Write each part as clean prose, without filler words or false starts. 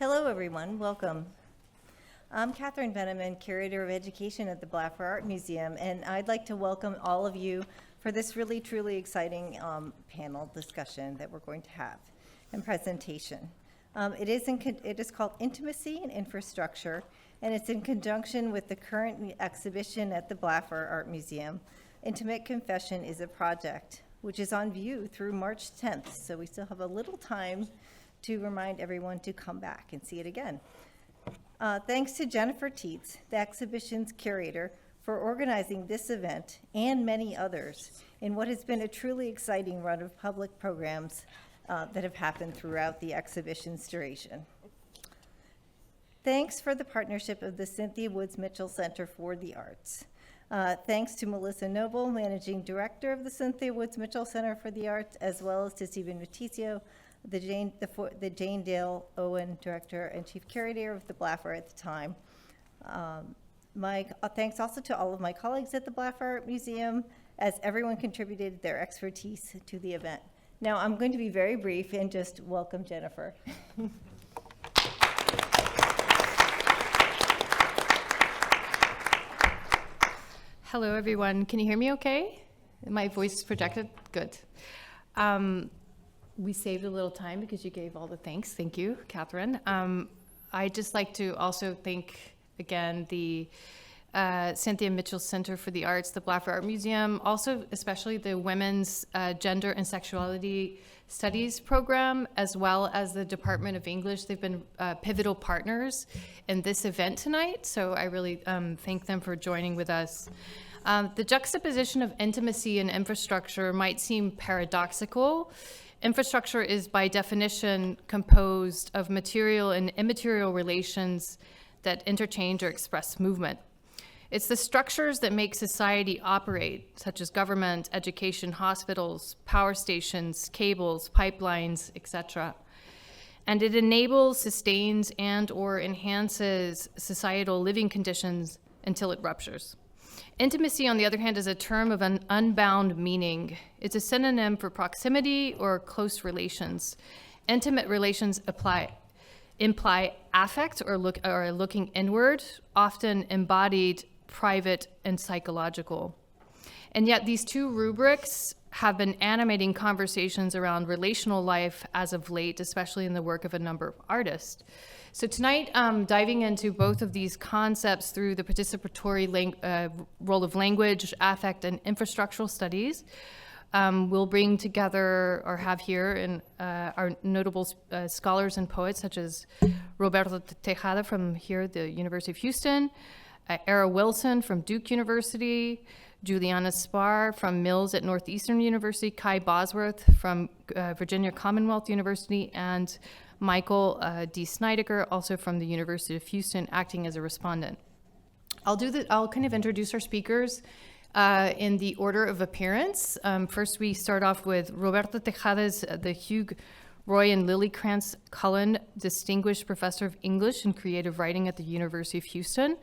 Hello, everyone. Welcome. I'm Catherine Benneman, Curator of Education at the Blaffer Art Museum, and I'd like to welcome all of you for this really, truly exciting panel discussion that we're going to have and presentation. It is called Intimacy and Infrastructure, and it's in conjunction with the current exhibition at the Blaffer Art Museum. Intimate Confession is a project, which is on view through March 10th, so we still have a little time to remind everyone to come back and see it again. Thanks to Jennifer Teets, the exhibition's curator, for organizing this event and many others in what has been a truly exciting run of public programs that have happened throughout the exhibition's duration. Thanks for the partnership of the Cynthia Woods Mitchell Center for the Arts. Thanks to Melissa Noble, Managing Director of the Cynthia Woods Mitchell Center for the Arts, as well as to Stephen Maticio, the Jane Dale Owen Director and Chief Curator of the Blaffer at the time. Thanks also to all of my colleagues at the Blaffer Art Museum, as everyone contributed their expertise to the event. Now, I'm going to be very brief and just welcome Jennifer. Hello, everyone. Can you hear me okay? My voice is projected? Good. We saved a little time because you gave all the thanks. Thank you, Catherine. I'd just like to also thank, again, the Cynthia Mitchell Center for the Arts, the Blaffer Art Museum, also especially the Women's Gender and Sexuality Studies program, as well as the Department of English. They've been pivotal partners in this event tonight, so I really thank them for joining with us. The juxtaposition of intimacy and infrastructure might seem paradoxical. Infrastructure is by definition composed of material and immaterial relations that interchange or express movement. It's the structures that make society operate, such as government, education, hospitals, power stations, cables, pipelines, etc. And it enables, sustains, and or enhances societal living conditions until it ruptures. Intimacy, on the other hand, is a term of an unbound meaning. It's a synonym for proximity or close relations. Intimate relations imply affect or looking inward, often embodied, private, and psychological. And yet these two rubrics have been animating conversations around relational life as of late, especially in the work of a number of artists. So tonight, diving into both of these concepts through the participatory role of language, affect, and infrastructural studies, we'll bring together or have here our notable scholars and poets such as Roberto Tejada from here, the University of Houston, Ara Wilson from Duke University, Juliana Spahr from Mills at Northeastern University, Kai Bosworth from Virginia Commonwealth University, and Michael D. Snediker, also from the University of Houston, acting as a respondent. I'll kind of introduce our speakers in the order of appearance. First, we start off with Roberto Tejada, the Hugh Roy and Lilliecrantz Cullen Distinguished Professor of English and Creative Writing at the University of Houston.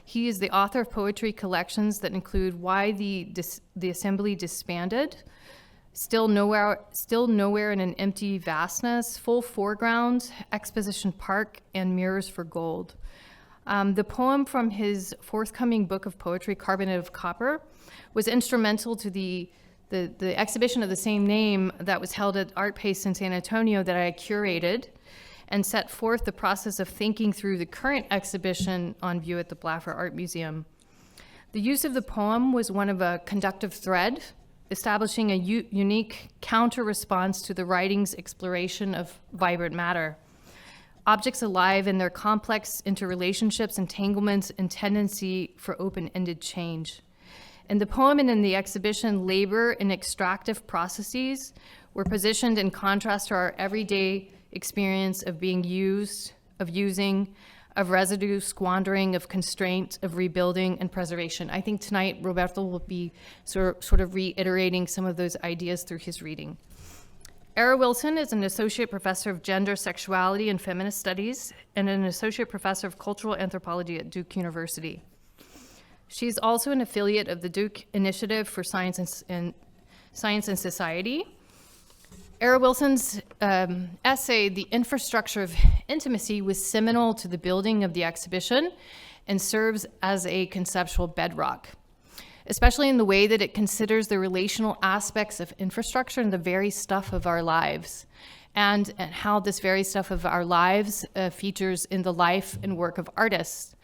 He is the author of poetry collections that include Why the Assembly Disbanded, Still Nowhere in an Empty Vastness, Full Foreground, Exposition Park, and Mirrors for Gold. The poem from his forthcoming book of poetry, Carbonate of Copper, was instrumental to the exhibition of the same name that was held at Art Pace in San Antonio that I curated, and set forth the process of thinking through the current exhibition on view at the Blaffer Art Museum. The use of the poem was one of a conductive thread, establishing a unique counter-response to the writing's exploration of vibrant matter. Objects alive in their complex interrelationships, entanglements, and tendency for open-ended change. In the poem and in the exhibition, labor and extractive processes were positioned in contrast to our everyday experience of being used, of using, of residue, squandering, of constraint, of rebuilding, and preservation. I think tonight Roberto will be sort of reiterating some of those ideas through his reading. Ara Wilson is an associate professor of gender, sexuality, and feminist studies, and an associate professor of cultural anthropology at Duke University. She's also an affiliate of the Duke Initiative for Science and Society. Ara Wilson's essay, The Infrastructure of Intimacy, was seminal to the building of the exhibition and serves as a conceptual bedrock, especially in the way that it considers the relational aspects of infrastructure and the very stuff of our lives, and how this very stuff of our lives features in the life and work of artists.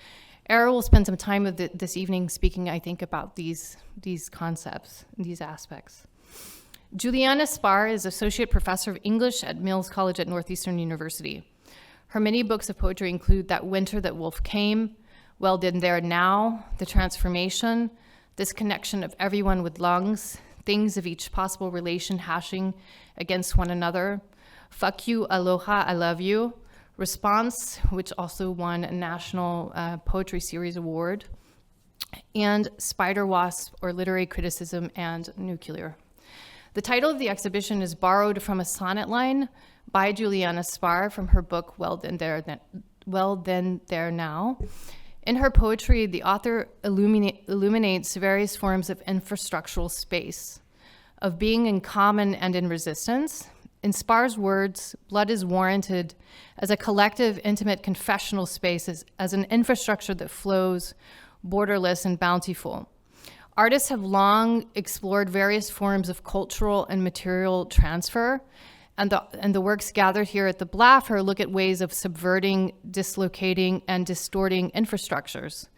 Ara will spend some time with this evening speaking, I think, about these concepts, these aspects. Juliana Spahr is Associate Professor of English at Mills College at Northeastern University. Her many books of poetry include That Winter That Wolf Came, Well Then There Now, The Transformation, This Connection of Everyone with Lungs, Things of Each Possible Relation Hashing Against One Another, Fuck You, Aloha, I Love You, Response, which also won a National Poetry Series Award, and Spider Wasp, or Literary Criticism and Nuclear. The title of the exhibition is borrowed from a sonnet line by Juliana Spahr from her book, Well Then There Now. In her poetry, the author illuminates various forms of infrastructural space, of being in common and in resistance. In Spahr's words, blood is warranted as a collective, intimate, confessional space, as an infrastructure that flows, borderless and bountiful. Artists have long explored various forms of cultural and material transfer, and the works gathered here at the Blaffer look at ways of subverting, dislocating, and distorting infrastructures.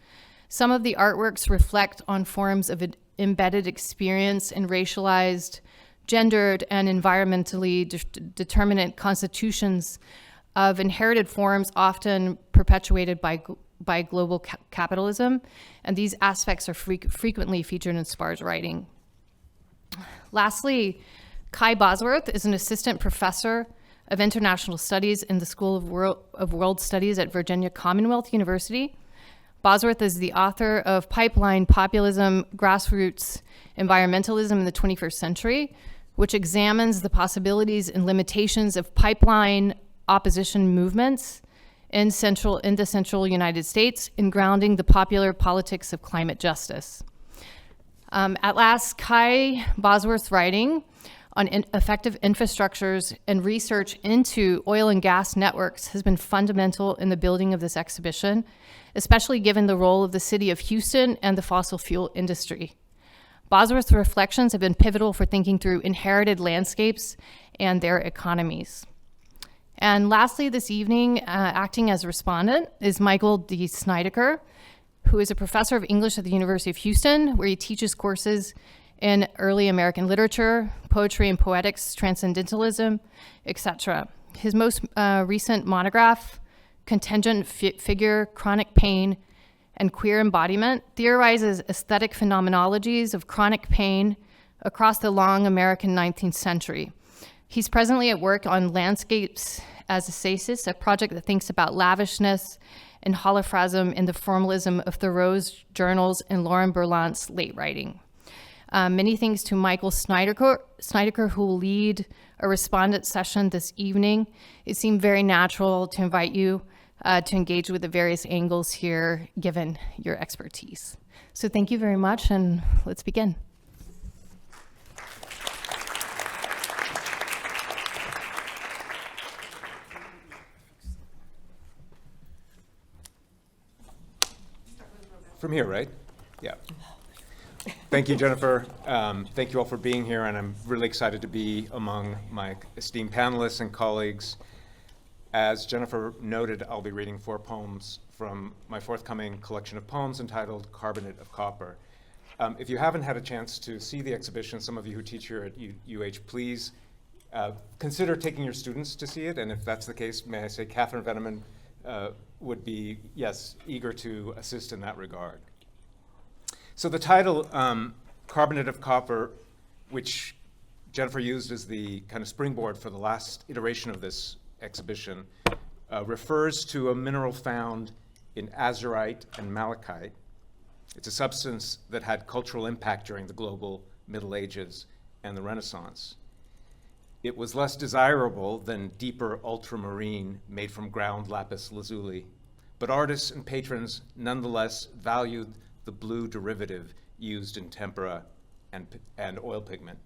Some of the artworks reflect on forms of embedded experience in racialized, gendered, and environmentally determinate constitutions of inherited forms, often perpetuated by global capitalism, and these aspects are frequently featured in Spahr's writing. Lastly, Kai Bosworth is an assistant professor of international studies in the School of World Studies at Virginia Commonwealth University. Bosworth is the author of Pipeline, Populism, Grassroots Environmentalism in the 21st Century, which examines the possibilities and limitations of pipeline opposition movements in the central United States in grounding the popular politics of climate justice. At last, Kai Bosworth's writing on effective infrastructures and research into oil and gas networks has been fundamental in the building of this exhibition, especially given the role of the city of Houston and the fossil fuel industry. Bosworth's reflections have been pivotal for thinking through inherited landscapes and their economies. And lastly, this evening, acting as respondent is Michael D. Snediker, who is a professor of English at the University of Houston, where he teaches courses in early American literature, poetry and poetics, transcendentalism, etc. His most recent monograph, Contingent Figure, Chronic Pain, and Queer Embodiment, theorizes aesthetic phenomenologies of chronic pain across the long American 19th century. He's presently at work on Landscapes as a Stasis, a project that thinks about lavishness and holophrasm in the formalism of Thoreau's journals and Lauren Berlant's late writing. Many thanks to Michael Snediker, who will lead a respondent session this evening. It seemed very natural to invite you to engage with the various angles here, given your expertise. So thank you very much, and let's begin. From here, right? Yeah. Thank you, Jennifer. Thank you all for being here, and I'm really excited to be among my esteemed panelists and colleagues. As Jennifer noted, I'll be reading 4 poems from my forthcoming collection of poems entitled Carbonate of Copper. If you haven't had a chance to see the exhibition, some of you who teach here at UH, please consider taking your students to see it, and if that's the case, may I say Catherine Veneman would be, yes, eager to assist in that regard. So the title, Carbonate of Copper, which Jennifer used as the kind of springboard for the last iteration of this exhibition, refers to a mineral found in azurite and malachite. It's a substance that had cultural impact during the global Middle Ages and the Renaissance. It was less desirable than deeper ultramarine made from ground lapis lazuli, but artists and patrons nonetheless valued the blue derivative used in tempera and oil pigment.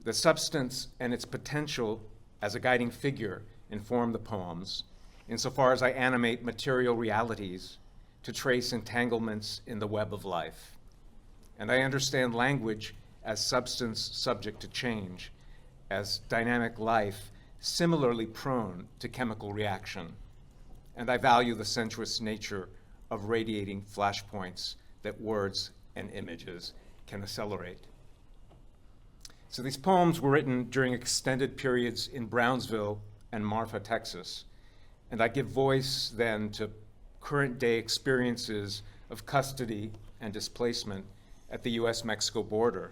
The substance and its potential as a guiding figure inform the poems, insofar as I animate material realities to trace entanglements in the web of life. And I understand language as substance subject to change, as dynamic life similarly prone to chemical reaction. And I value the sensuous nature of radiating flashpoints that words and images can accelerate. So these poems were written during extended periods in Brownsville and Marfa, Texas. And I give voice then to current day experiences of custody and displacement at the US-Mexico border,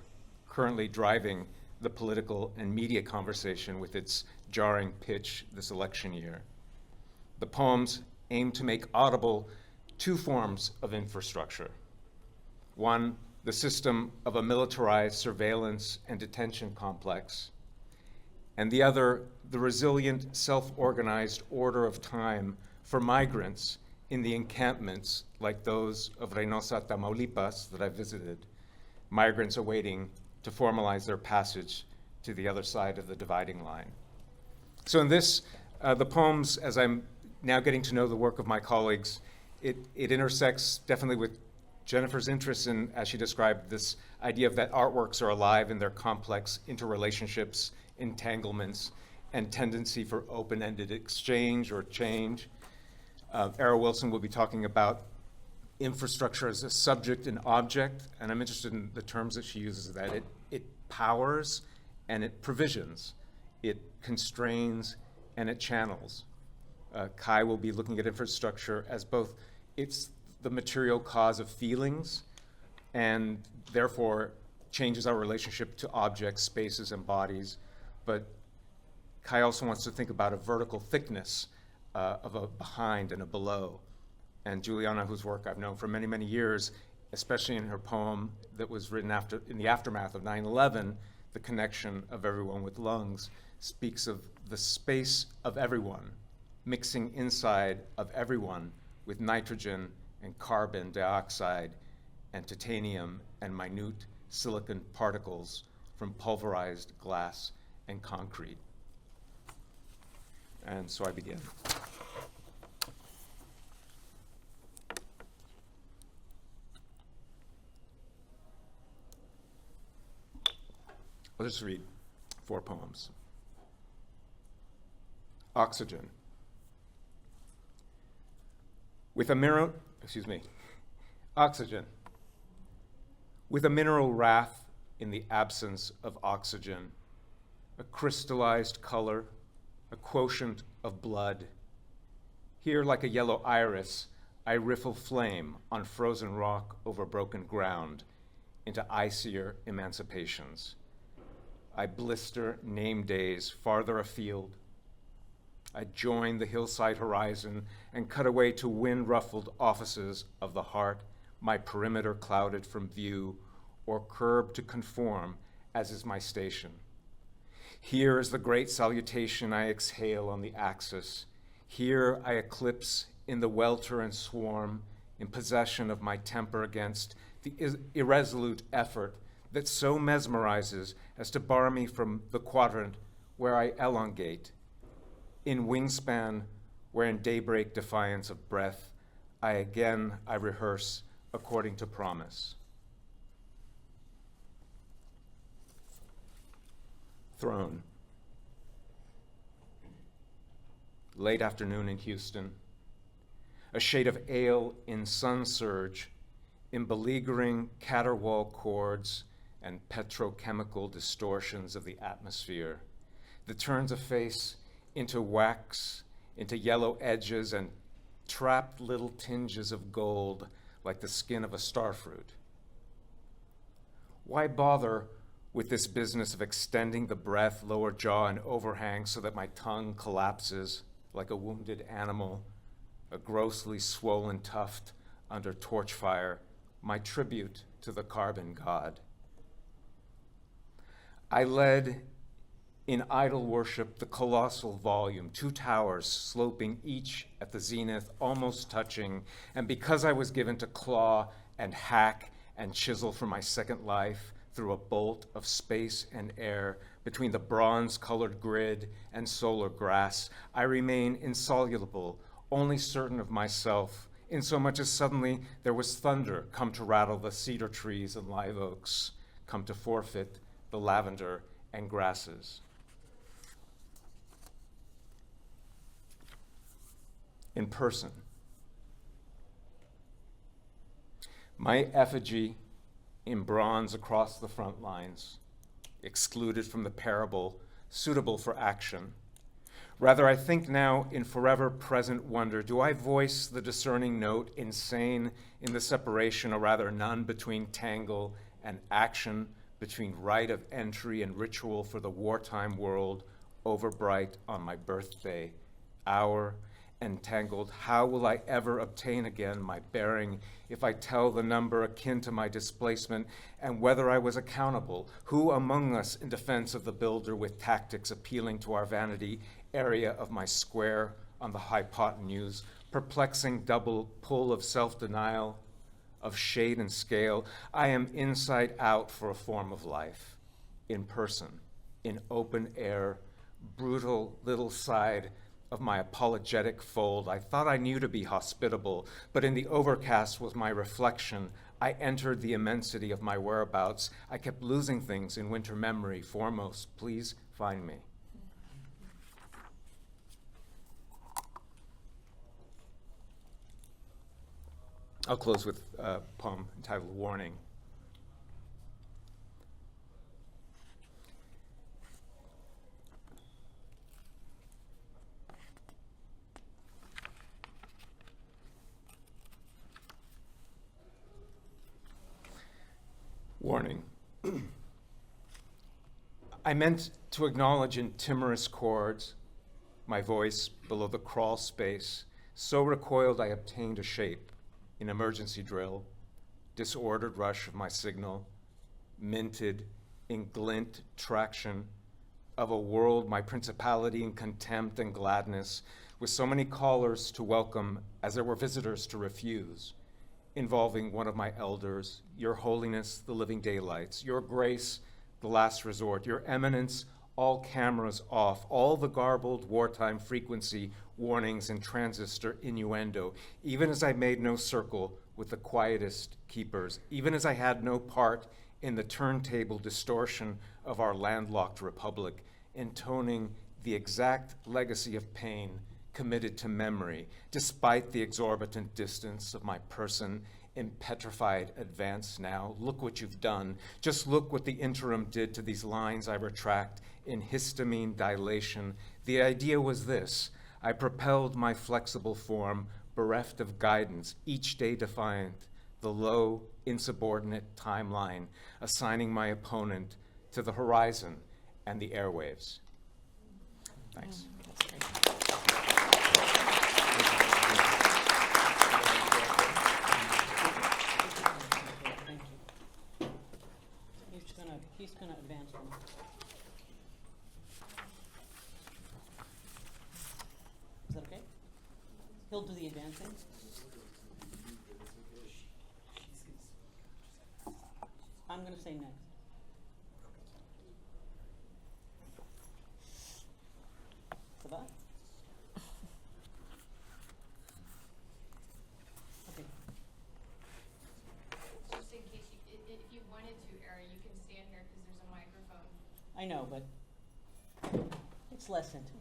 currently driving the political and media conversation with its jarring pitch this election year. The poems aim to make audible two forms of infrastructure. One, the system of a militarized surveillance and detention complex, and the other, the resilient, self-organized order of time for migrants in the encampments like those of Reynosa, Tamaulipas that I visited, migrants awaiting to formalize their passage to the other side of the dividing line. So in this, the poems, as I'm now getting to know the work of my colleagues, it intersects definitely with Jennifer's interest in, as she described, this idea of that artworks are alive in their complex interrelationships, entanglements, and tendency for open-ended exchange or change. Ara Wilson will be talking about infrastructure as a subject and object, and I'm interested in the terms that she uses, that it powers and it provisions, it constrains and it channels. Kai will be looking at infrastructure as both it's the material cause of feelings and therefore changes our relationship to objects, spaces, and bodies. But Kai also wants to think about a vertical thickness of a behind and a below. And Juliana, whose work I've known for many, many years, especially in her poem that was written in the aftermath of 9/11, The Connection of Everyone with Lungs, speaks of the space of everyone, mixing inside of everyone with nitrogen and carbon dioxide and titanium and minute silicon particles from pulverized glass and concrete. And so I begin. I'll just read 4 poems. Oxygen. Oxygen. With a mineral wrath in the absence of oxygen, a crystallized color, a quotient of blood. Here, like a yellow iris, I riffle flame on frozen rock over broken ground into icier emancipations. I blister name days farther afield. I join the hillside horizon and cut away to wind-ruffled offices of the heart, my perimeter clouded from view, or curb to conform, as is my station. Here is the great salutation I exhale on the axis. Here I eclipse in the welter and swarm, in possession of my temper against the irresolute effort that so mesmerizes as to bar me from the quadrant where I elongate. In wingspan, where in daybreak defiance of breath, I rehearse according to promise. Throne. Late afternoon in Houston, a shade of ale in sun surge, in beleaguering caterwaul chords and petrochemical distortions of the atmosphere that turns a face into wax, into yellow edges and trapped little tinges of gold like the skin of a starfruit. Why bother with this business of extending the breath, lower jaw, and overhang so that my tongue collapses like a wounded animal, a grossly swollen tuft under torch fire, my tribute to the carbon god? I led in idol worship the colossal volume, 2 towers sloping each at the zenith, almost touching, and because I was given to claw and hack and chisel for my second life through a bolt of space and air, Between the bronze-colored grid and solar grass, I remain insoluble, only certain of myself, insomuch as suddenly there was thunder come to rattle the cedar trees and live oaks, come to forfeit the lavender and grasses. In person. My effigy in bronze across the front lines, excluded from the parable, suitable for action. Rather, I think now in forever present wonder, do I voice the discerning note, insane in the separation, or rather none between tangle and action, between rite of entry and ritual for the wartime world, overbright on my birthday hour, entangled? How will I ever obtain again my bearing if I tell the number akin to my displacement, and whether I was accountable? Who among us, in defense of the builder with tactics appealing to our vanity, area of my square on the hypotenuse, perplexing double pull of self-denial, of shade and scale, I am inside out for a form of life, in person, in open air, brutal little side of my apologetic fold. I thought I knew to be hospitable, but in the overcast was my reflection. I entered the immensity of my whereabouts. I kept losing things in winter memory. Foremost, please find me. I'll close with a poem entitled Warning. Warning. I meant to acknowledge in timorous chords my voice below the crawl space. So recoiled I obtained a shape in emergency drill, disordered rush of my signal, minted in glint traction of a world, my principality in contempt and gladness, with so many callers to welcome as there were visitors to refuse, involving one of my elders, your holiness, the living daylights, your grace, the last resort, your eminence, all cameras off, all the garbled wartime frequency warnings and transistor innuendo, even as I made no circle with the quietest keepers, even as I had no part in the turntable distortion of our landlocked republic, intoning the exact legacy of pain committed to memory, despite the exorbitant distance of my person in petrified advance now. Look what you've done. Just look what the interim did to these lines I retract in histamine dilation. The idea was this: I propelled my flexible form, bereft of guidance, each day defiant, the low, insubordinate timeline, assigning my opponent to the horizon and the airwaves. Thanks. He's gonna advance one. Is that okay? He'll do the advancing. I'm gonna say next. Sabah? Okay. Just in case if you wanted to, Ara, you can stand here because there's a microphone. I know, but it's less intimate.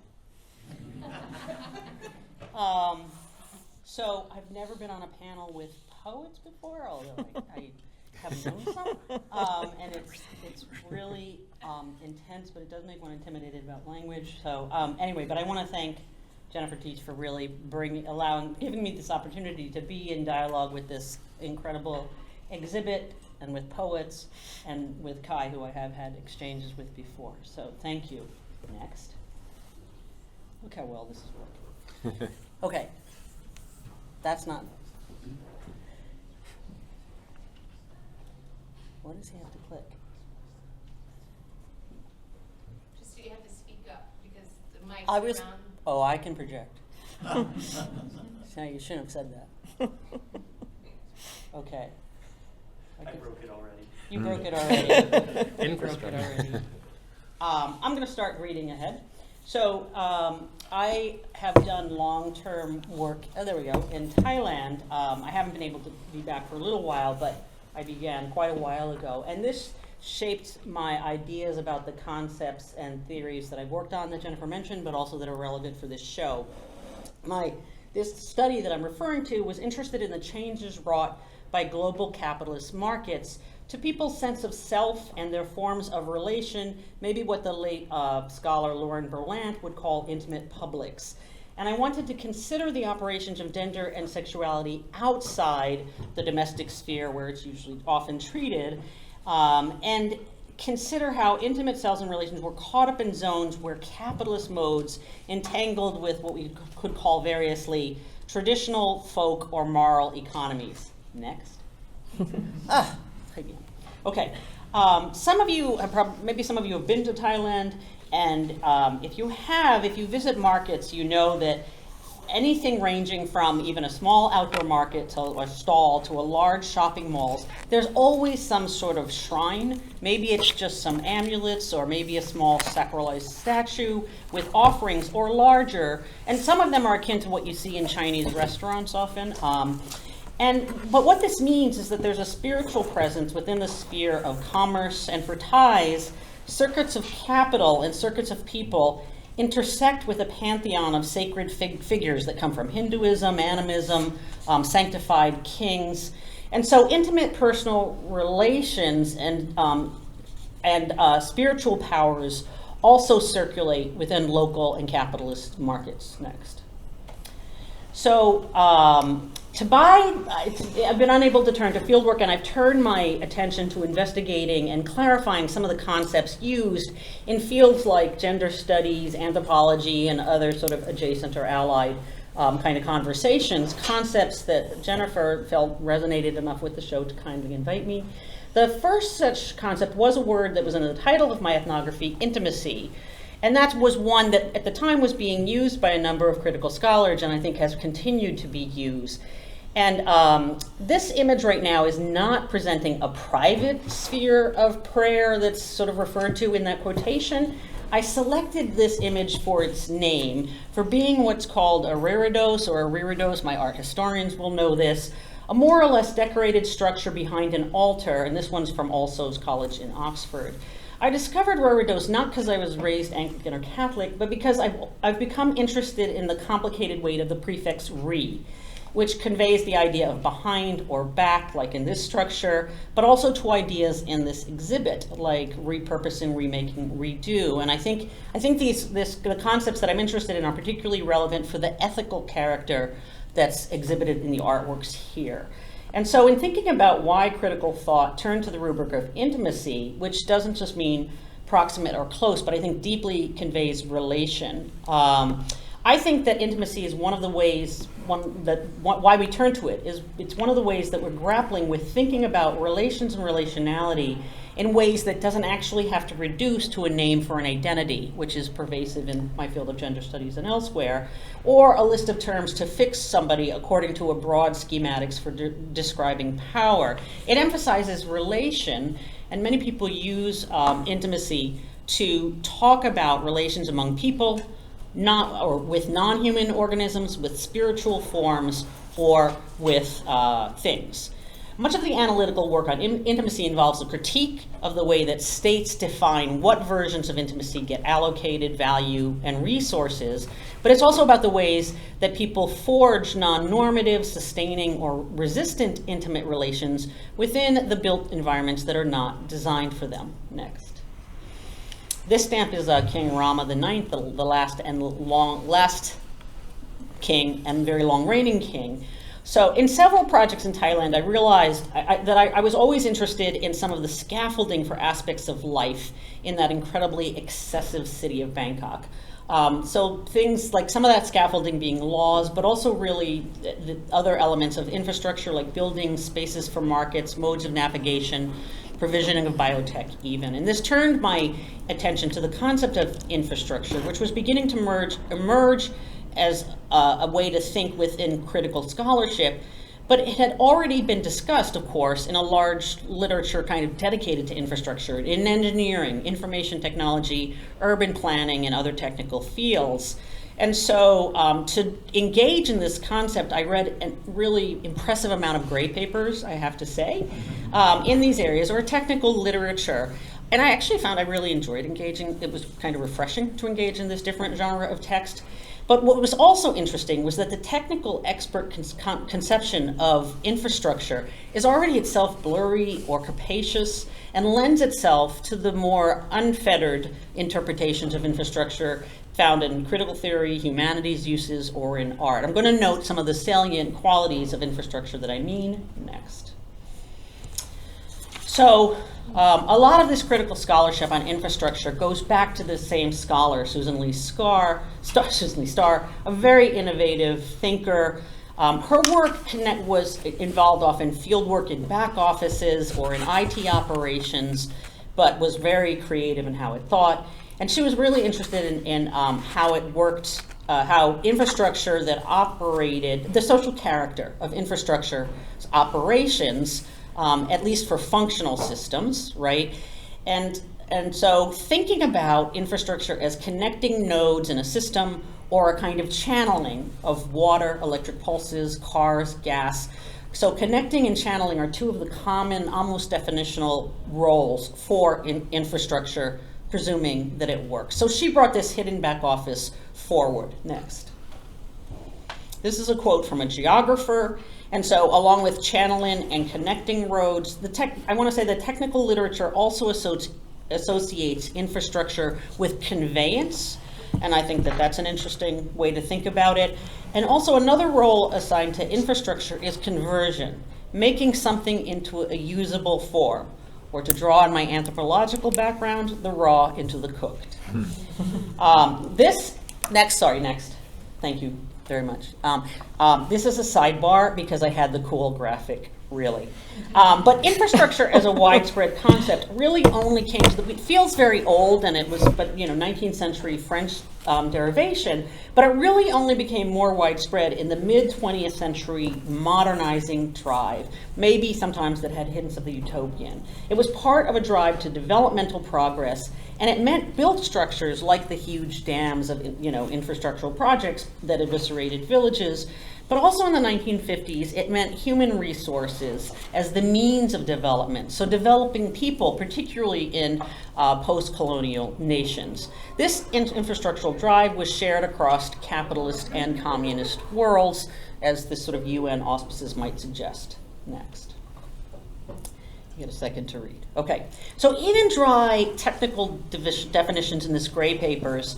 So I've never been on a panel with poets before, although I have known some, and it's really intense, but it does make one intimidated about language. So anyway, but I want to thank Jennifer Teets for really giving me this opportunity to be in dialogue with this incredible exhibit, and with poets, and with Kai, who I have had exchanges with before. So thank you. Next. Look how well this is working. Okay. That's not. What does he have to click? Just you have to speak up because the mic's I was. around. Oh, I can project. So you shouldn't have said that. Okay. I broke it already. You broke it already. Infrastructure. You broke it already. I'm going to start reading ahead. So I have done long-term work, there we go, in Thailand. I haven't been able to be back for a little while, but I began quite a while ago. And this shaped my ideas about the concepts and theories that I've worked on that Jennifer mentioned, but also that are relevant for this show. This study that I'm referring to was interested in the changes wrought by global capitalist markets to people's sense of self and their forms of relation, maybe what the late scholar Lauren Berlant would call intimate publics. And I wanted to consider the operations of gender and sexuality outside the domestic sphere where it's usually often treated, and consider how intimate selves and relations were caught up in zones where capitalist modes entangled with what we could call variously traditional, folk, or moral economies. Next. Okay. Some of you have maybe some of you have been to Thailand, and if you visit markets, you know that anything ranging from even a small outdoor market to a stall to a large shopping malls, there's always some sort of shrine. Maybe it's just some amulets, or maybe a small sacralized statue with offerings, or larger, and some of them are akin to what you see in Chinese restaurants often. But what this means is that there's a spiritual presence within the sphere of commerce, and for Thais, circuits of capital and circuits of people intersect with a pantheon of sacred figures that come from Hinduism, animism, sanctified kings. And so intimate personal relations and spiritual powers also circulate within local and capitalist markets. Next. So I've been unable to turn to fieldwork, and I've turned my attention to investigating and clarifying some of the concepts used in fields like gender studies, anthropology, and other sort of adjacent or allied kind of conversations, concepts that Jennifer felt resonated enough with the show to kindly invite me. The first such concept was a word that was in the title of my ethnography, intimacy. And that was one that at the time was being used by a number of critical scholars, and I think has continued to be used. And this image right now is not presenting a private sphere of prayer that's sort of referred to in that quotation. I selected this image for its name, for being what's called a reredos or a reredos, my art historians will know this, a more or less decorated structure behind an altar, and this one's from All Souls College in Oxford. I discovered reredos not because I was raised Anglican or Catholic, but because I've become interested in the complicated weight of the prefix re, which conveys the idea of behind or back, like in this structure, but also to ideas in this exhibit, like repurposing, remaking, redo. And I think the concepts that I'm interested in are particularly relevant for the ethical character that's exhibited in the artworks here. And so in thinking about why critical thought turned to the rubric of intimacy, which doesn't just mean proximate or close, but I think deeply conveys relation, I think that intimacy is one of the ways, why we turn to it, is it's one of the ways that we're grappling with thinking about relations and relationality in ways that doesn't actually have to reduce to a name for an identity, which is pervasive in my field of gender studies and elsewhere, or a list of terms to fix somebody according to a broad schematics for describing power. It emphasizes relation, and many people use intimacy to talk about relations among people, or with non-human organisms, with spiritual forms, or with things. Much of the analytical work on intimacy involves a critique of the way that states define what versions of intimacy get allocated value and resources, but it's also about the ways that people forge non-normative, sustaining, or resistant intimate relations within the built environments that are not designed for them. Next. This stamp is King Rama IX, the last king and very long reigning king. So in several projects in Thailand, I realized that I was always interested in some of the scaffolding for aspects of life in that incredibly excessive city of Bangkok. So things like some of that scaffolding being laws, but also really the other elements of infrastructure like buildings, spaces for markets, modes of navigation, provisioning of biotech even. And this turned my attention to the concept of infrastructure, which was beginning to emerge as a way to think within critical scholarship, But it had already been discussed, of course, in a large literature kind of dedicated to infrastructure, in engineering, information technology, urban planning, and other technical fields. And so to engage in this concept, I read a really impressive amount of gray papers, I have to say, in these areas, or technical literature. And I actually found I really enjoyed engaging. It was kind of refreshing to engage in this different genre of text. But what was also interesting was that the technical expert conception of infrastructure is already itself blurry or capacious and lends itself to the more unfettered interpretations of infrastructure found in critical theory, humanities uses, or in art. I'm going to note some of the salient qualities of infrastructure that I mean next. So, a lot of this critical scholarship on infrastructure goes back to the same scholar, Susan Lee Starr, a very innovative thinker. Her work was involved often field work in back offices or in IT operations, but was very creative in how it thought. And she was really interested in how it worked, how infrastructure that operated, the social character of infrastructure operations, at least for functional systems, right? And so thinking about infrastructure as connecting nodes in a system or a kind of channeling of water, electric pulses, cars, gas. So connecting and channeling are two of the common, almost definitional roles for infrastructure, presuming that it works. So she brought this hidden back office forward. Next. This is a quote from a geographer. And so along with channeling and connecting roads, I want to say the technical literature also associates infrastructure with conveyance. And I think that that's an interesting way to think about it. And also another role assigned to infrastructure is conversion, making something into a usable form, or to draw on my anthropological background, the raw into the cooked. Next. Thank you very much. This is a sidebar because I had the cool graphic, really. But infrastructure as a widespread concept really only came to it feels very old, and it was, 19th century French derivation, but it really only became more widespread in the mid-20th century modernizing drive, maybe sometimes that had hints of the utopian. It was part of a drive to developmental progress, and it meant built structures like the huge dams of infrastructural projects that eviscerated villages. But also in the 1950s, it meant human resources as the means of development. So developing people, particularly in post-colonial nations. This infrastructural drive was shared across capitalist and communist worlds, as this sort of UN auspices might suggest. Next. You get a second to read. Okay, so even dry technical definitions in this gray papers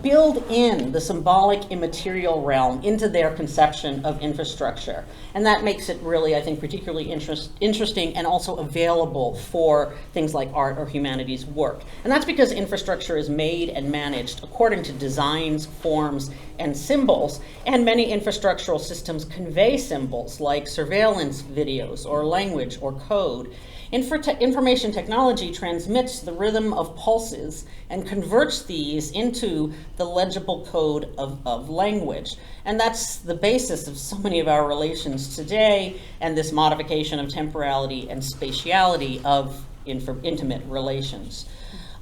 build in the symbolic immaterial realm into their conception of infrastructure. And that makes it really, I think, particularly interesting and also available for things like art or humanities work. And that's because infrastructure is made and managed according to designs, forms, and symbols. And many infrastructural systems convey symbols like surveillance videos or language or code. Information technology transmits the rhythm of pulses and converts these into the legible code of language. And that's the basis of so many of our relations today and this modification of temporality and spatiality of intimate relations.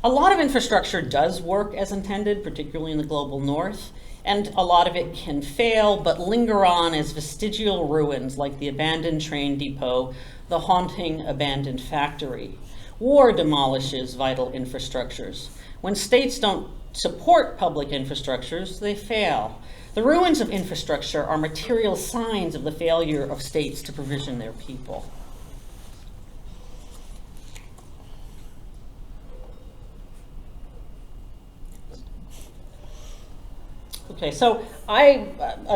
A lot of infrastructure does work as intended, particularly in the global north, and a lot of it can fail but linger on as vestigial ruins like the abandoned train depot, the haunting abandoned factory. War demolishes vital infrastructures. When states don't support public infrastructures, they fail. The ruins of infrastructure are material signs of the failure of states to provision their people. Okay, so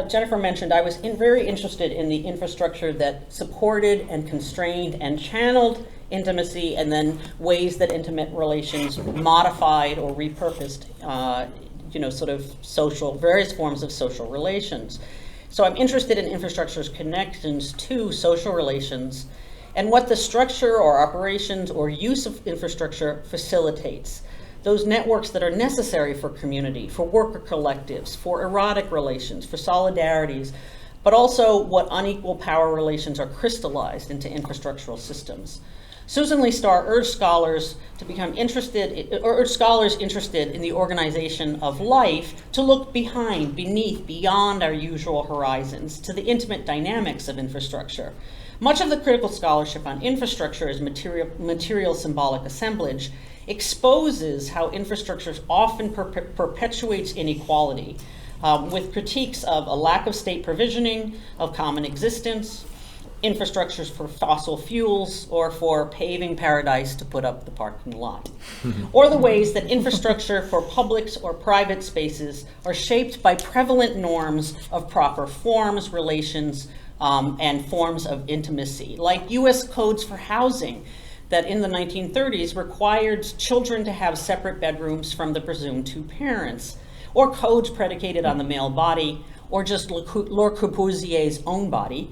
Jennifer mentioned I was very interested in the infrastructure that supported and constrained and channeled intimacy, and then ways that intimate relations modified or repurposed, sort of various forms of social relations. So I'm interested in infrastructure's connections to social relations and what the structure or operations or use of infrastructure facilitates. Those networks that are necessary for community, for worker collectives, for erotic relations, for solidarities, but also what unequal power relations are crystallized into infrastructural systems. Susan Lee Starr urged scholars interested in the organization of life to look beyond our usual horizons, to the intimate dynamics of infrastructure. Much of the critical scholarship on infrastructure as material symbolic assemblage exposes how infrastructure often perpetuates inequality, with critiques of a lack of state provisioning, of common existence, infrastructures for fossil fuels, or for paving paradise to put up the parking lot, or the ways that infrastructure for public or private spaces are shaped by prevalent norms of proper forms, relations, and forms of intimacy, like US codes for housing that in the 1930s required children to have separate bedrooms from the presumed two parents, or codes predicated on the male body, or just Le Corbusier's own body,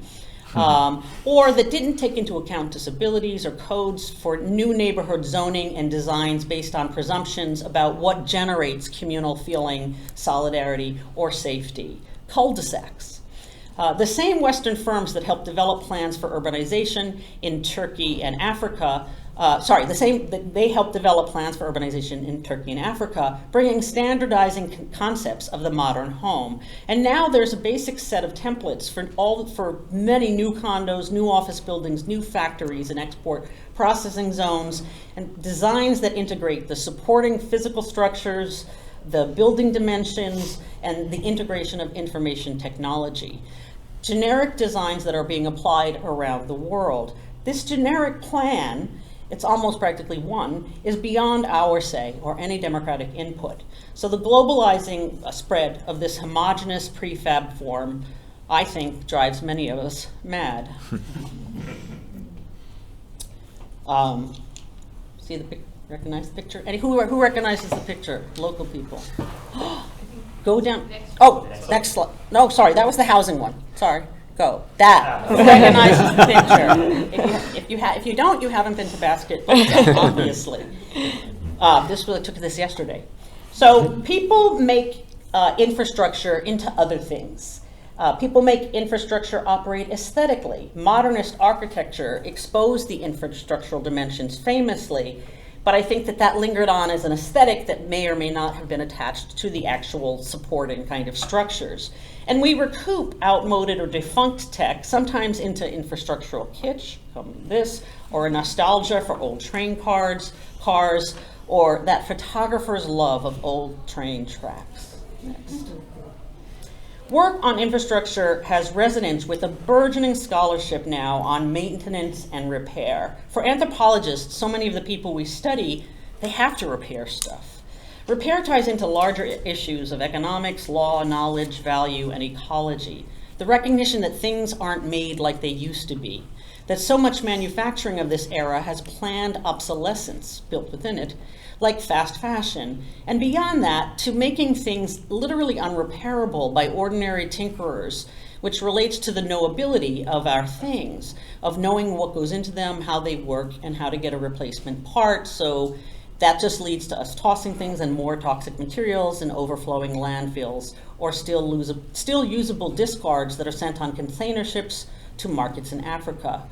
or that didn't take into account disabilities, or codes for new neighborhood zoning and designs based on presumptions about what generates communal feeling, solidarity, or safety. Cul-de-sacs. The same Western firms that helped develop plans for urbanization in Turkey and Africa, they helped develop plans for urbanization in Turkey and Africa, bringing standardizing concepts of the modern home. And now there's a basic set of templates for many new condos, new office buildings, new factories and export processing zones, and designs that integrate the supporting physical structures, the building dimensions, and the integration of information technology. Generic designs that are being applied around the world. This generic plan, it's almost practically one, is beyond our say or any democratic input. So the globalizing spread of this homogeneous prefab form, I think, drives many of us mad. Recognize the picture? Who recognizes the picture? Local people. Go down. Oh, next slide. No, sorry, that was the housing one. Sorry. Go. That. Who recognizes the picture? If you don't, you haven't been to Basket, obviously. This really took this yesterday. So people make infrastructure into other things. People make infrastructure operate aesthetically. Modernist architecture exposed the infrastructural dimensions famously, but I think that lingered on as an aesthetic that may or may not have been attached to the actual supporting kind of structures. And we recoup outmoded or defunct tech, sometimes into infrastructural kitsch, this, or a nostalgia for old train cars, or that photographer's love of old train tracks. Next. Work on infrastructure has resonance with a burgeoning scholarship now on maintenance and repair. For anthropologists, so many of the people we study, they have to repair stuff. Repair ties into larger issues of economics, law, knowledge, value, and ecology. The recognition that things aren't made like they used to be, that so much manufacturing of this era has planned obsolescence built within it, like fast fashion, and beyond that, to making things literally unrepairable by ordinary tinkerers, which relates to the knowability of our things, of knowing what goes into them, how they work, and how to get a replacement part. So that just leads to us tossing things and more toxic materials and overflowing landfills, or still usable discards that are sent on container ships to markets in Africa.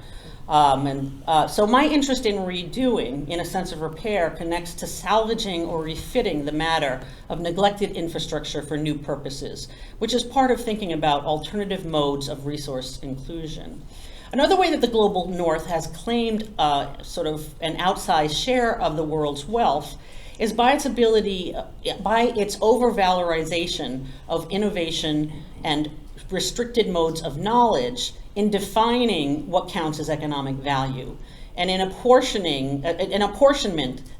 So my interest in redoing, in a sense of repair, connects to salvaging or refitting the matter of neglected infrastructure for new purposes, which is part of thinking about alternative modes of resource inclusion. Another way that the global North has claimed sort of an outsized share of the world's wealth is by its ability, by its overvalorization of innovation and restricted modes of knowledge in defining what counts as economic value, and in apportionment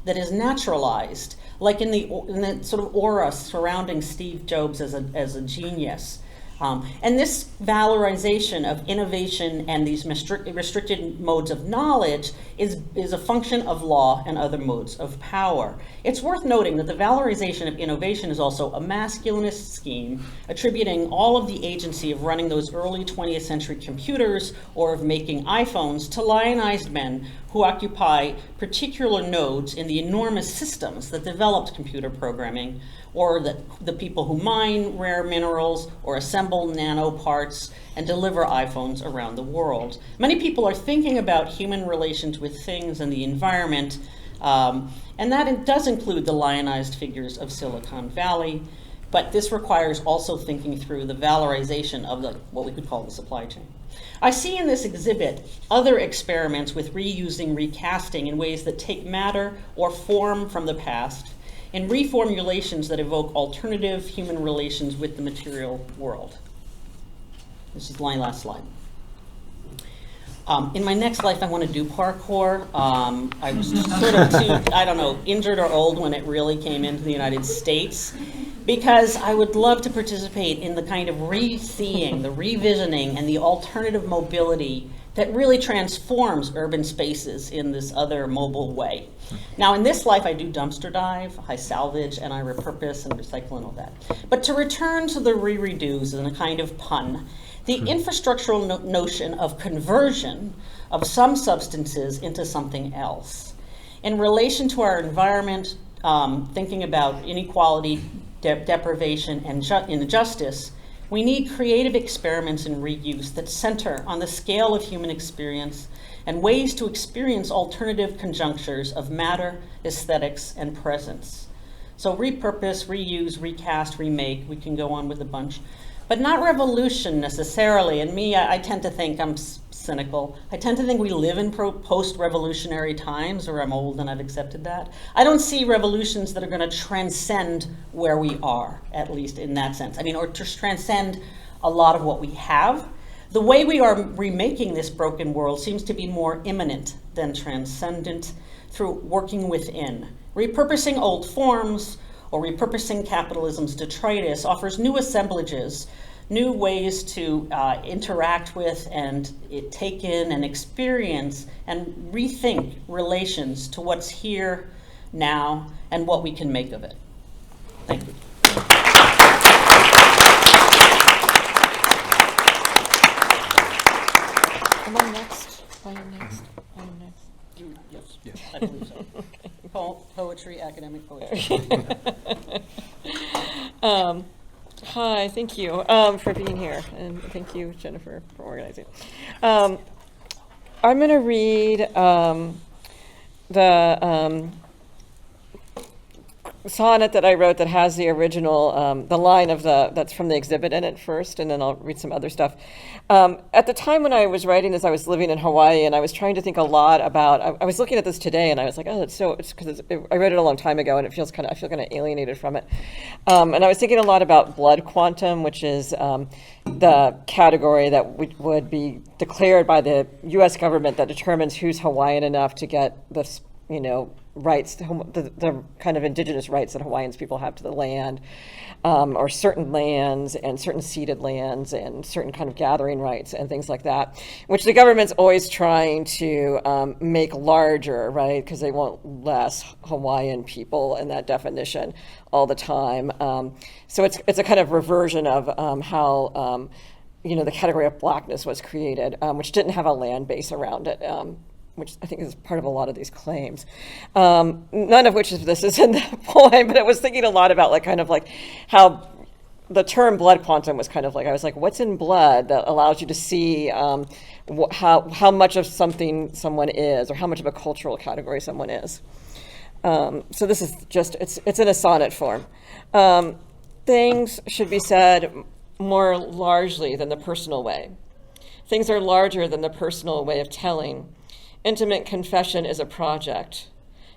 that is naturalized, like in the sort of aura surrounding Steve Jobs as a genius. And this valorization of innovation and these restricted modes of knowledge is a function of law and other modes of power. It's worth noting that the valorization of innovation is also a masculinist scheme, attributing all of the agency of running those early 20th century computers or of making iPhones to lionized men who occupy particular nodes in the enormous systems that developed computer programming, or the people who mine rare minerals or assemble assemble nano parts and deliver iPhones around the world. Many people are thinking about human relations with things and the environment, and that does include the lionized figures of Silicon Valley, but this requires also thinking through the valorization of what we could call the supply chain. I see in this exhibit other experiments with reusing, recasting in ways that take matter or form from the past in reformulations that evoke alternative human relations with the material world. This is my last slide. In my next life, I want to do parkour. I was sort of too, I don't know, injured or old when it really came into the United States, because I would love to participate in the kind of re-seeing, the revisioning, and the alternative mobility that really transforms urban spaces in this other mobile way. Now, in this life, I do dumpster dive, I salvage, and I repurpose and recycle and all that. But to return to the re-reduce and a kind of pun, the infrastructural notion of conversion of some substances into something else. In relation to our environment, thinking about inequality, deprivation, and injustice, we need creative experiments in reuse that center on the scale of human experience and ways to experience alternative conjunctures of matter, aesthetics, and presence. So repurpose, reuse, recast, remake, we can go on with a bunch, but not revolution necessarily. And me, I tend to think, I'm cynical, I tend to think we live in post-revolutionary times, or I'm old and I've accepted that. I don't see revolutions that are going to transcend where we are, at least in that sense. I mean, or to transcend a lot of what we have. The way we are remaking this broken world seems to be more immanent than transcendent through working within. Repurposing old forms or repurposing capitalism's detritus offers new assemblages, new ways to interact with and take in and experience and rethink relations to what's here now and what we can make of it. Thank you. Am I next? I am next. I am next. Yes, I believe so. Okay. Poetry, academic poetry. Hi, thank you for being here, and thank you, Jennifer, for organizing. I'm going to read the sonnet that I wrote that has the original, the line of that's from the exhibit in it first, and then I'll read some other stuff. At the time when I was writing this, I was living in Hawaii, and I was trying to think a lot about, I was looking at this today, and I was like, oh, it's because I read it a long time ago, and I feel kind of alienated from it. And I was thinking a lot about blood quantum, which is the category that would be declared by the U.S. government that determines who's Hawaiian enough to get this, rights, the kind of indigenous rights that Hawaiians people have to the land, or certain lands and certain ceded lands and certain kind of gathering rights and things like that, which the government's always trying to make larger, right? Because they want less Hawaiian people in that definition all the time. So it's a kind of reversion of how the category of blackness was created, which didn't have a land base around it. Which I think is part of a lot of these claims. None of which this is in the poem, but I was thinking a lot about how the term blood quantum was kind of I was like, what's in blood that allows you to see how much of something someone is, or how much of a cultural category someone is. So this is just, it's in a sonnet form. Things should be said more largely than the personal way. Things are larger than the personal way of telling. Intimate confession is a project.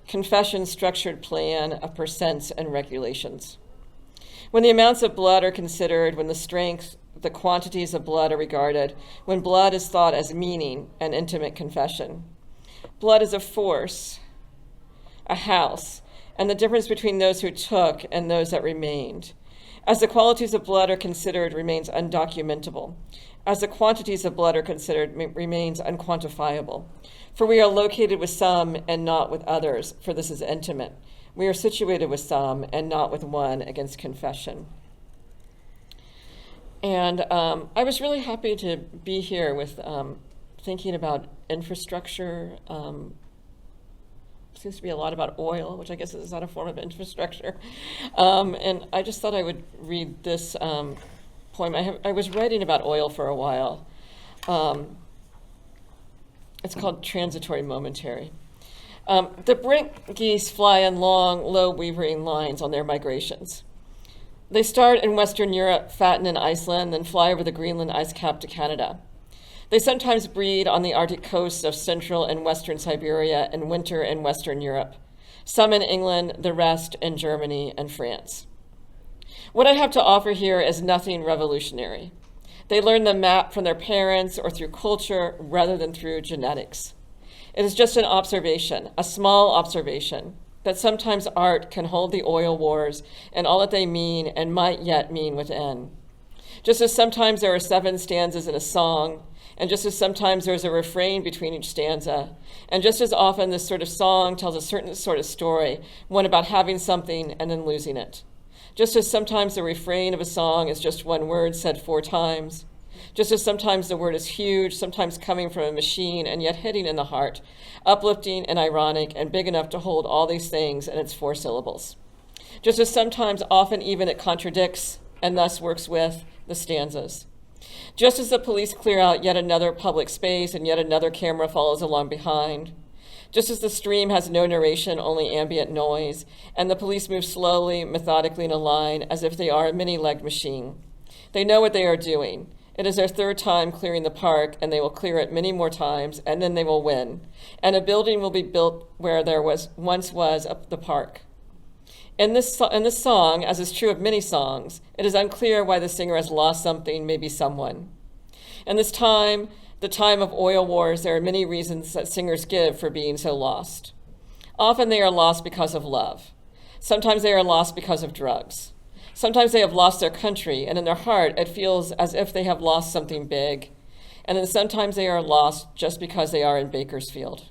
Confession structured plan of percents and regulations. When the amounts of blood are considered, when the strength, the quantities of blood are regarded, when blood is thought as meaning and intimate confession. Blood is a force, a house, and the difference between those who took and those that remained. As the qualities of blood are considered, remains undocumentable. As the quantities of blood are considered, remains unquantifiable. For we are located with some and not with others, for this is intimate. We are situated with some and not with one against confession. And I was really happy to be here with thinking about infrastructure. Seems to be a lot about oil, which I guess is not a form of infrastructure. And I just thought I would read this poem. I was writing about oil for a while. It's called Transitory Momentary. The brink geese fly in long, low weaving lines on their migrations. They start in Western Europe, fatten in Iceland, then fly over the Greenland ice cap to Canada. They sometimes breed on the Arctic coasts of Central and Western Siberia and winter in Western Europe. Some in England, the rest in Germany and France. What I have to offer here is nothing revolutionary. They learn the map from their parents or through culture rather than through genetics. It is just an observation, a small observation, that sometimes art can hold the oil wars and all that they mean and might yet mean within. Just as sometimes there are 7 stanzas in a song, and just as sometimes there's a refrain between each stanza, and just as often this sort of song tells a certain sort of story, one about having something and then losing it. Just as sometimes the refrain of a song is just one word said 4 times, just as sometimes the word is huge, sometimes coming from a machine and yet hitting in the heart, uplifting and ironic and big enough to hold all these things in its 4 syllables. Just as sometimes, often even, it contradicts and thus works with the stanzas. Just as the police clear out yet another public space and yet another camera follows along behind. Just as the stream has no narration, only ambient noise, and the police move slowly, methodically in a line as if they are a many-legged machine. They know what they are doing. It is their 3rd time clearing the park, and they will clear it many more times, and then they will win. And a building will be built where there once was the park. In this song, as is true of many songs, it is unclear why the singer has lost something, maybe someone. In this time, the time of oil wars, there are many reasons that singers give for being so lost. Often they are lost because of love. Sometimes they are lost because of drugs. Sometimes they have lost their country, and in their heart it feels as if they have lost something big. And then sometimes they are lost just because they are in Bakersfield.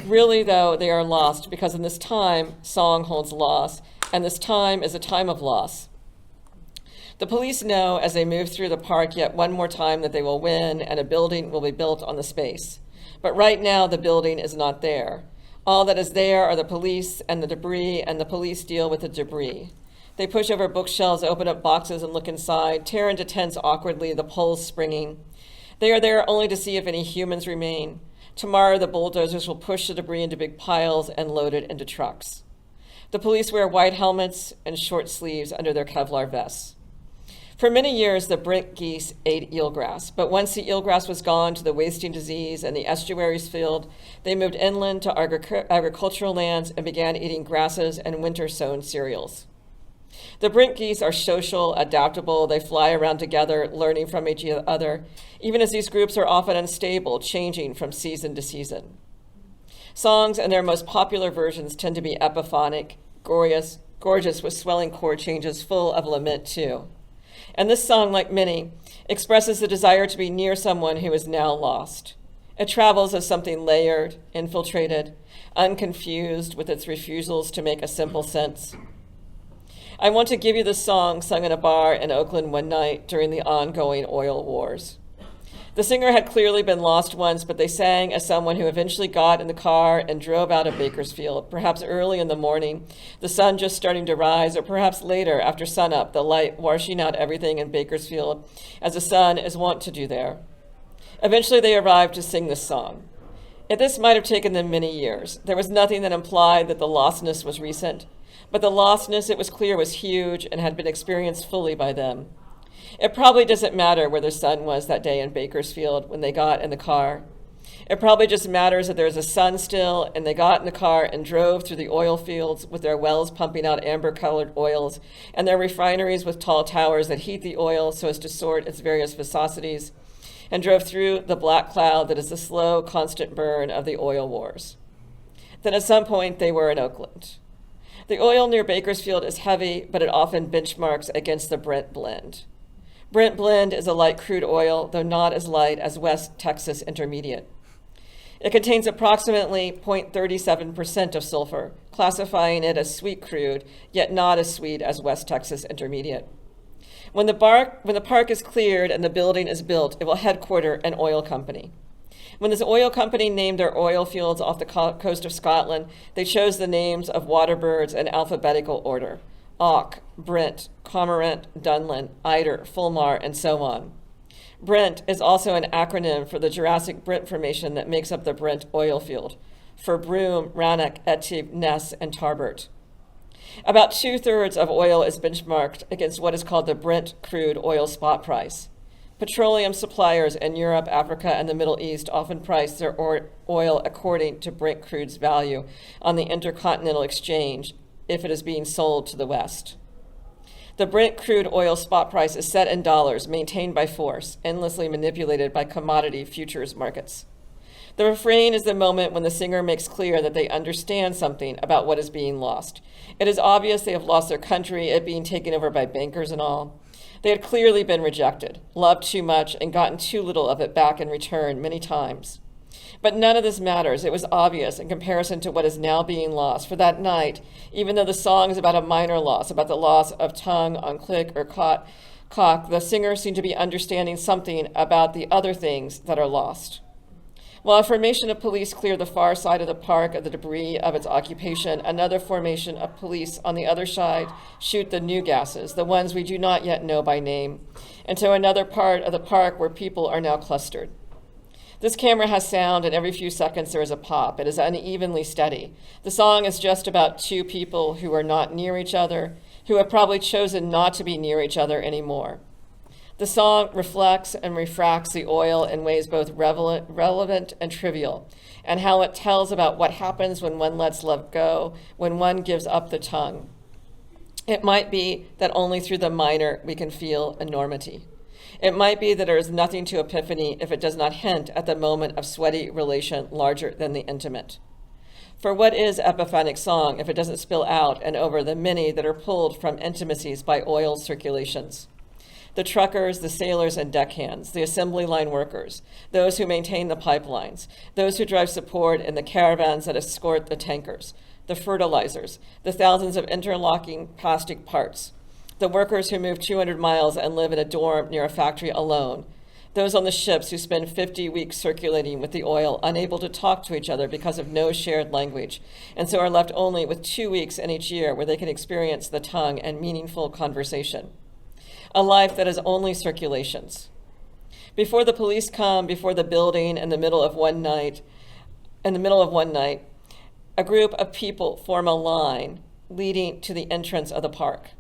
Really, though, they are lost because in this time, song holds loss, and this time is a time of loss. The police know as they move through the park yet one more time that they will win and a building will be built on the space. But right now, the building is not there. All that is there are the police and the debris, and the police deal with the debris. They push over bookshelves, open up boxes, and look inside, tear into tents awkwardly, the poles springing. They are there only to see if any humans remain. Tomorrow, the bulldozers will push the debris into big piles and load it into trucks. The police wear white helmets and short sleeves under their Kevlar vests. For many years, the brink geese ate eelgrass, but once the eelgrass was gone to the wasting disease and the estuaries filled, they moved inland to agricultural lands and began eating grasses and winter-sown cereals. The brink geese are social, adaptable. They fly around together, learning from each other, even as these groups are often unstable, changing from season to season. Songs and their most popular versions tend to be epiphonic, gorgeous with swelling chord changes full of lament too. And this song, like many, expresses the desire to be near someone who is now lost. It travels as something layered, infiltrated, unconfused with its refusals to make a simple sense. I want to give you this song sung in a bar in Oakland one night during the ongoing oil wars. The singer had clearly been lost once, but they sang as someone who eventually got in the car and drove out of Bakersfield, perhaps early in the morning, the sun just starting to rise, or perhaps later after sunup, the light washing out everything in Bakersfield, as the sun is wont to do there. Eventually they arrived to sing this song. Yet this might have taken them many years. There was nothing that implied that the lostness was recent, but the lostness, it was clear, was huge and had been experienced fully by them. It probably doesn't matter where the sun was that day in Bakersfield when they got in the car. It probably just matters that there's a sun still, and they got in the car and drove through the oil fields with their wells pumping out amber-colored oils and their refineries with tall towers that heat the oil so as to sort its various viscosities, and drove through the black cloud that is the slow, constant burn of the oil wars. Then at some point they were in Oakland. The oil near Bakersfield is heavy, but it often benchmarks against the Brent blend. Brent blend is a light crude oil, though not as light as West Texas Intermediate. It contains approximately 0.37% of sulfur, classifying it as sweet crude, yet not as sweet as West Texas Intermediate. When the park is cleared and the building is built, it will headquarter an oil company. When this oil company named their oil fields off the coast of Scotland, they chose the names of waterbirds in alphabetical order. Auk, Brent, Cormorant, Dunlin, Eider, Fulmar, and so on. Brent is also an acronym for the Jurassic Brent Formation that makes up the Brent oil field, for Broome, Rannoch, Ettrick, Ness, and Tarbert. About 2/3 of oil is benchmarked against what is called the Brent crude oil spot price. Petroleum suppliers in Europe, Africa, and the Middle East often price their oil according to Brent crude's value on the Intercontinental Exchange if it is being sold to the West. The Brent crude oil spot price is set in dollars, maintained by force, endlessly manipulated by commodity futures markets. The refrain is the moment when the singer makes clear that they understand something about what is being lost. It is obvious they have lost their country, it being taken over by bankers and all. They had clearly been rejected, loved too much, and gotten too little of it back in return many times. But none of this matters. It was obvious in comparison to what is now being lost. For that night, even though the song is about a minor loss, about the loss of tongue on click or cock, the singer seemed to be understanding something about the other things that are lost. While a formation of police cleared the far side of the park of the debris of its occupation, another formation of police on the other side shoot the new gases, the ones we do not yet know by name, into another part of the park where people are now clustered. This camera has sound, and every few seconds there is a pop. It is unevenly steady. The song is just about two people who are not near each other, who have probably chosen not to be near each other anymore. The song reflects and refracts the oil in ways both relevant and trivial, and how it tells about what happens when one lets love go, when one gives up the tongue. It might be that only through the minor we can feel enormity. It might be that there is nothing to epiphany if it does not hint at the moment of sweaty relation larger than the intimate. For what is epiphanic song if it doesn't spill out and over the many that are pulled from intimacies by oil circulations? The truckers, the sailors and deckhands, the assembly line workers, those who maintain the pipelines, those who drive support in the caravans that escort the tankers, the fertilizers, the thousands of interlocking plastic parts, the workers who move 200 miles and live in a dorm near a factory alone, those on the ships who spend 50 weeks circulating with the oil, unable to talk to each other because of no shared language, and so are left only with 2 weeks in each year where they can experience the tongue and meaningful conversation. A life that is only circulations. Before the police come, before the building, in the middle of one night, a group of people form a line leading to the entrance of the park.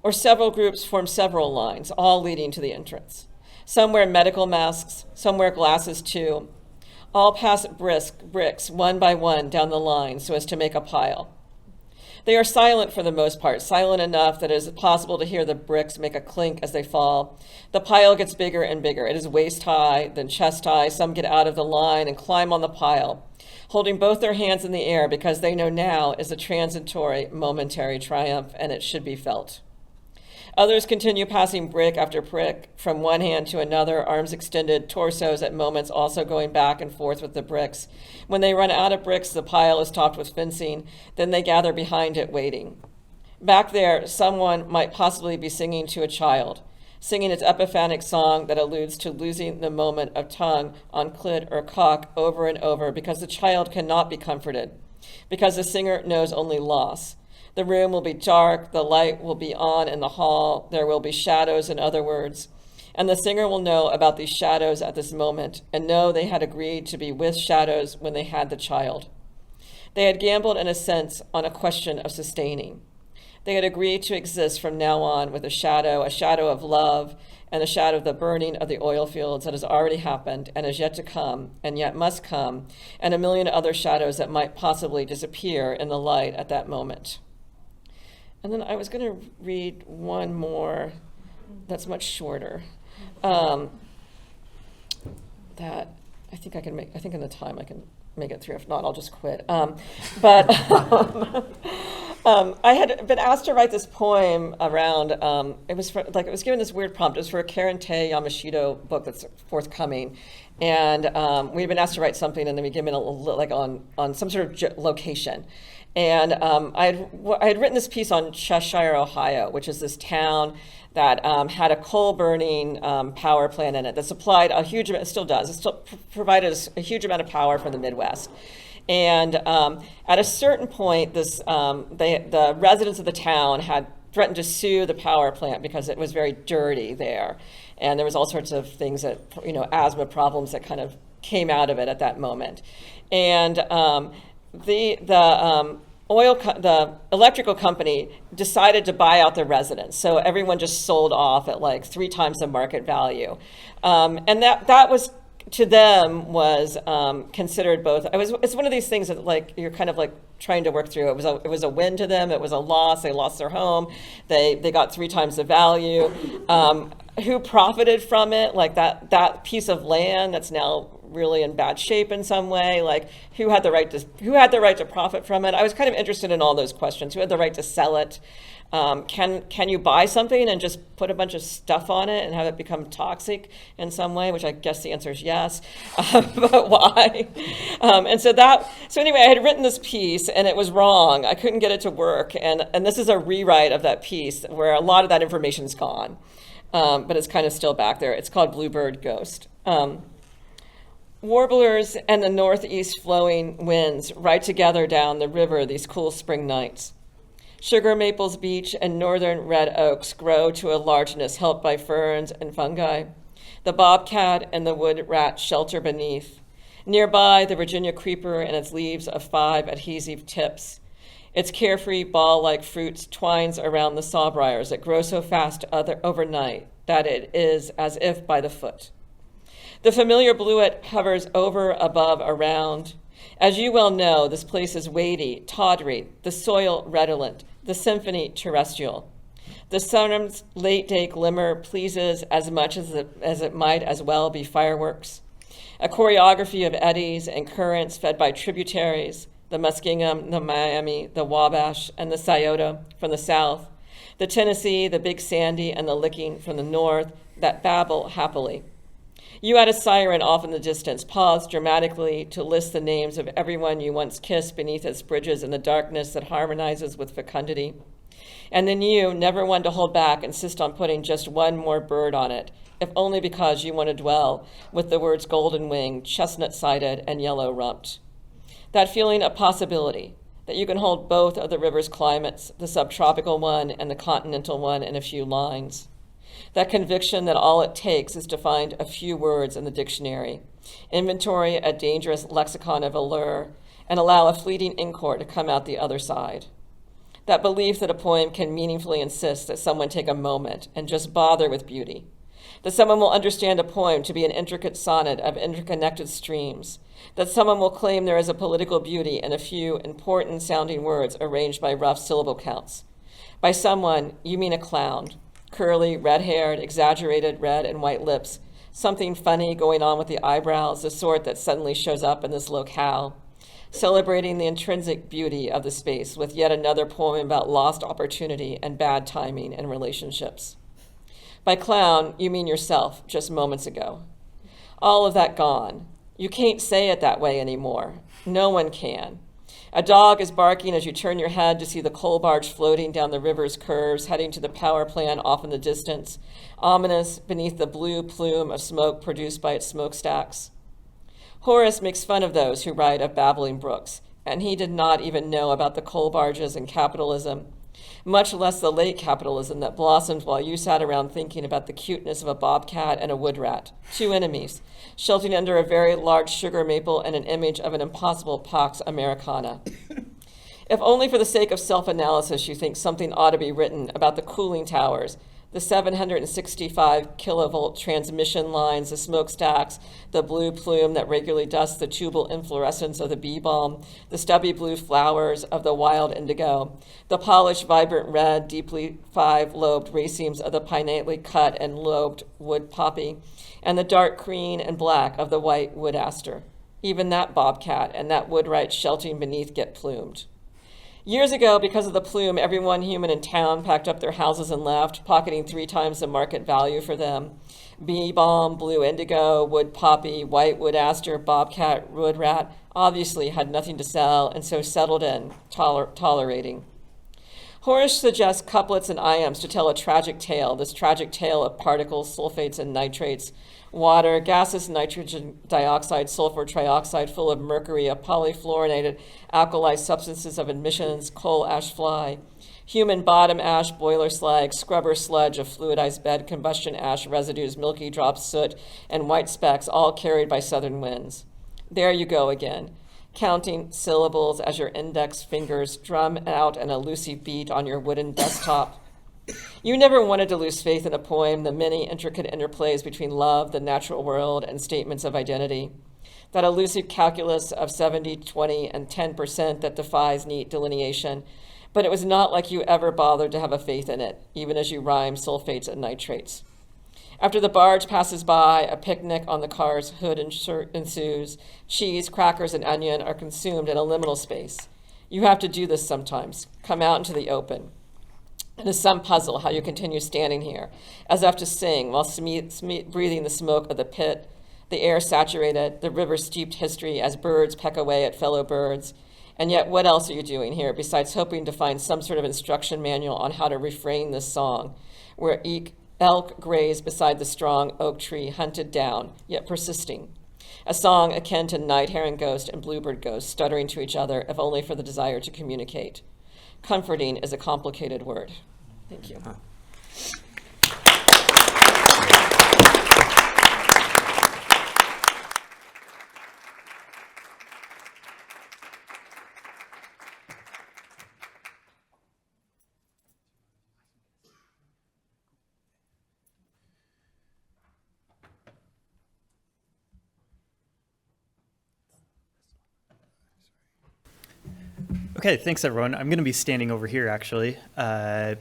Or several groups form several lines, all leading to the entrance. Some wear medical masks, some wear glasses too. All pass bricks one by one down the line so as to make a pile. They are silent for the most part, silent enough that it is possible to hear the bricks make a clink as they fall. The pile gets bigger and bigger. It is waist high, then chest high. Some get out of the line and climb on the pile, holding both their hands in the air because they know now is a transitory, momentary triumph, and it should be felt. Others continue passing brick after brick from one hand to another, arms extended, torsos at moments also going back and forth with the bricks. When they run out of bricks, the pile is topped with fencing. Then they gather behind it, waiting. Back there, someone might possibly be singing to a child, singing its epiphanic song that alludes to losing the moment of tongue on clit or cock over and over because the child cannot be comforted, because the singer knows only loss. The room will be dark, the light will be on in the hall, there will be shadows, in other words, and the singer will know about these shadows at this moment and know they had agreed to be with shadows when they had the child. They had gambled, in a sense, on a question of sustaining. They had agreed to exist from now on with a shadow of love, and a shadow of the burning of the oil fields that has already happened and is yet to come and yet must come, and a million other shadows that might possibly disappear in the light at that moment. And then I was going to read one more that's much shorter. That I think I can make. I think in the time I can make it through. If not, I'll just quit. I had been asked to write this poem around. It was given this weird prompt. It was for a Karente Yamashita book that's forthcoming, and we'd been asked to write something, and then we given on some sort of location. And I had written this piece on Cheshire, Ohio, which is this town that had a coal-burning power plant in it that supplied a huge amount, it still does, it still provided a huge amount of power from the Midwest. And at a certain point, the residents of the town had threatened to sue the power plant because it was very dirty there. And there was all sorts of things that, asthma problems that kind of came out of it at that moment. And the electrical company decided to buy out the residents. So everyone just sold off at like 3 times the market value. And that was, to them, was considered both. It's one of these things that like you're kind of like trying to work through. It was a win to them. It was a loss. They lost their home. They got 3 times the value. Who profited from it? Like that piece of land that's now really in bad shape in some way. Like who had the right to profit from it? I was kind of interested in all those questions. Who had the right to sell it? Can you buy something and just put a bunch of stuff on it and have it become toxic in some way? Which I guess the answer is yes, but why? So anyway, I had written this piece and it was wrong. I couldn't get it to work, and this is a rewrite of that piece where a lot of that information's gone, but it's kind of still back there. It's called Bluebird Ghost. Warblers and the northeast flowing winds ride together down the river these cool spring nights. Sugar maples beech and northern red oaks grow to a largeness helped by ferns and fungi. The bobcat and the wood rat shelter beneath. Nearby, the Virginia creeper and its leaves of 5 adhesive tips. Its carefree ball-like fruits twines around the sawbriars that grow so fast overnight that it is as if by the foot. The familiar bluet hovers over, above, around. As you well know, this place is weighty, tawdry, the soil redolent, the symphony terrestrial. The sun's late-day glimmer pleases as much as it might as well be fireworks. A choreography of eddies and currents fed by tributaries, the Muskingum, the Miami, the Wabash, and the Scioto from the south, the Tennessee, the Big Sandy, and the Licking from the north that babble happily. You at a siren off in the distance, pause dramatically to list the names of everyone you once kissed beneath its bridges in the darkness that harmonizes with fecundity. And then you, never one to hold back, insist on putting just one more bird on it, if only because you want to dwell with the words golden winged, chestnut-sided, and yellow-rumped. That feeling of possibility, that you can hold both of the river's climates, the subtropical one and the continental one, in a few lines. That conviction that all it takes is to find a few words in the dictionary, inventory a dangerous lexicon of allure, and allow a fleeting inchor to come out the other side. That belief that a poem can meaningfully insist that someone take a moment and just bother with beauty, that someone will understand a poem to be an intricate sonnet of interconnected streams, that someone will claim there is a political beauty in a few important sounding words arranged by rough syllable counts. By someone, you mean a clown. Curly, red-haired, exaggerated red and white lips, something funny going on with the eyebrows, the sort that suddenly shows up in this locale, celebrating the intrinsic beauty of the space with yet another poem about lost opportunity and bad timing in relationships. By clown, you mean yourself just moments ago. All of that gone. You can't say it that way anymore. No one can. A dog is barking as you turn your head to see the coal barge floating down the river's curves, heading to the power plant off in the distance, ominous beneath the blue plume of smoke produced by its smokestacks. Horace makes fun of those who write of babbling brooks, and he did not even know about the coal barges and capitalism, much less the late capitalism that blossomed while you sat around thinking about the cuteness of a bobcat and a wood rat, 2 enemies, sheltering under a very large sugar maple and an image of an impossible Pax Americana. If only for the sake of self-analysis you think something ought to be written about the cooling towers, the 765 kilovolt transmission lines, the smokestacks, the blue plume that regularly dusts the tubal inflorescence of the bee balm, the stubby blue flowers of the wild indigo, the polished, vibrant red, deeply 5-lobed racemes of the pinnately cut and lobed wood poppy, and the dark green and black of the white wood aster. Even that bobcat and that woodwright sheltering beneath get plumed. Years ago, because of the plume, everyone human in town packed up their houses and left, pocketing 3 times the market value for them. Bee balm, blue indigo, wood poppy, white wood aster, bobcat, wood rat obviously had nothing to sell and so settled in, tolerating. Horace suggests couplets and iambs to tell a tragic tale, this tragic tale of particles, sulfates, and nitrates, Water, gaseous nitrogen dioxide, sulfur trioxide full of mercury, a polyfluorinated alkali substances of emissions, coal ash fly, human bottom ash, boiler slag, scrubber sludge of fluidized bed, combustion ash, residues, milky drops, soot, and white specks, all carried by southern winds. There you go again, counting syllables as your index fingers drum out an elusive beat on your wooden desktop. You never wanted to lose faith in a poem, the many intricate interplays between love, the natural world, and statements of identity. That elusive calculus of 70, 20, and 10% that defies neat delineation. But it was not like you ever bothered to have a faith in it, even as you rhyme sulfates and nitrates. After the barge passes by, a picnic on the car's hood ensues. Cheese, crackers, and onion are consumed in a liminal space. You have to do this sometimes, come out into the open. It is some puzzle how you continue standing here, as if to sing while breathing the smoke of the pit, the air saturated, the river steeped history as birds peck away at fellow birds. And yet, what else are you doing here besides hoping to find some sort of instruction manual on how to refrain this song, where elk graze beside the strong oak tree, hunted down, yet persisting? A song akin to night heron ghost and bluebird ghost stuttering to each other, if only for the desire to communicate. Comforting is a complicated word. Thank you. Okay, thanks everyone. I'm going to be standing over here actually,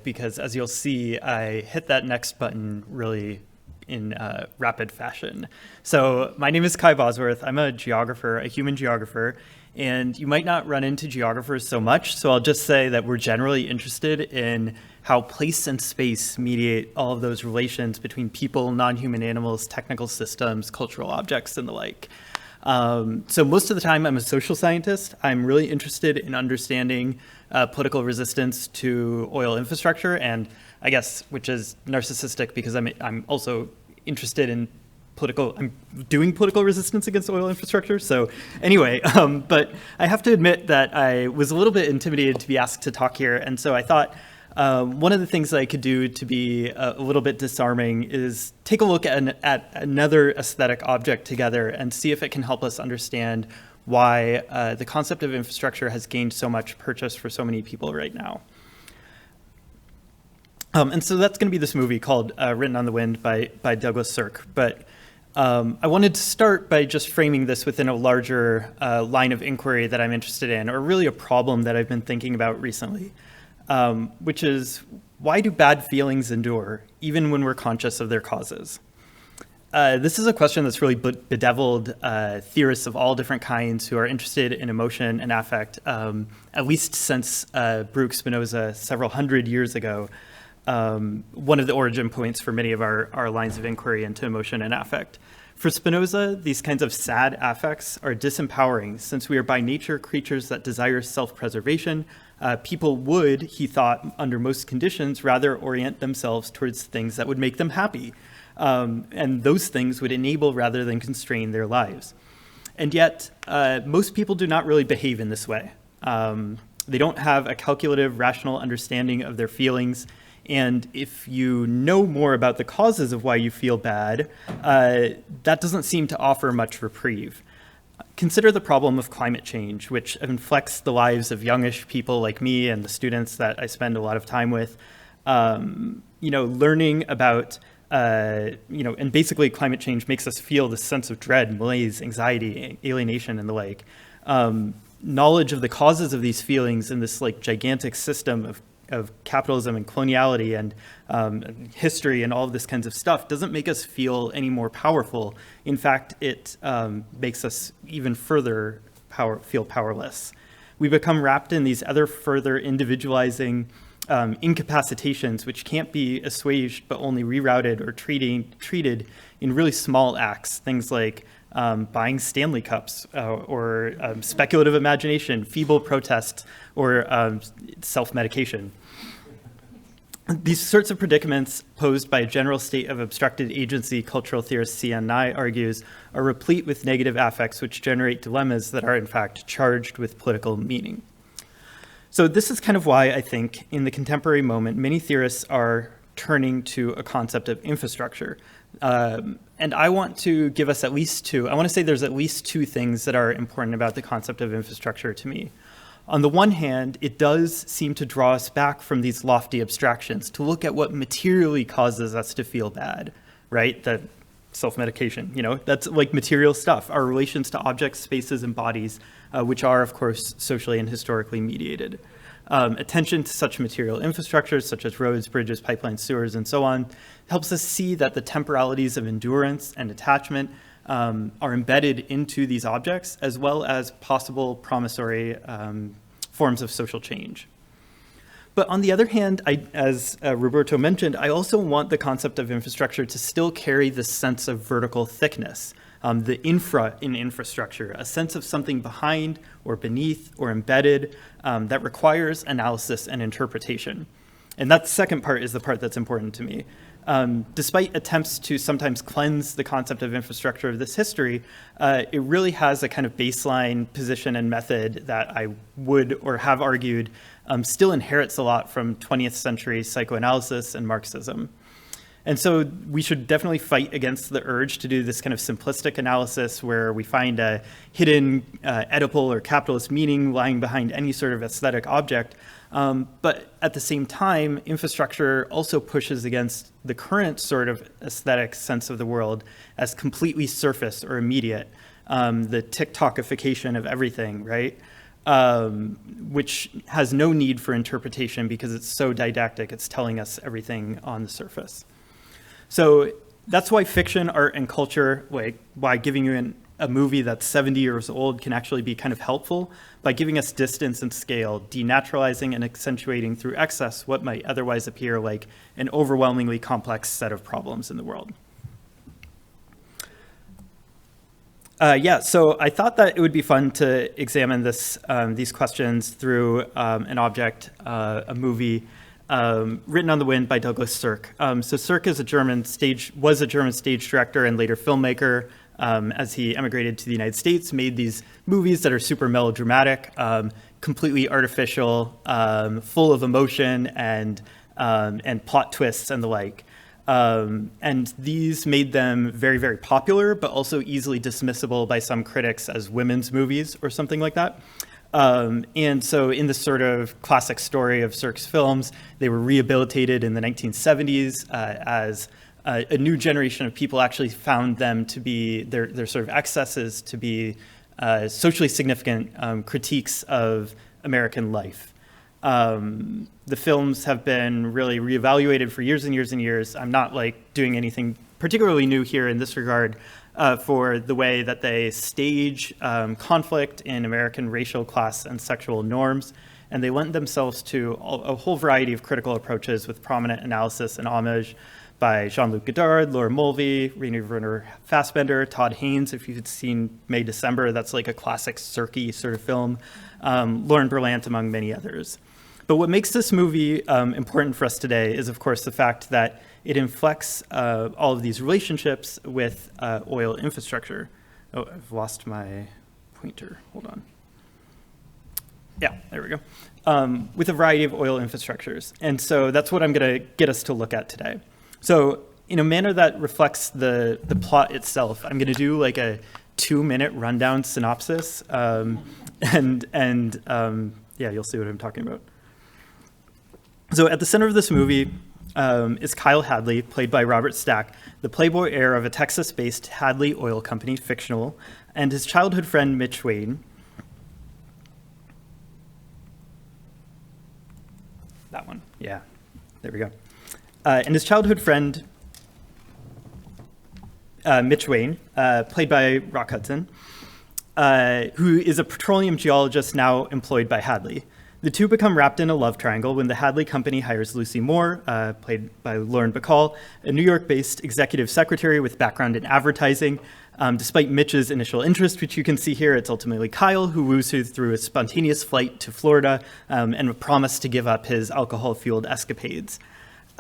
because as you'll see, I hit that next button really in rapid fashion. So my name is Kai Bosworth. I'm a geographer, a human geographer, and you might not run into geographers so much, so I'll just say that we're generally interested in how place and space mediate all of those relations between people, non-human animals, technical systems, cultural objects, and the like. So most of the time I'm a social scientist. I'm really interested in understanding political resistance to oil infrastructure, and I guess, which is narcissistic because I'm also interested in I'm doing political resistance against oil infrastructure. So anyway, but I have to admit that I was a little bit intimidated to be asked to talk here, and so I thought one of the things that I could do to be a little bit disarming is take a look at another aesthetic object together and see if it can help us understand why the concept of infrastructure has gained so much purchase for so many people right now. And so that's going to be this movie called Written on the Wind by Douglas Sirk. But I wanted to start by just framing this within a larger line of inquiry that I'm interested in, or really a problem that I've been thinking about recently. Which is, why do bad feelings endure, even when we're conscious of their causes? This is a question that's really bedeviled theorists of all different kinds who are interested in emotion and affect, at least since Baruch Spinoza several hundred years ago. One of the origin points for many of our lines of inquiry into emotion and affect. For Spinoza, these kinds of sad affects are disempowering, since we are by nature creatures that desire self-preservation. People would, he thought, under most conditions, rather orient themselves towards things that would make them happy. And those things would enable rather than constrain their lives. And yet, most people do not really behave in this way. They don't have a calculative, rational understanding of their feelings. And if you know more about the causes of why you feel bad, that doesn't seem to offer much reprieve. Consider the problem of climate change, which inflects the lives of youngish people like me and the students that I spend a lot of time with. Learning about, and basically climate change makes us feel this sense of dread, malaise, anxiety, alienation, and the like. Knowledge of the causes of these feelings in this gigantic system of capitalism and coloniality and history and all of this kinds of stuff doesn't make us feel any more powerful. In fact, it makes us even further feel powerless. We become wrapped in these ever further individualizing incapacitations, which can't be assuaged but only rerouted or treated in really small acts, things like buying Stanley Cups or speculative imagination, feeble protest, or self-medication. These sorts of predicaments posed by a general state of obstructed agency, cultural theorist C.N. Nye argues, are replete with negative affects which generate dilemmas that are in fact charged with political meaning. So this is kind of why I think in the contemporary moment, many theorists are turning to a concept of infrastructure. And I want to give us at least two. I want to say there's at least two things that are important about the concept of infrastructure to me. On the one hand, it does seem to draw us back from these lofty abstractions to look at what materially causes us to feel bad, right? That self-medication, that's like material stuff, our relations to objects, spaces, and bodies, which are, of course, socially and historically mediated. Attention to such material infrastructures, such as roads, bridges, pipelines, sewers, and so on, helps us see that the temporalities of endurance and attachment are embedded into these objects, as well as possible promissory forms of social change. But on the other hand, as Roberto mentioned, I also want the concept of infrastructure to still carry this sense of vertical thickness, the infra in infrastructure, a sense of something behind or beneath or embedded that requires analysis and interpretation. And that second part is the part that's important to me. Despite attempts to sometimes cleanse the concept of infrastructure of this history, it really has a kind of baseline position and method that I would or have argued still inherits a lot from 20th century psychoanalysis and Marxism. And so we should definitely fight against the urge to do this kind of simplistic analysis where we find a hidden Oedipal or capitalist meaning lying behind any sort of aesthetic object. But at the same time, infrastructure also pushes against the current sort of aesthetic sense of the world as completely surface or immediate, the TikTokification of everything, right? Which has no need for interpretation because it's so didactic, it's telling us everything on the surface. So that's why fiction, art, and culture, why giving you a movie that's 70 years old can actually be kind of helpful by giving us distance and scale, denaturalizing and accentuating through excess what might otherwise appear like an overwhelmingly complex set of problems in the world. So I thought that it would be fun to examine these questions through an object, a movie, Written on the Wind by Douglas Sirk. So Sirk was a German stage director and later filmmaker. As he emigrated to the United States, made these movies that are super melodramatic, completely artificial, full of emotion and plot twists and the like. And these made them very, very popular, but also easily dismissible by some critics as women's movies or something like that. And so in this sort of classic story of Sirk's films, they were rehabilitated in the 1970s as a new generation of people actually found them to be, their sort of excesses to be socially significant critiques of American life. The films have been really reevaluated for years and years and years. I'm not doing anything particularly new here in this regard for the way that they stage conflict in American racial, class, and sexual norms. And they lend themselves to a whole variety of critical approaches with prominent analysis and homage by Jean-Luc Godard, Laura Mulvey, Rainer Werner Fassbender, Todd Haynes. If you've seen May, December, that's like a classic Sirky sort of film. Lauren Berlant, among many others. But what makes this movie important for us today is, of course, the fact that it inflects all of these relationships with oil infrastructure. Oh, I've lost my pointer. Hold on. Yeah, there we go. With a variety of oil infrastructures. And so that's what I'm going to get us to look at today. So in a manner that reflects the plot itself, I'm going to do like a 2-minute rundown synopsis. Yeah, you'll see what I'm talking about. So at the center of this movie is Kyle Hadley, played by Robert Stack, the playboy heir of a Texas-based Hadley Oil Company, fictional, and his childhood friend Mitch Wayne. That one, yeah, there we go. And his childhood friend, Mitch Wayne, played by Rock Hudson, who is a petroleum geologist now employed by Hadley. The two become wrapped in a love triangle when the Hadley Company hires Lucy Moore, played by Lauren Bacall, a New York-based executive secretary with background in advertising. Despite Mitch's initial interest, which you can see here, it's ultimately Kyle who woos her through a spontaneous flight to Florida and a promise to give up his alcohol-fueled escapades.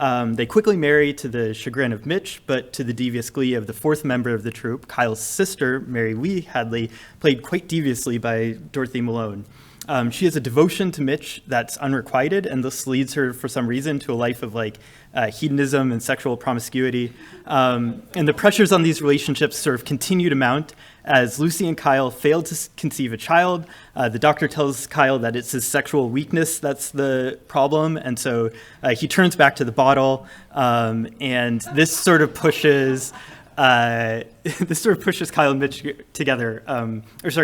They quickly marry to the chagrin of Mitch, but to the devious glee of the fourth member of the troupe, Kyle's sister, Mary Lee Hadley, played quite deviously by Dorothy Malone. She has a devotion to Mitch that's unrequited, and this leads her, for some reason, to a life of hedonism and sexual promiscuity. And the pressures on these relationships sort of continue to mount as Lucy and Kyle fail to conceive a child. The doctor tells Kyle that it's his sexual weakness that's the problem, and so he turns back to the bottle, and this sort of pushes Kyle and Mitch together,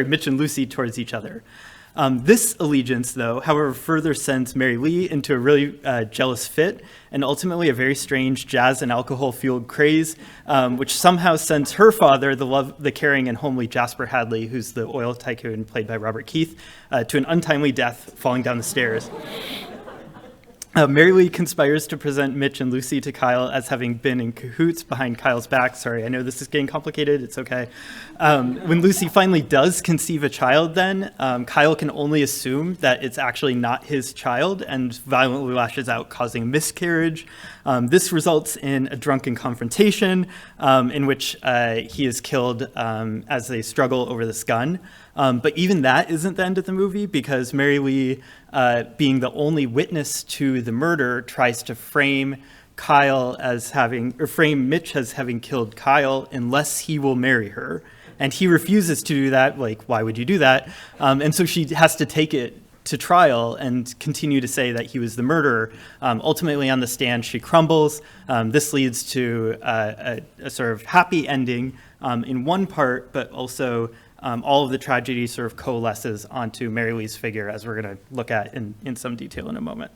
Mitch and Lucy towards each other. This allegiance, though, however, further sends Mary Lee into a really jealous fit and ultimately a very strange jazz and alcohol-fueled craze, which somehow sends her father, the caring and homely Jasper Hadley, who's the oil tycoon played by Robert Keith, to an untimely death falling down the stairs. Mary Lee conspires to present Mitch and Lucy to Kyle as having been in cahoots behind Kyle's back. Sorry, I know this is getting complicated. It's okay. When Lucy finally does conceive a child then, Kyle can only assume that it's actually not his child and violently lashes out, causing a miscarriage. This results in a drunken confrontation in which he is killed as they struggle over this gun. But even that isn't the end of the movie, because Mary Lee, being the only witness to the murder, tries to frame Mitch as having killed Kyle unless he will marry her. And he refuses to do that. Why would you do that? And so she has to take it to trial and continue to say that he was the murderer. Ultimately, on the stand, she crumbles. This leads to a sort of happy ending in one part, but also all of the tragedy sort of coalesces onto Mary Lee's figure, as we're going to look at in some detail in a moment.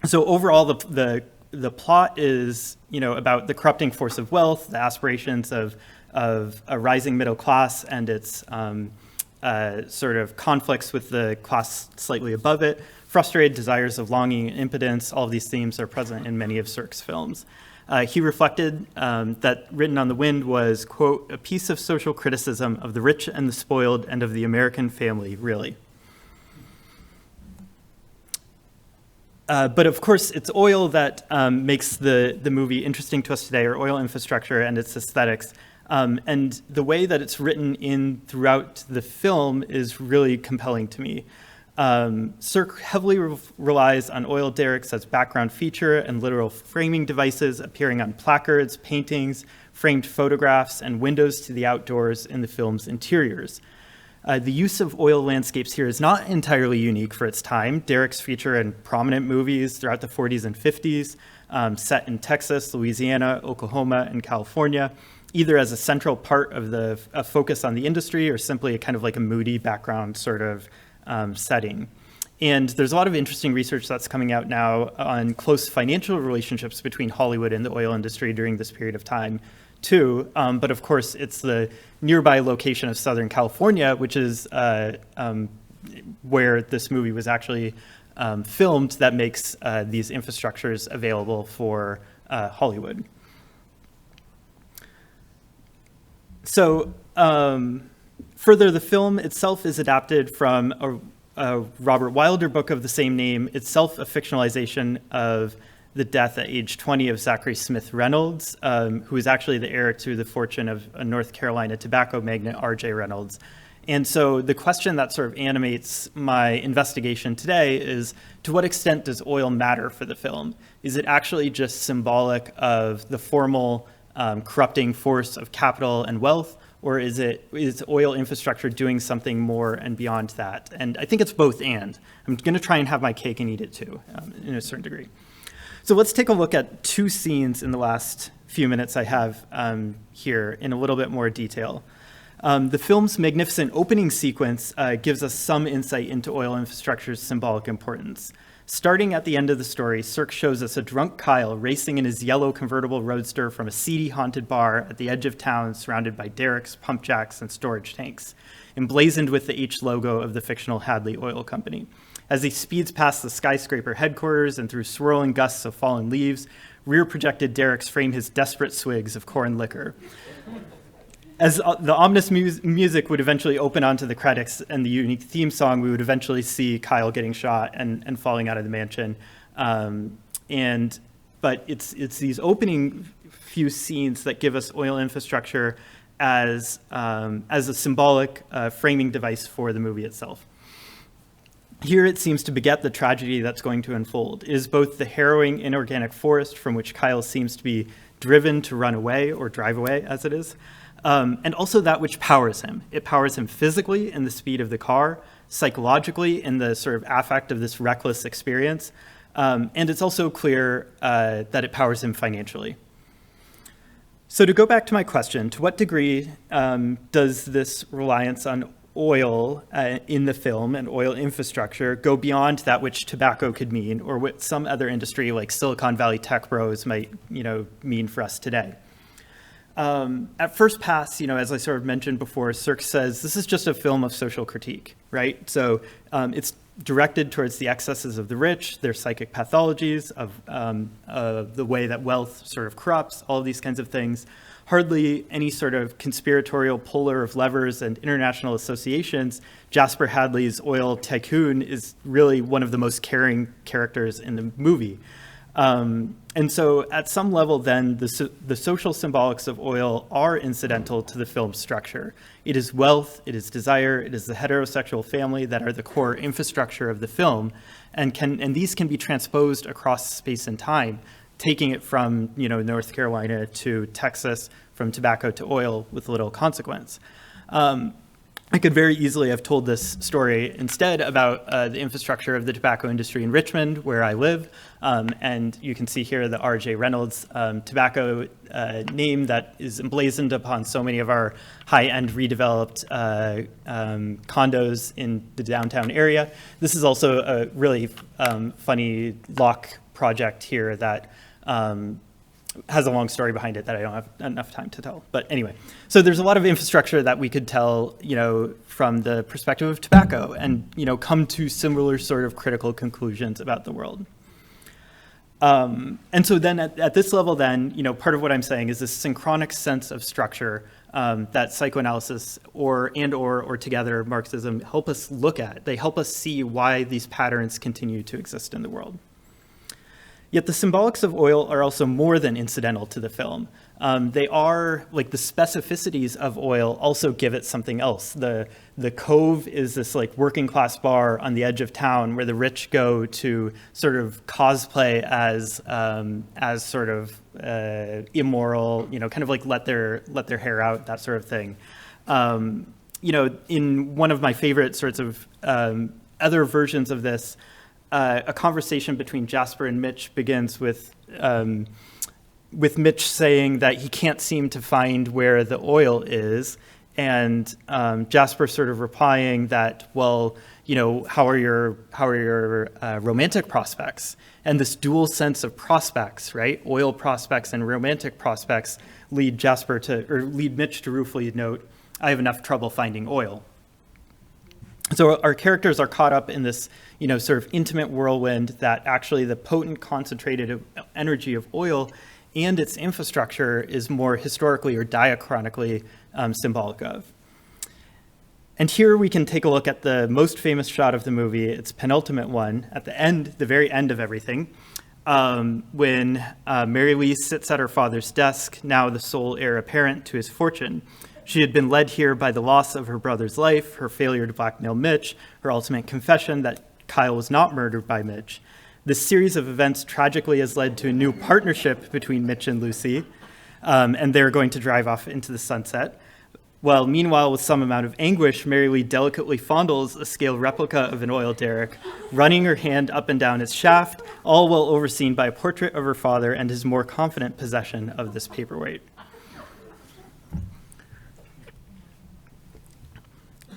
So overall, the plot is, about the corrupting force of wealth, the aspirations of a rising middle class, and its sort of conflicts with the class slightly above it, frustrated desires of longing and impotence. All of these themes are present in many of Cirque's films. He reflected that Written on the Wind was, quote, a piece of social criticism of the rich and the spoiled and of the American family, really. But of course, it's oil that makes the movie interesting to us today, or oil infrastructure and its aesthetics. And the way that it's written in throughout the film is really compelling to me. Cirque heavily relies on oil derricks as background feature and literal framing devices appearing on placards, paintings, framed photographs, and windows to the outdoors in the film's interiors. The use of oil landscapes here is not entirely unique for its time. Derricks feature in prominent movies throughout the 40s and 50s, set in Texas, Louisiana, Oklahoma, and California, either as a central part of the focus on the industry or simply a kind of like a moody background sort of setting. And there's a lot of interesting research that's coming out now on close financial relationships between Hollywood and the oil industry during this period of time, too. But of course, it's the nearby location of Southern California, which is where this movie was actually filmed, that makes these infrastructures available for Hollywood. So further, the film itself is adapted from a Robert Wilder book of the same name, itself a fictionalization of the death at age 20 of Zachary Smith Reynolds, who is actually the heir to the fortune of a North Carolina tobacco magnate, R.J. Reynolds. And so the question that sort of animates my investigation today is, to what extent does oil matter for the film? Is it actually just symbolic of the formal corrupting force of capital and wealth, or is oil infrastructure doing something more and beyond that? And I think it's both and. I'm going to try and have my cake and eat it too, in a certain degree. So let's take a look at two scenes in the last few minutes I have here in a little bit more detail. The film's magnificent opening sequence gives us some insight into oil infrastructure's symbolic importance. Starting at the end of the story, Cirque shows us a drunk Kyle racing in his yellow convertible roadster from a seedy, haunted bar at the edge of town, surrounded by derricks, pump jacks, and storage tanks, emblazoned with the H logo of the fictional Hadley Oil Company. As he speeds past the skyscraper headquarters and through swirling gusts of fallen leaves, rear-projected derricks frame his desperate swigs of corn liquor. As the ominous music would eventually open onto the credits and the unique theme song, we would eventually see Kyle getting shot and falling out of the mansion. But it's these opening few scenes that give us oil infrastructure as a symbolic framing device for the movie itself. Here it seems to beget the tragedy that's going to unfold. It is both the harrowing inorganic forest from which Kyle seems to be driven to run away or drive away, as it is, and also that which powers him. It powers him physically in the speed of the car, psychologically in the sort of affect of this reckless experience, and it's also clear that it powers him financially. So to go back to my question, to what degree does this reliance on oil in the film and oil infrastructure go beyond that which tobacco could mean, or what some other industry like Silicon Valley tech bros might, mean for us today? At first pass, as I sort of mentioned before, Cirque says this is just a film of social critique, right? So it's directed towards the excesses of the rich, their psychic pathologies, of the way that wealth sort of corrupts, all of these kinds of things. Hardly any sort of conspiratorial puller of levers and international associations. Jasper Hadley's oil tycoon is really one of the most caring characters in the movie. And so at some level then, the social symbolics of oil are incidental to the film's structure. It is wealth, it is desire, it is the heterosexual family that are the core infrastructure of the film, and these can be transposed across space and time, taking it from North Carolina to Texas, from tobacco to oil with little consequence. I could very easily have told this story instead about the infrastructure of the tobacco industry in Richmond, where I live. And you can see here the R.J. Reynolds tobacco name that is emblazoned upon so many of our high-end redeveloped condos in the downtown area. This is also a really funny lock project here that has a long story behind it that I don't have enough time to tell. But anyway, so there's a lot of infrastructure that we could tell, from the perspective of tobacco and, come to similar sort of critical conclusions about the world. And so then at this level then, part of what I'm saying is this synchronic sense of structure that psychoanalysis or together Marxism help us look at. They help us see why these patterns continue to exist in the world. Yet the symbolics of oil are also more than incidental to the film. They are, like the specificities of oil also give it something else. The Cove is this like working class bar on the edge of town where the rich go to sort of cosplay as sort of immoral, kind of like let their hair out, that sort of thing. In one of my favorite sorts of other versions of this, a conversation between Jasper and Mitch begins with Mitch saying that he can't seem to find where the oil is, and Jasper sort of replying that, well, how are your romantic prospects? And this dual sense of prospects, right? Oil prospects and romantic prospects lead Mitch to ruefully note, I have enough trouble finding oil. So our characters are caught up in this, sort of intimate whirlwind that actually the potent concentrated energy of oil and its infrastructure is more historically or diachronically symbolic of. And here we can take a look at the most famous shot of the movie, its penultimate one, at the very end of everything, when Mary Lee sits at her father's desk, now the sole heir apparent to his fortune. She had been led here by the loss of her brother's life, her failure to blackmail Mitch, her ultimate confession that Kyle was not murdered by Mitch. This series of events tragically has led to a new partnership between Mitch and Lucy, and they're going to drive off into the sunset. While meanwhile, with some amount of anguish, Mary Lee delicately fondles a scale replica of an oil derrick, running her hand up and down its shaft, all while overseen by a portrait of her father and his more confident possession of this paperweight.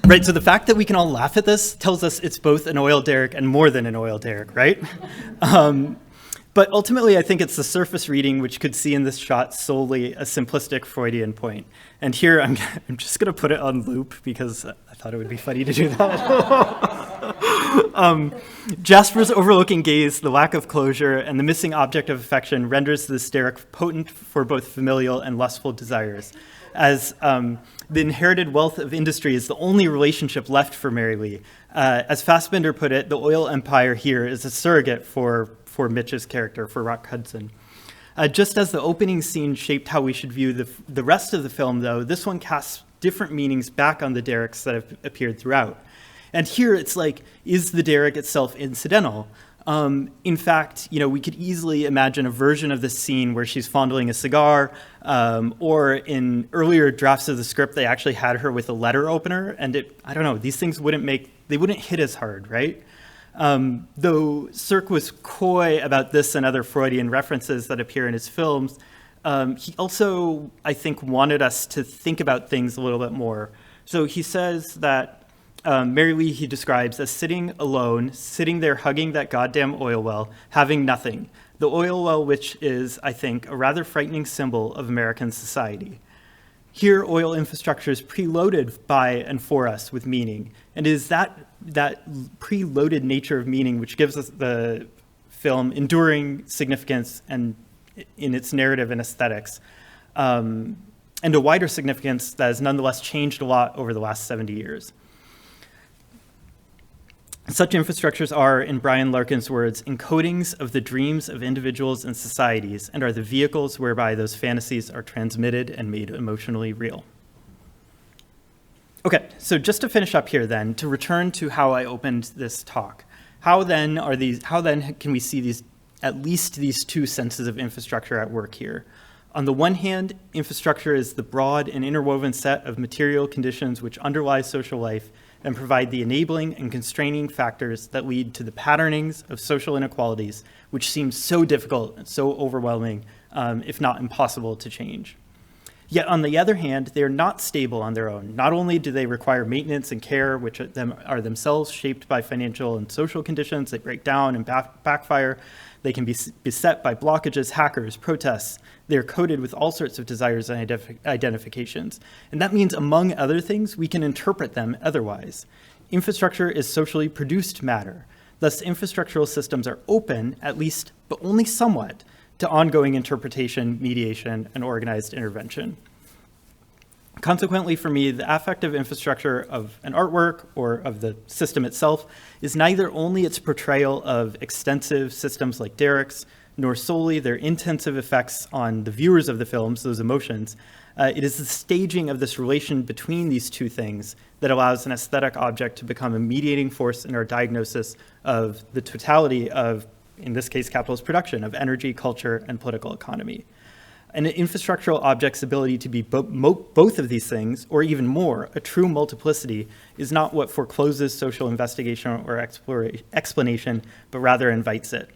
Right, so the fact that we can all laugh at this tells us it's both an oil derrick and more than an oil derrick, right? But ultimately, I think it's the surface reading which could see in this shot solely a simplistic Freudian point. And here, I'm just going to put it on loop because I thought it would be funny to do that. Jasper's overlooking gaze, the lack of closure, and the missing object of affection renders this derrick potent for both familial and lustful desires. As the inherited wealth of industry is the only relationship left for Mary Lee. As Fassbinder put it, the oil empire here is a surrogate for for Mitch's character, for Rock Hudson. Just as the opening scene shaped how we should view the rest of the film, though, this one casts different meanings back on the derricks that have appeared throughout. And here it's like, is the derrick itself incidental? In fact, we could easily imagine a version of this scene where she's fondling a cigar, or in earlier drafts of the script, they actually had her with a letter opener, and I don't know, these things wouldn't hit as hard, right? Though Cirque was coy about this and other Freudian references that appear in his films, he also, I think, wanted us to think about things a little bit more. So he says that Mary Lee he describes as sitting alone, sitting there hugging that goddamn oil well, having nothing. The oil well, which is, I think, a rather frightening symbol of American society. Here, oil infrastructure is preloaded by and for us with meaning. And it is that preloaded nature of meaning which gives us the film enduring significance and in its narrative and aesthetics, and a wider significance that has nonetheless changed a lot over the last 70 years. Such infrastructures are, in Brian Larkin's words, encodings of the dreams of individuals and societies, and are the vehicles whereby those fantasies are transmitted and made emotionally real. Okay, so just to finish up here then, to return to how I opened this talk, how then can we see at least these two senses of infrastructure at work here? On the one hand, infrastructure is the broad and interwoven set of material conditions which underlie social life and provide the enabling and constraining factors that lead to the patternings of social inequalities, which seem so difficult and so overwhelming, if not impossible to change. Yet on the other hand, they are not stable on their own. Not only do they require maintenance and care, which are themselves shaped by financial and social conditions, they break down and backfire. They can be beset by blockages, hackers, protests. They're coded with all sorts of desires and identifications. And that means, among other things, we can interpret them otherwise. Infrastructure is socially produced matter. Thus, infrastructural systems are open, at least, but only somewhat, to ongoing interpretation, mediation, and organized intervention. Consequently, for me, the affective infrastructure of an artwork or of the system itself is neither only its portrayal of extensive systems like derricks, nor solely their intensive effects on the viewers of the films, those emotions. It is the staging of this relation between these two things that allows an aesthetic object to become a mediating force in our diagnosis of the totality of, in this case, capitalist production of energy, culture, and political economy. An infrastructural object's ability to be both of these things, or even more, a true multiplicity, is not what forecloses social investigation or explanation, but rather invites it.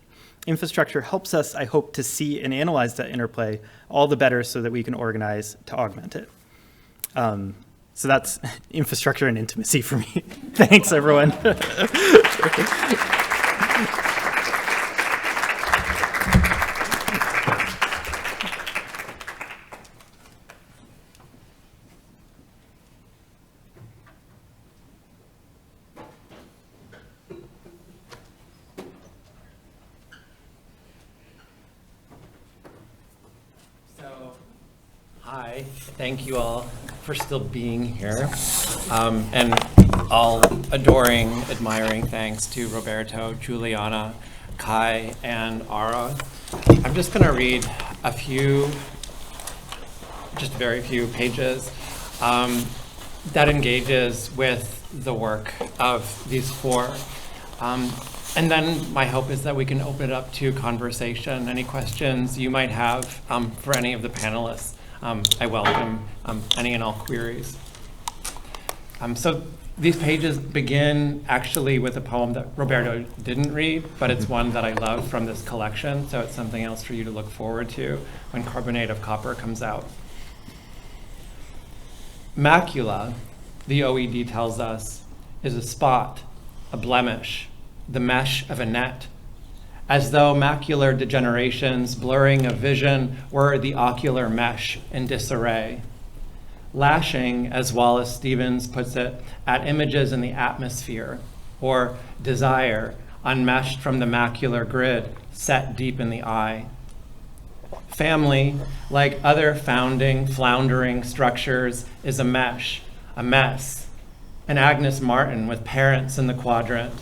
Infrastructure helps us, I hope, to see and analyze that interplay all the better so that we can organize to augment it. So that's infrastructure and intimacy for me. Thanks, everyone. Hi, thank you all for still being here. And all adoring, admiring thanks to Roberto, Juliana, Kai, and Ara. I'm just going to read just very few pages that engages with the work of these four. And then my hope is that we can open it up to conversation. Any questions you might have for any of the panelists. I welcome any and all queries. So these pages begin actually with a poem that Roberto didn't read, but it's one that I love from this collection, so it's something else for you to look forward to when Carbonate of Copper comes out. Macula, the OED tells us, is a spot, a blemish, the mesh of a net, as though macular degenerations, blurring of vision, were the ocular mesh in disarray. Lashing, as Wallace Stevens puts it, at images in the atmosphere, or desire, unmeshed from the macular grid, set deep in the eye. Family, like other floundering structures, is a mesh, a mess. An Agnes Martin with parents in the quadrant.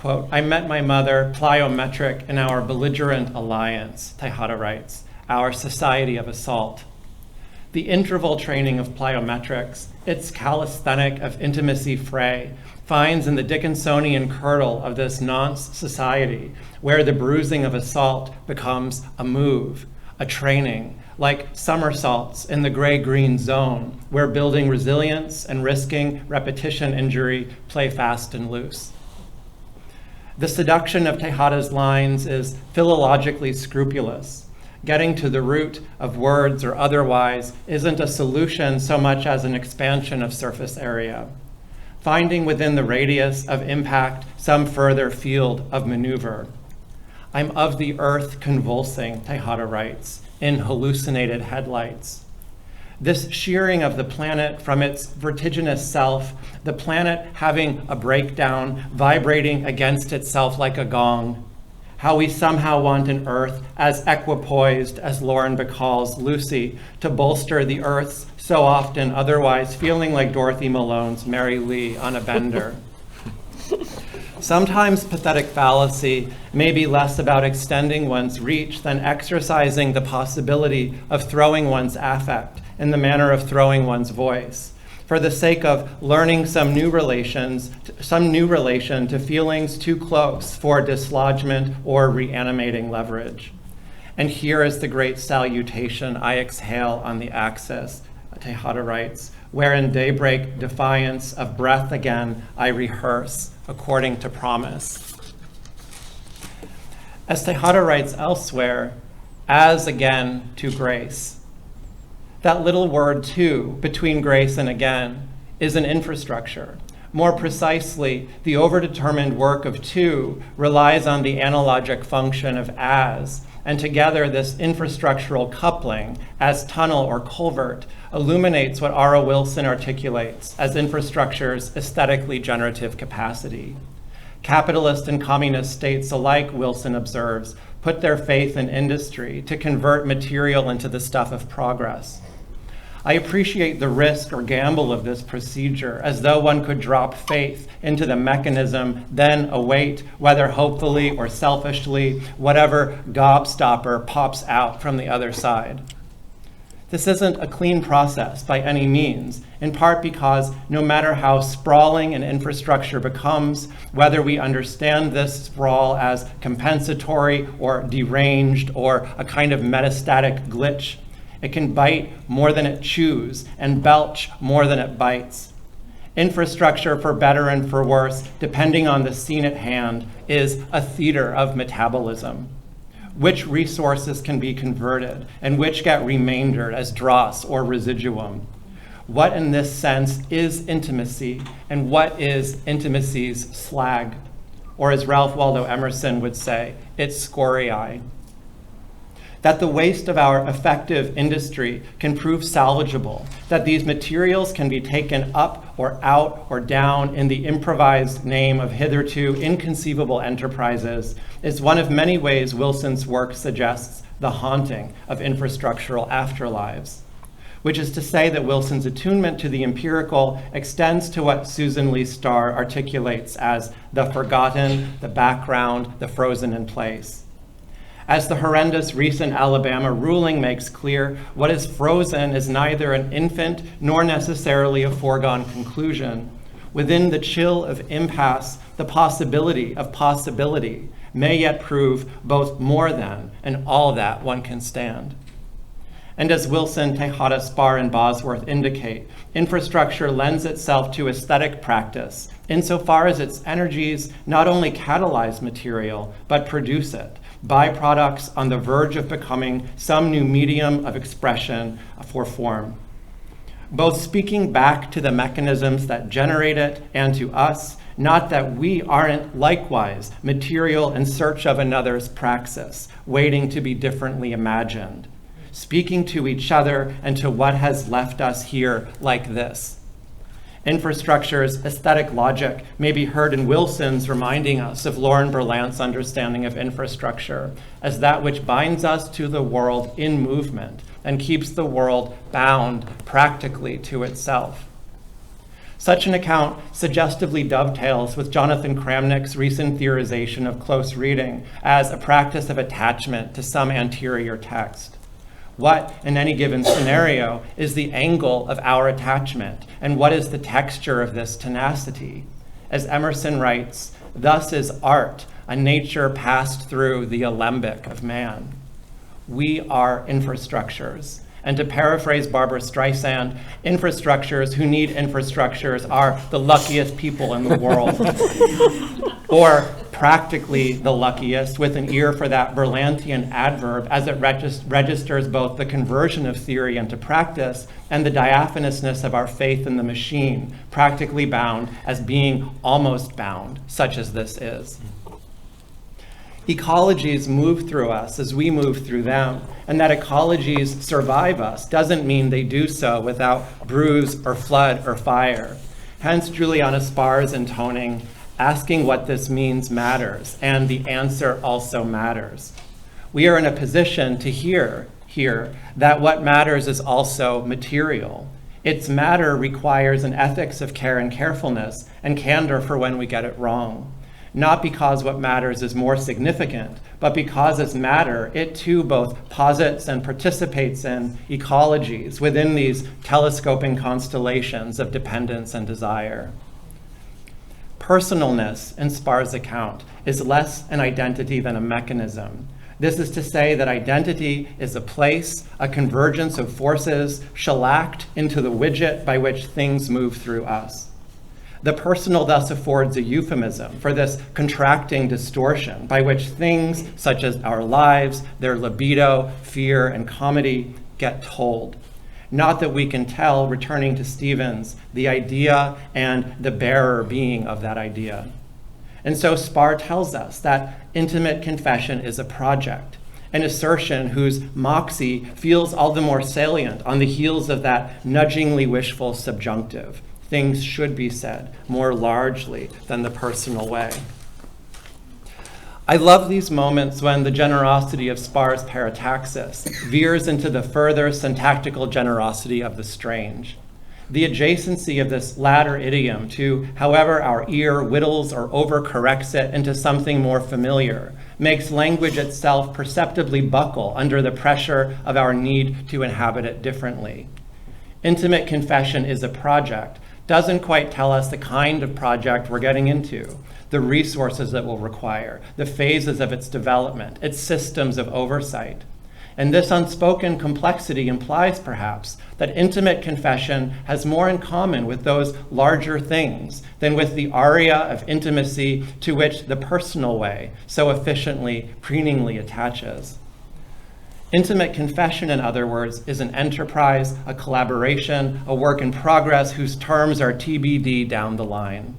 Quote, I met my mother plyometric in our belligerent alliance, Tejada writes, our society of assault. The interval training of plyometrics, its calisthenic of intimacy fray, finds in the Dickinsonian curdle of this nonce society, where the bruising of assault becomes a move, a training, like somersaults in the gray-green zone, where building resilience and risking repetition injury play fast and loose. The seduction of Tejada's lines is philologically scrupulous. Getting to the root of words or otherwise isn't a solution so much as an expansion of surface area. Finding within the radius of impact some further field of maneuver. I'm of the earth convulsing, Tejada writes, in hallucinated headlights. This shearing of the planet from its vertiginous self, the planet having a breakdown, vibrating against itself like a gong. How we somehow want an earth as equipoised as Lauren Bacall's Lucy to bolster the earth's so often otherwise feeling like Dorothy Malone's Mary Lee on a bender. Sometimes pathetic fallacy may be less about extending one's reach than exercising the possibility of throwing one's affect in the manner of throwing one's voice, for the sake of learning some new relation to feelings too close for dislodgement or reanimating leverage. And here is the great salutation I exhale on the axis, Tejada writes, where in daybreak defiance of breath again I rehearse according to promise. As Tejada writes elsewhere, as again to grace. That little word to, between grace and again, is an infrastructure. More precisely, the overdetermined work of to relies on the analogic function of as, and together this infrastructural coupling, as tunnel or culvert, illuminates what Ara Wilson articulates as infrastructure's aesthetically generative capacity. Capitalist and communist states alike, Wilson observes, put their faith in industry to convert material into the stuff of progress. I appreciate the risk or gamble of this procedure, as though one could drop faith into the mechanism, then await, whether hopefully or selfishly, whatever gobstopper pops out from the other side. This isn't a clean process by any means, in part because no matter how sprawling an infrastructure becomes, whether we understand this sprawl as compensatory or deranged or a kind of metastatic glitch, it can bite more than it chews and belch more than it bites. Infrastructure, for better and for worse, depending on the scene at hand, is a theater of metabolism. Which resources can be converted and which get remaindered as dross or residuum? What in this sense is intimacy and what is intimacy's slag? Or as Ralph Waldo Emerson would say, its scoriae. That the waste of our effective industry can prove salvageable, that these materials can be taken up or out or down in the improvised name of hitherto inconceivable enterprises, is one of many ways Wilson's work suggests the haunting of infrastructural afterlives, which is to say that Wilson's attunement to the empirical extends to what Susan Lee Starr articulates as the forgotten, the background, the frozen in place. As the horrendous recent Alabama ruling makes clear, what is frozen is neither an infant nor necessarily a foregone conclusion. Within the chill of impasse, the possibility of possibility may yet prove both more than and all that one can stand. And as Wilson, Tejada, Spahr, and Bosworth indicate, infrastructure lends itself to aesthetic practice insofar as its energies not only catalyze material, but produce it, byproducts on the verge of becoming some new medium of expression for form. Both speaking back to the mechanisms that generate it and to us, not that we aren't likewise material in search of another's praxis, waiting to be differently imagined. Speaking to each other and to what has left us here like this. Infrastructure's aesthetic logic may be heard in Wilson's reminding us of Lauren Berlant's understanding of infrastructure as that which binds us to the world in movement and keeps the world bound practically to itself. Such an account suggestively dovetails with Jonathan Kramnick's recent theorization of close reading as a practice of attachment to some anterior text. What, in any given scenario, is the angle of our attachment, and what is the texture of this tenacity? As Emerson writes, thus is art, a nature passed through the alembic of man. We are infrastructures. And to paraphrase Barbara Streisand, infrastructures who need infrastructures are the luckiest people in the world. Or practically the luckiest, with an ear for that Berlantian adverb as it registers both the conversion of theory into practice and the diaphanousness of our faith in the machine, practically bound as being almost bound, such as this is. Ecologies move through us as we move through them, and that ecologies survive us doesn't mean they do so without bruise or flood or fire. Hence Juliana Spahr's intoning, asking what this means matters, and the answer also matters. We are in a position to hear here that what matters is also material. Its matter requires an ethics of care and carefulness and candor for when we get it wrong. Not because what matters is more significant, but because as matter, it too both posits and participates in ecologies within these telescoping constellations of dependence and desire. Personalness, in Spahr's account, is less an identity than a mechanism. This is to say that identity is a place, a convergence of forces shellacked into the widget by which things move through us. The personal thus affords a euphemism for this contracting distortion by which things such as our lives, their libido, fear, and comedy get told. Not that we can tell, returning to Stevens, the idea and the bearer being of that idea. And so Spahr tells us that intimate confession is a project, an assertion whose moxie feels all the more salient on the heels of that nudgingly wishful subjunctive. Things should be said more largely than the personal way. I love these moments when the generosity of Spahr's parataxis veers into the further syntactical generosity of the strange. The adjacency of this latter idiom to however our ear whittles or overcorrects it into something more familiar makes language itself perceptibly buckle under the pressure of our need to inhabit it differently. Intimate confession is a project, doesn't quite tell us the kind of project we're getting into, the resources it will require, the phases of its development, its systems of oversight. And this unspoken complexity implies, perhaps, that intimate confession has more in common with those larger things than with the aria of intimacy to which the personal way so efficiently, preeningly attaches. Intimate confession, in other words, is an enterprise, a collaboration, a work in progress whose terms are TBD down the line.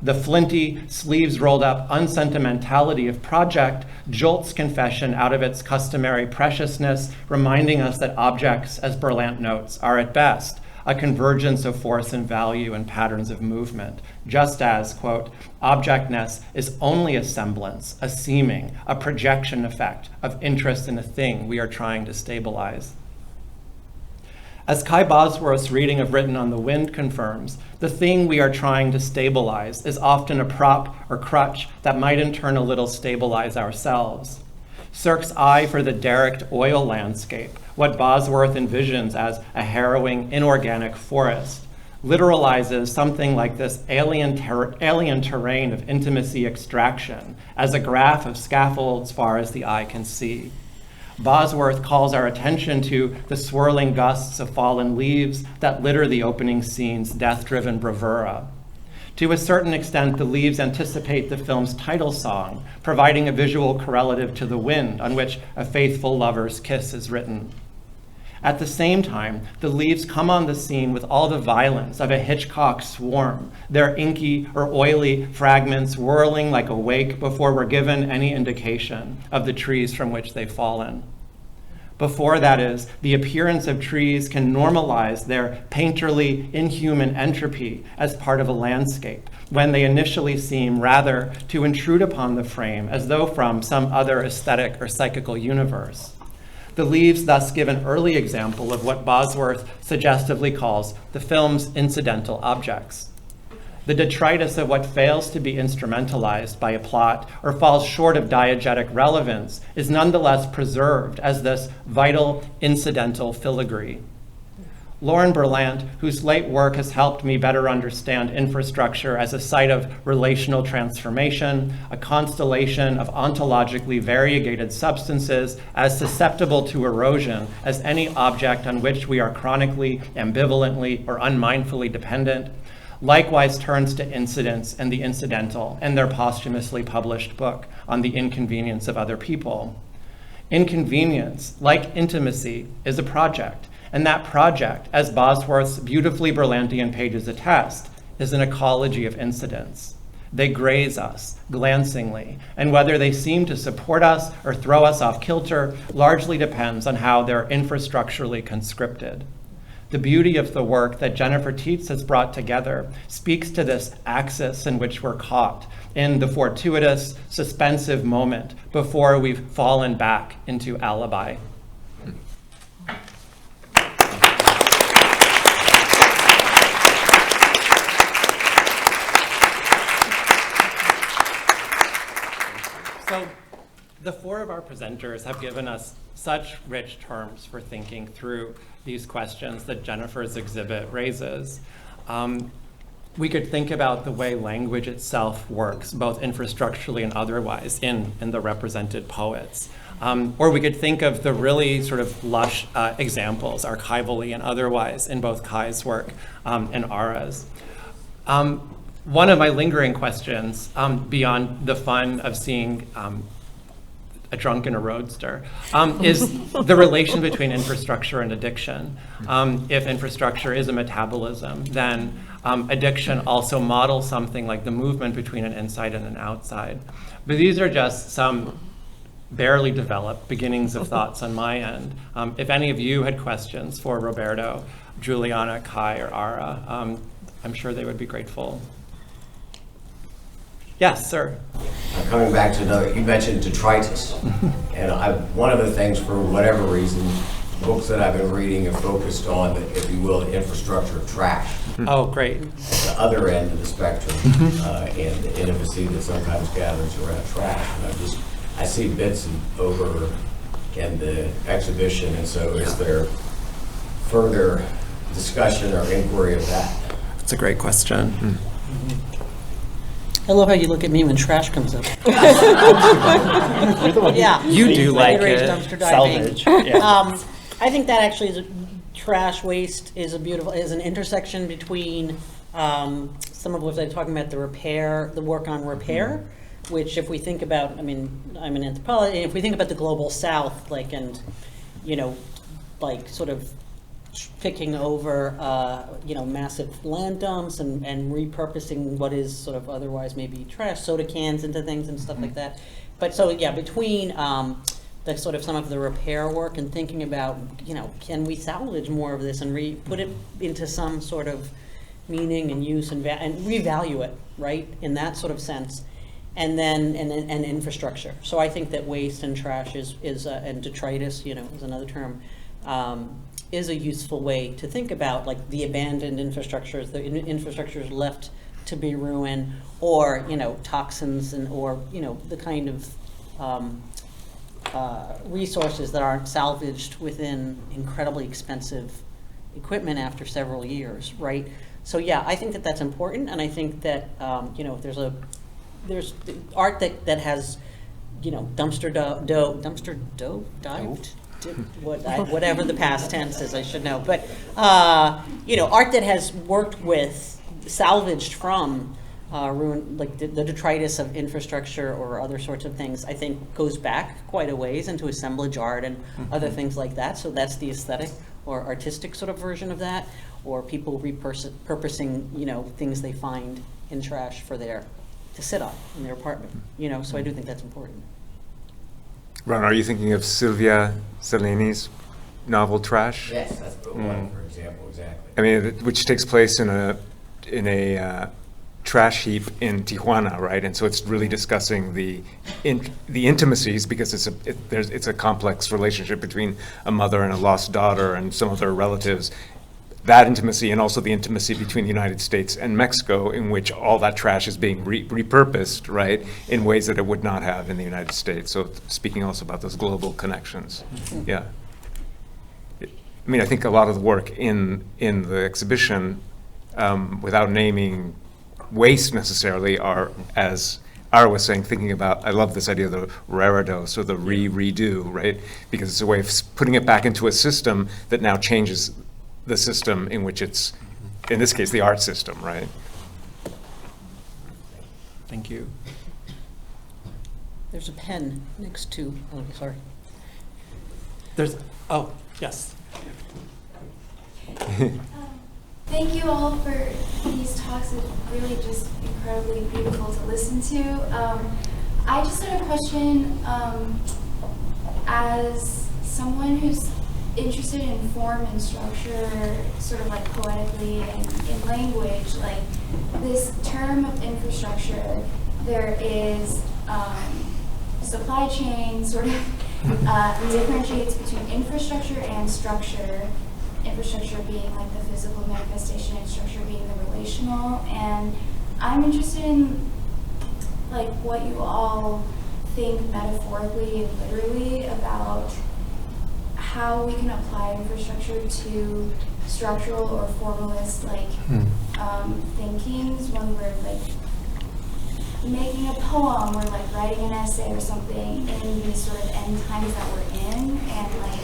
The flinty, sleeves rolled up unsentimentality of project jolts confession out of its customary preciousness, reminding us that objects, as Berlant notes, are at best a convergence of force and value and patterns of movement, just as, quote, objectness is only a semblance, a seeming, a projection effect of interest in a thing we are trying to stabilize. As Kai Bosworth's reading of Written on the Wind confirms, the thing we are trying to stabilize is often a prop or crutch that might in turn a little stabilize ourselves. Cirque's eye for the derricked oil landscape, what Bosworth envisions as a harrowing, inorganic forest, literalizes something like this alien terrain of intimacy extraction as a graph of scaffolds far as the eye can see. Bosworth calls our attention to the swirling gusts of fallen leaves that litter the opening scene's death-driven bravura. To a certain extent, the leaves anticipate the film's title song, providing a visual correlative to the wind on which a faithful lover's kiss is written. At the same time, the leaves come on the scene with all the violence of a Hitchcock swarm, their inky or oily fragments whirling like a wake before we're given any indication of the trees from which they've fallen. Before, that is, the appearance of trees can normalize their painterly, inhuman entropy as part of a landscape, when they initially seem rather to intrude upon the frame as though from some other aesthetic or psychical universe. The leaves thus give an early example of what Bosworth suggestively calls the film's incidental objects. The detritus of what fails to be instrumentalized by a plot or falls short of diegetic relevance is nonetheless preserved as this vital incidental filigree. Lauren Berlant, whose late work has helped me better understand infrastructure as a site of relational transformation, a constellation of ontologically variegated substances as susceptible to erosion as any object on which we are chronically, ambivalently, or unmindfully dependent, likewise turns to incidents and the incidental in their posthumously published book on the inconvenience of other people. Inconvenience, like intimacy, is a project. And that project, as Bosworth's beautifully Berlantian pages attest, is an ecology of incidents. They graze us, glancingly, and whether they seem to support us or throw us off kilter largely depends on how they're infrastructurally conscripted. The beauty of the work that Jennifer Teets has brought together speaks to this axis in which we're caught, in the fortuitous, suspensive moment before we've fallen back into alibi. So the four of our presenters have given us such rich terms for thinking through these questions that Jennifer's exhibit raises. We could think about the way language itself works, both infrastructurally and otherwise, in the represented poets. Or we could think of the really sort of lush examples, archivally and otherwise, in both Kai's work and Ara's. One of my lingering questions, beyond the fun of seeing a drunk in a roadster, is the relation between infrastructure and addiction. If infrastructure is a metabolism, then addiction also models something like the movement between an inside and an outside. But these are just some barely developed beginnings of thoughts on my end. If any of you had questions for Roberto, Juliana, Kai, or Ara, I'm sure they would be grateful. Yes, sir. Coming back to another, you mentioned detritus. And one of the things, for whatever reason, books that I've been reading have focused on, if you will, the infrastructure of trash. Oh, great. The other end of the spectrum, and the intimacy that sometimes gathers around trash. And I see bits over in the exhibition, and so is there further discussion or inquiry of that? That's a great question. I love how you look at me when trash comes up. Yeah. You do like Encourage it. dumpster diving. Salvage. Yeah. I think that actually is trash waste is an intersection between some of what they're talking about, the work on repair, which if we think about, I mean, I'm an anthropologist, if we think about the global south, sort of picking over, massive land dumps and repurposing what is sort of otherwise maybe trash, soda cans into things and stuff like that. But so, yeah, between the sort of some of the repair work and thinking about, can we salvage more of this and put it into some sort of meaning and use and revalue it, right, in that sort of sense. And then and infrastructure. So I think that waste and trash and detritus, is another term, is a useful way to think about, like, the abandoned infrastructures, the infrastructures left to be ruined, or toxins or the kind of resources that aren't salvaged within incredibly expensive equipment after several years, right? So yeah, I think that that's important, and I think that there's art that has dumpster dived. Whatever the past tense is, I should know. But art that has worked with, salvaged from ruin, like the detritus of infrastructure or other sorts of things, I think goes back quite a ways into assemblage art and other things like that. So that's the aesthetic or artistic sort of version of that, or people repurposing things they find in trash to sit on in their apartment. So I do think that's important. Ron, are you thinking of Silvia Zeleni's novel Trash? Yes, that's one, for example, exactly. I mean, which takes place in a trash heap in Tijuana, right? And so it's really discussing the intimacies, because it's a complex relationship between a mother and a lost daughter and some of their relatives, that intimacy and also the intimacy between the United States and Mexico, in which all that trash is being repurposed, right, in ways that it would not have in the United States. So speaking also about those global connections. Yeah. I mean, I think a lot of the work in the exhibition, without naming waste necessarily, are, as Ara was saying, thinking about, I love this idea of the raredos, or the redo, right? Because it's a way of putting it back into a system that now changes the system in which it's, in this case, the art system, right? Thank you. There's a pen next to, oh, sorry. There's, oh, yes. Thank you all for these talks. It's really just incredibly beautiful to listen to. I just had a question. As someone who's interested in form and structure, sort of like poetically and in language, like this term of infrastructure, there is supply chain sort of differentiates between infrastructure and structure. Infrastructure being like the physical manifestation and structure being the relational. And I'm interested in like what you all think metaphorically and literally about how we can apply infrastructure to structural or formalist like thinkings when we're like making a poem or like writing an essay or something in these sort of end times that we're in. And like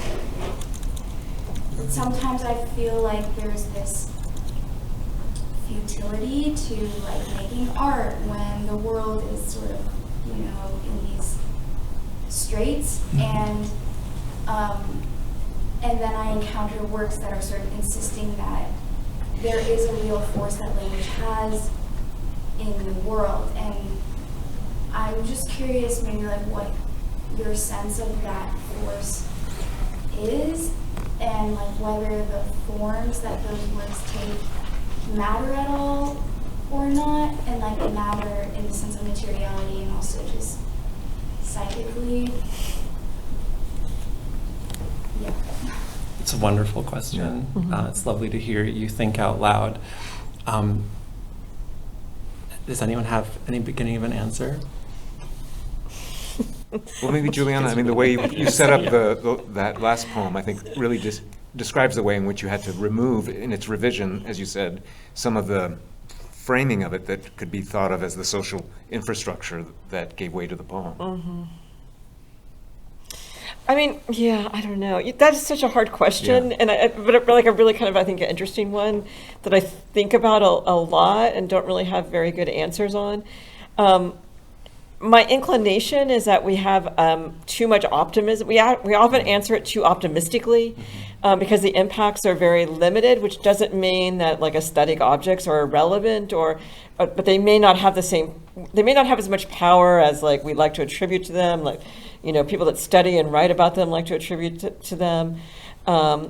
sometimes I feel like there's this futility to like making art when the world is sort of, you know, in these straits, and then I encounter works that are sort of insisting that there is a real force that language has in the world. And I'm just curious maybe like what your sense of that force is, and like whether the forms that those works take matter at all or not, and like matter in the sense of materiality and also just psychically. Yeah. It's a wonderful question. It's lovely to hear you think out loud. Does anyone have any beginning of an answer? Well, maybe Juliana, I mean, the way you set up that last poem, I think really just describes the way in which you had to remove, in its revision, as you said, some of the framing of it that could be thought of as the social infrastructure that gave way to the poem. I mean, yeah, I don't know. That is such a hard question, and but like a really kind of, I think, an interesting one that I think about a lot and don't really have very good answers on. My inclination is that we have too much optimism. We often answer it too optimistically because the impacts are very limited, which doesn't mean that like aesthetic objects are irrelevant, but they may not have they may not have as much power as like we like to attribute to them. Like, you know, people that study and write about them like to attribute to them. I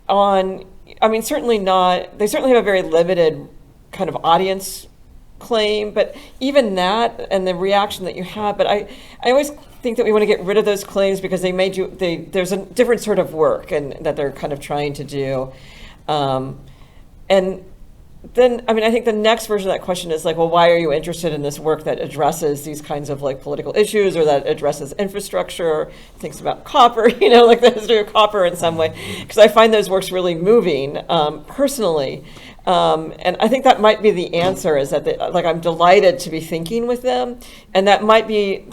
mean, certainly not. They certainly have a very limited kind of audience claim, but even that and the reaction that you have, but I always think that we want to get rid of those claims because there's a different sort of work and that they're kind of trying to do. And then, I mean, I think the next version of that question is like, well, why are you interested in this work that addresses these kinds of like political issues, or that addresses infrastructure, or thinks about copper, you know, like the history of copper in some way? Because I find those works really moving personally. And I think that might be the answer, is that like I'm delighted to be thinking with them, and that might be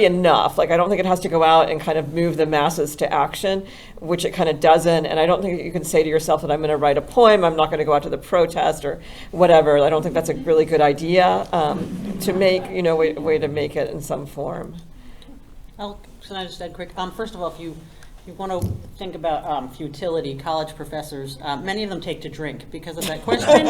enough. Like I don't think it has to go out and kind of move the masses to action, which it kind of doesn't. And I don't think you can say to yourself that I'm going to write a poem, I'm not going to go out to the protest or whatever. I don't think that's a really good idea to make, you know, way to make it in some form. Can I just add quick? First of all, if you want to think about futility, college professors, many of them take to drink because of that question.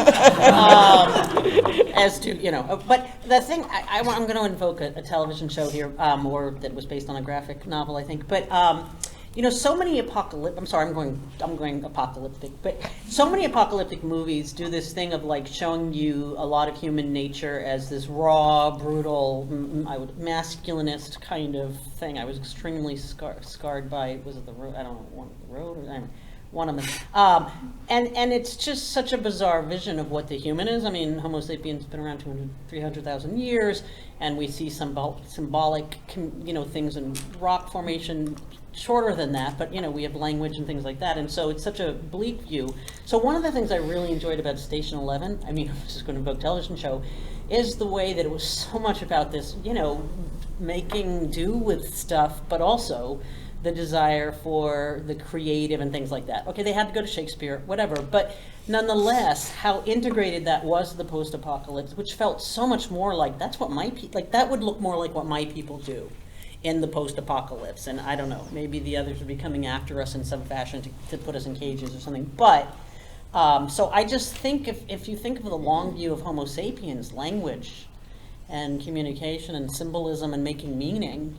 As to, you know, but the thing, I'm going to invoke a television show here, or that was based on a graphic novel, I think. But, you know, so many I'm going apocalyptic, but so many apocalyptic movies do this thing of like showing you a lot of human nature as this raw, brutal, masculinist kind of thing. I was extremely scarred by, was it the road? I don't know, the road or one of them. And it's just such a bizarre vision of what the human is. I mean, Homo sapiens been around 300,000 years, and we see symbolic, things in rock formation shorter than that, but we have language and things like that, and so it's such a bleak view. So one of the things I really enjoyed about Station 11, I mean, this is going to evoke television show, is the way that it was so much about this, making do with stuff, but also the desire for the creative and things like that. Okay, they had to go to Shakespeare, whatever, but nonetheless, how integrated that was to the post-apocalypse, which felt so much more like that's what that would look more like what my people do in the post-apocalypse. And I don't know, maybe the others would be coming after us in some fashion to put us in cages or something. But, so I just think if you think of the long view of Homo sapiens, language and communication and symbolism and making meaning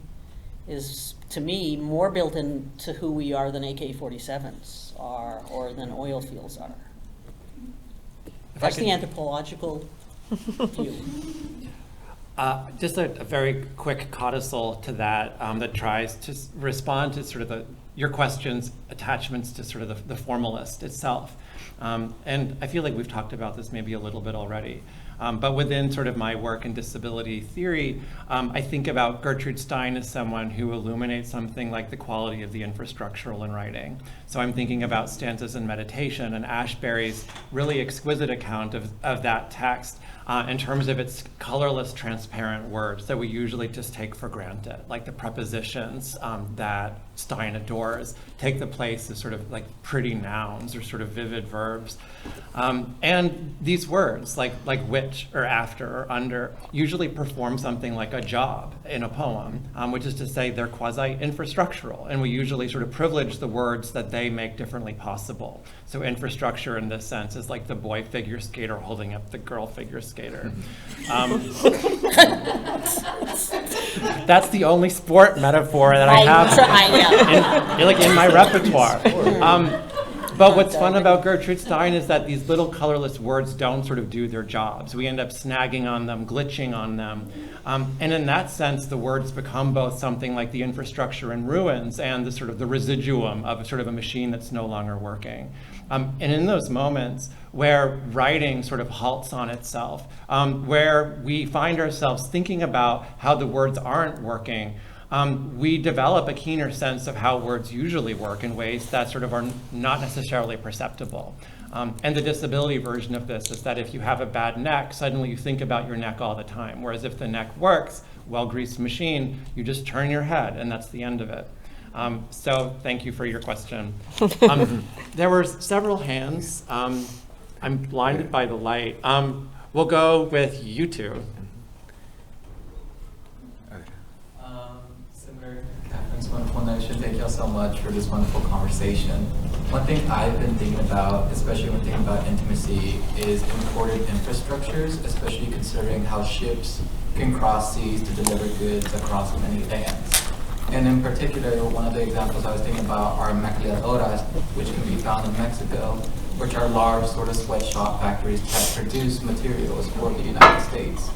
is, to me, more built into who we are than AK-47s are or than oil fields are. That's the anthropological view. Just a very quick codicil to that that tries to respond to sort of your questions, attachments to sort of the formalist itself. And I feel like we've talked about this maybe a little bit already. But within sort of my work in disability theory, I think about Gertrude Stein as someone who illuminates something like the quality of the infrastructural in writing. So I'm thinking about Stanzas in Meditation and Ashbery's really exquisite account of that text in terms of its colorless, transparent words that we usually just take for granted, like the prepositions that Stein adores take the place of sort of like pretty nouns or sort of vivid verbs. And these words, like which or after or under, usually perform something like a job in a poem, which is to say they're quasi-infrastructural, and we usually sort of privilege the words that they make differently possible. So infrastructure in this sense is like the boy figure skater holding up the girl figure skater. That's the only sport metaphor that I have in my repertoire. But what's fun about Gertrude Stein is that these little colorless words don't sort of do their jobs. We end up snagging on them, glitching on them. And in that sense, the words become both something like the infrastructure in ruins and the sort of the residuum of sort of a machine that's no longer working. And in those moments where writing sort of halts on itself, where we find ourselves thinking about how the words aren't working, we develop a keener sense of how words usually work in ways that sort of are not necessarily perceptible. And the disability version of this is that if you have a bad neck, suddenly you think about your neck all the time. Whereas if the neck works, well-greased machine, you just turn your head and that's the end of it. So thank you for your question. There were several hands. I'm blinded by the light. We'll go with you two. Catherine's wonderful notion. Thank you all so much for this wonderful conversation. One thing I've been thinking about, especially when thinking about intimacy, is imported infrastructures, especially considering how ships can cross seas to deliver goods across many lands. And in particular, one of the examples I was thinking about are maquiladoras, which can be found in Mexico, which are large sort of sweatshop factories that produce materials for the United States.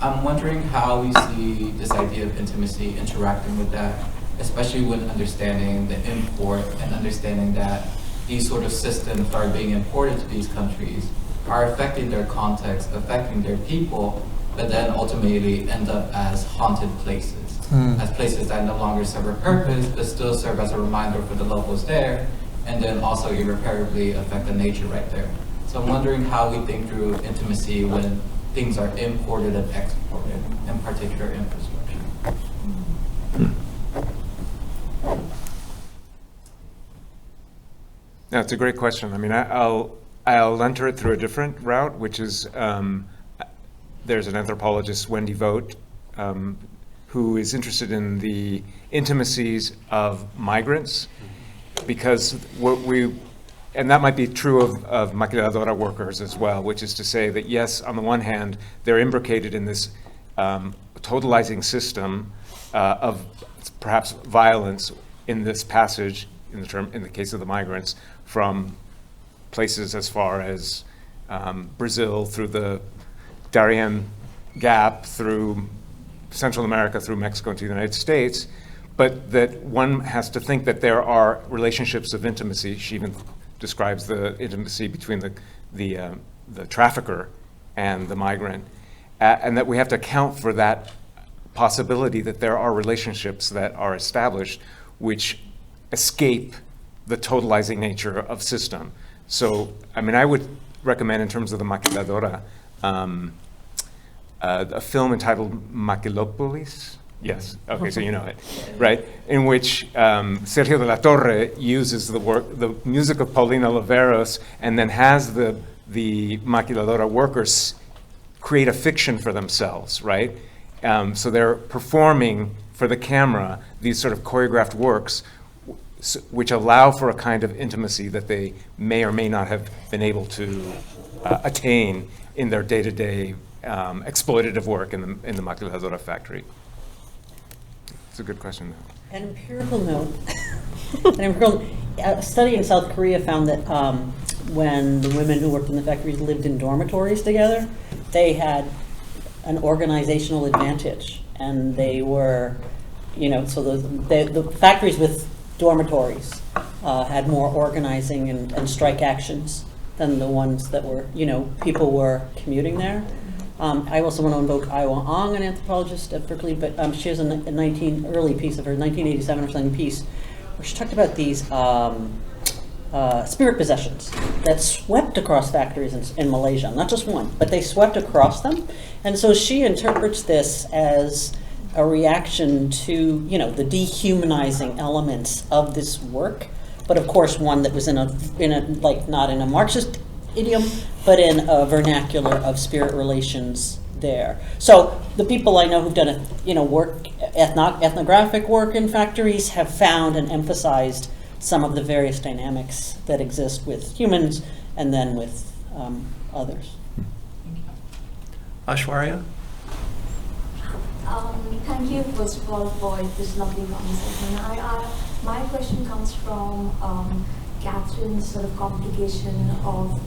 I'm wondering how we see this idea of intimacy interacting with that, especially when understanding the import and understanding that these sort of systems that are being imported to these countries are affecting their context, affecting their people, but then ultimately end up as haunted places, as places that no longer serve a purpose, but still serve as a reminder for the locals there, and then also irreparably affect the nature right there. So I'm wondering how we think through intimacy when things are imported and exported, in particular infrastructure. No, it's a great question. I mean, I'll enter it through a different route, which is there's an anthropologist, Wendy Vogt, who is interested in the intimacies of migrants, because and that might be true of maquiladora workers as well, which is to say that yes, on the one hand, they're imbricated in this totalizing system of perhaps violence in this passage, in the case of the migrants, from places as far as Brazil, through the Darien Gap, through Central America, through Mexico into the United States. but that one has to think that there are relationships of intimacy. She even describes the intimacy between the trafficker and the migrant, and that we have to account for that possibility that there are relationships that are established which escape the totalizing nature of system. So, I mean, I would recommend, in terms of the maquiladora, a film entitled Maquilopolis. Yes, okay, so you know it, right? In which Sergio de la Torre uses the music of Paulina Oliveros, and then has the maquiladora workers create a fiction for themselves, right? So they're performing for the camera these sort of choreographed works which allow for a kind of intimacy that they may or may not have been able to attain in their day-to-day exploitative work in the maquiladora factory. It's a good question, though. An empirical note, a study in South Korea found that when the women who worked in the factories lived in dormitories together, they had an organizational advantage, and they were, so the factories with dormitories had more organizing and strike actions than the ones that were, people were commuting there. I also want to invoke Aiwa Ong, an anthropologist at Berkeley, but she has a early piece of her 1987 or something piece where she talked about these spirit possessions that swept across factories in Malaysia, not just one, but they swept across them. And so she interprets this as a reaction to, the dehumanizing elements of this work, but of course one that was in a like, not in a Marxist idiom, but in a vernacular of spirit relations there. So the people I know who've done ethnographic work in factories have found and emphasized some of the various dynamics that exist with humans and then with others. Ashwarya? Thank you, first of all, for this lovely conversation. My question comes from Catherine's sort of complication of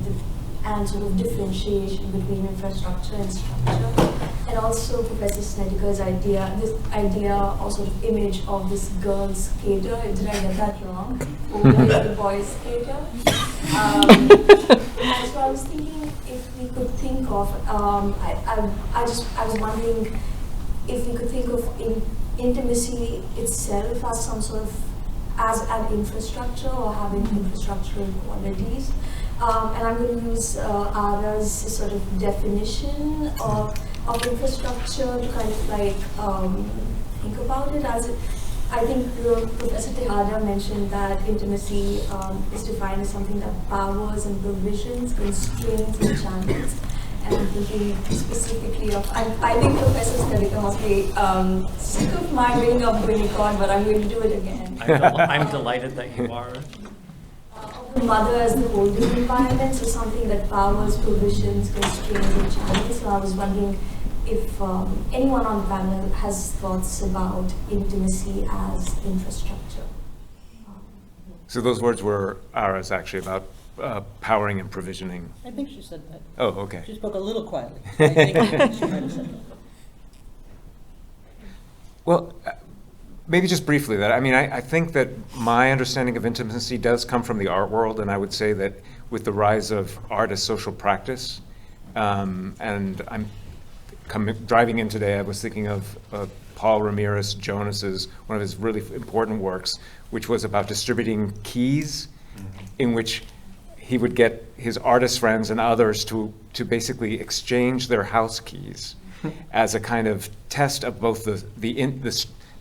and sort of differentiation between infrastructure and structure, and also Professor Snediker's idea, this idea or sort of image of this girl skater. Did I get that wrong? Or the boy skater? And so I was thinking if we could think of, I was wondering if we could think of intimacy itself as some sort of, as an infrastructure or having infrastructural qualities. And I'm going to use Ara's sort of definition of infrastructure to kind of like think about it as I think Professor Tejada mentioned that intimacy is defined as something that powers and provisions, constraints and channels. And I'm thinking specifically of, I think Professor Snediker must be sick of my bringing up Winnicott, but I'm going to do it again. I'm delighted that you are. The mother as the holding environment, so something that powers, provisions, constraints, and channels. So I was wondering if anyone on the panel has thoughts about intimacy as infrastructure. So those words were Ara's, actually, about powering and provisioning. I think she said that. Oh, okay. She spoke a little quietly. I think she might have said that. Well, maybe just briefly that, I mean, I think that my understanding of intimacy does come from the art world, and I would say that with the rise of art as social practice, and I'm driving in today, I was thinking of Paul Ramirez Jonas's, one of his really important works, which was about distributing keys, in which he would get his artist friends and others to basically exchange their house keys as a kind of test of both the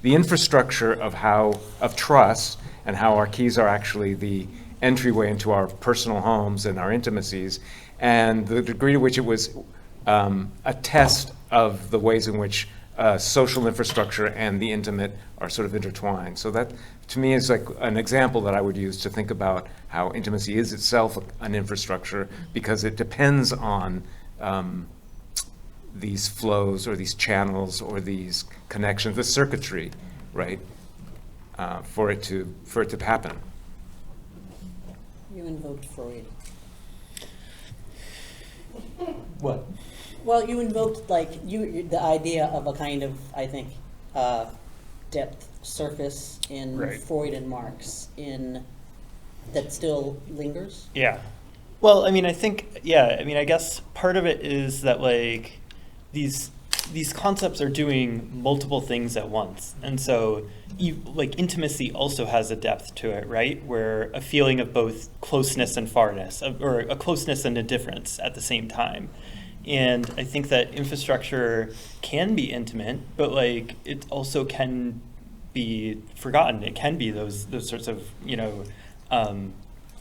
infrastructure of trust and how our keys are actually the entryway into our personal homes and our intimacies, and the degree to which it was a test of the ways in which social infrastructure and the intimate are sort of intertwined. So that, to me, is like an example that I would use to think about how intimacy is itself an infrastructure, because it depends on these flows or these channels or these connections, the circuitry, right, for it to happen. You invoked Freud. What? Well, you invoked the idea of a kind of, I think, depth surface in Right. Freud and Marx that still lingers? Yeah. Well, I mean, I think, yeah, I mean, I guess part of it is that, like, these concepts are doing multiple things at once. And so, like, intimacy also has a depth to it, right? Where a feeling of both closeness and farness, or a closeness and a difference at the same time. And I think that infrastructure can be intimate, but, like, it also can be forgotten. It can be those sorts of,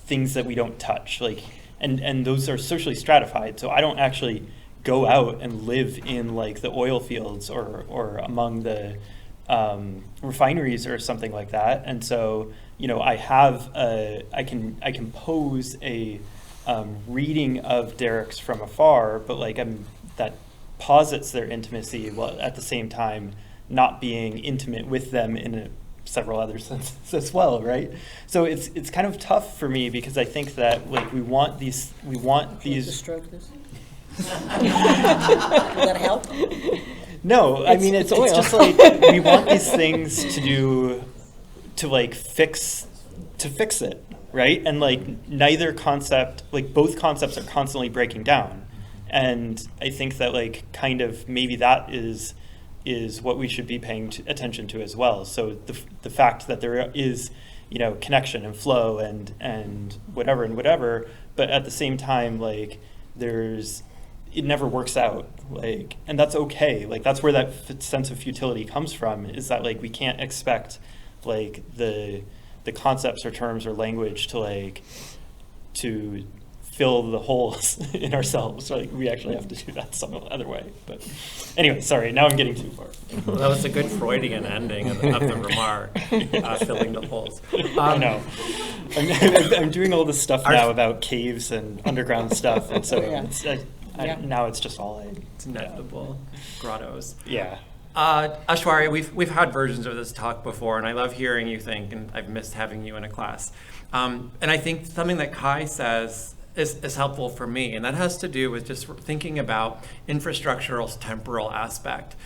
things that we don't touch, like, and those are socially stratified. So I don't actually go out and live in, like, the oil fields or among the refineries or something like that. And so, I have I can pose a reading of Derek's from afar, but, like, that posits their intimacy while at the same time not being intimate with them in several other senses as well, right? So it's kind of tough for me because I think that, like, we want these. To stroke this? Will that help? No, I mean it's oil. just like we want these things to fix it, right? And, like, neither concept, like, both concepts are constantly breaking down, and I think that, like, kind of maybe that is what we should be paying attention to as well. So the fact that there is, connection and flow and whatever, but at the same time, like, it never works out, like, and that's okay. Like, that's where that sense of futility comes from, is that, like, we can't expect, like, the concepts or terms or language to fill the holes in ourselves. Like, we actually have to do that some other way. But anyway, sorry, now I'm getting too far. Well, that was a good Freudian ending of the remark, filling the holes. I know. I'm doing all this stuff now about caves and underground stuff, and so now it's just all It's inevitable. Grottos. Yeah. Ashwari, we've had versions of this talk before, and I love hearing you think, and I've missed having you in a class. And I think something that Kai says is helpful for me, and that has to do with just thinking about infrastructural's temporal aspect.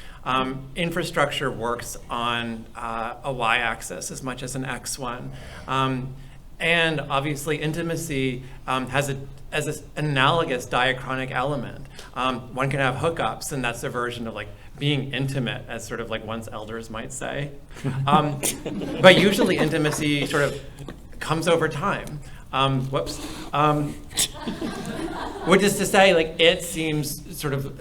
Infrastructure works on a y-axis as much as an x one. And obviously intimacy has an analogous diachronic element. One can have hookups, and that's a version of, like, being intimate, as sort of like one's elders might say. But usually intimacy sort of comes over time. Which is to say, like, it seems sort of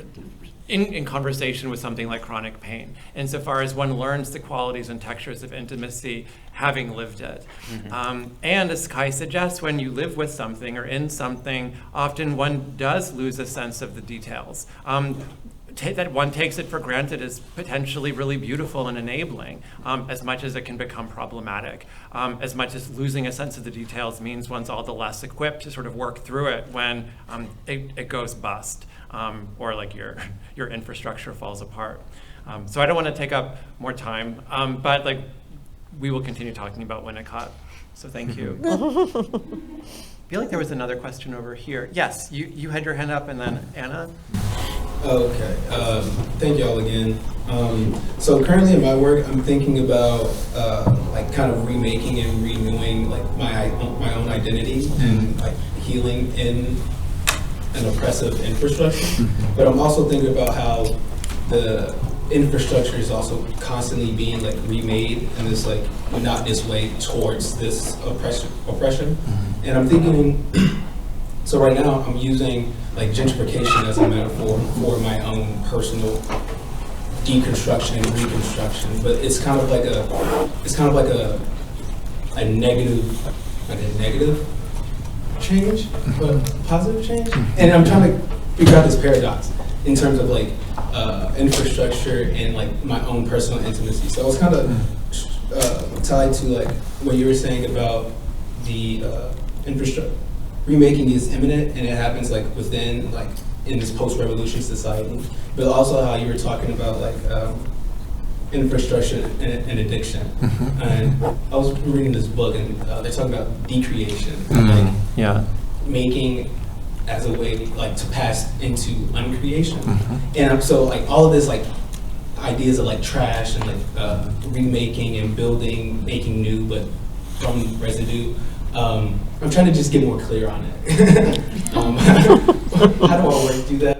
in conversation with something like chronic pain, insofar as one learns the qualities and textures of intimacy having lived it. Mm-hmm. And as Kai suggests, when you live with something or in something, often one does lose a sense of the details. That one takes it for granted is potentially really beautiful and enabling, as much as it can become problematic. As much as losing a sense of the details means one's all the less equipped to sort of work through it when it goes bust, or, like, your infrastructure falls apart. So I don't want to take up more time, but, like, we will continue talking about Winnicott. So thank you. I feel like there was another question over here. Yes, you had your hand up, and then Anna. Okay, thank y'all again. So currently in my work, I'm thinking about like kind of remaking and renewing, like, my own identity and, like, healing in an oppressive infrastructure. But I'm also thinking about how the infrastructure is also constantly being, like, remade in this, like, monotonous way towards this oppression. And I'm thinking, so right now I'm using, like, gentrification as a metaphor for my own personal deconstruction and reconstruction, but it's kind of like a negative change, but positive change. And I'm trying to figure out this paradox in terms of, like, infrastructure and, like, my own personal intimacy. So I was kind of tied to, like, what you were saying about the infrastructure. Remaking is imminent, and it happens, like, within, like, in this post-revolution society, but also how you were talking about, like, infrastructure and addiction. And I was reading this book, and they're talking about decreation, like, making as a way, like, to pass into uncreation. And so, like, all of this, like, ideas of like trash and like remaking and building, making new, but from residue. I'm trying to just get more clear on it. How do I work do that?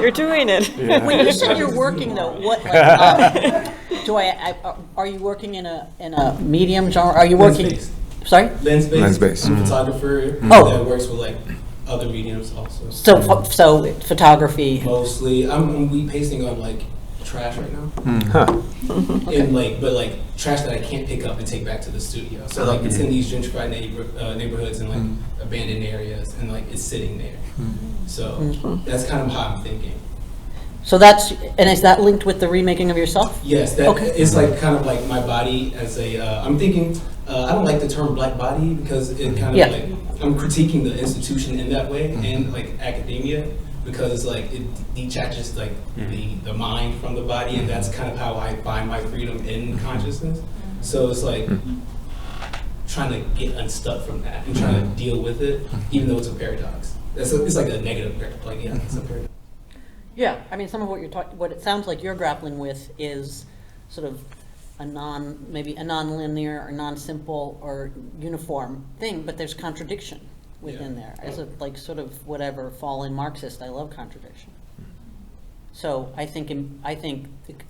You're doing it. When you said you're working though, what, like, are you working in a medium genre? Are you working? Lens-based. Sorry? Lens-based. I'm a photographer that works with like other mediums also. So photography. Mostly, I'm wheat pasting on like trash right now. And like, but like trash that I can't pick up and take back to the studio. So like it's in these gentrified neighborhoods and like abandoned areas, and like it's sitting there. So that's kind of how I'm thinking. So is that linked with the remaking of yourself? Yes, that it's like kind of like my body as a. I'm thinking. I don't like the term black body because it kind of like I'm critiquing the institution in that way and like academia, because like it detaches like the mind from the body, and that's kind of how I find my freedom in consciousness. So it's like trying to get unstuck from that and trying to deal with it, even though it's a paradox. It's like a negative paradox. Like it's a paradox. Yeah, I mean, some of what it sounds like you're grappling with is sort of maybe a non-linear or non-simple or uniform thing, but there's contradiction within there. As a like sort of whatever fallen Marxist, I love contradiction. So I think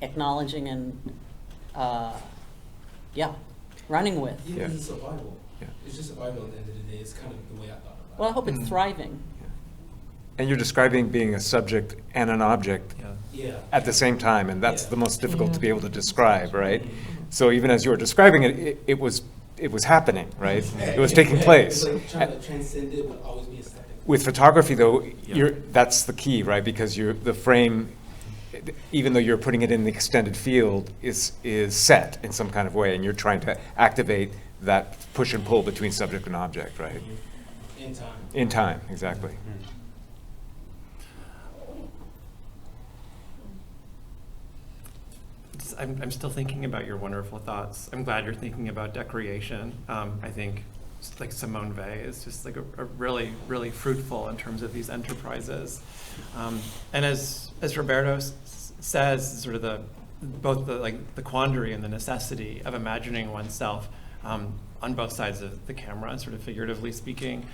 acknowledging and running with. Yeah, it's survival. Yeah. It's just survival at the end of the day. It's kind of the way I thought about it. Well, I hope it's thriving. And you're describing being a subject and an object at the same time, and that's the most difficult to be able to describe, right? So even as you were describing it, it was happening, right? It was taking place. It's like trying to transcend it, but always be a second. With photography, though, that's the key, right? Because the frame, even though you're putting it in the extended field, is set in some kind of way, and you're trying to activate that push and pull between subject and object, right? In time. In time, exactly. I'm still thinking about your wonderful thoughts. I'm glad you're thinking about decreation. I think like Simone Weil is just like a really, really fruitful in terms of these enterprises. And as Roberto says, sort of both the quandary and the necessity of imagining oneself on both sides of the camera, sort of figuratively speaking,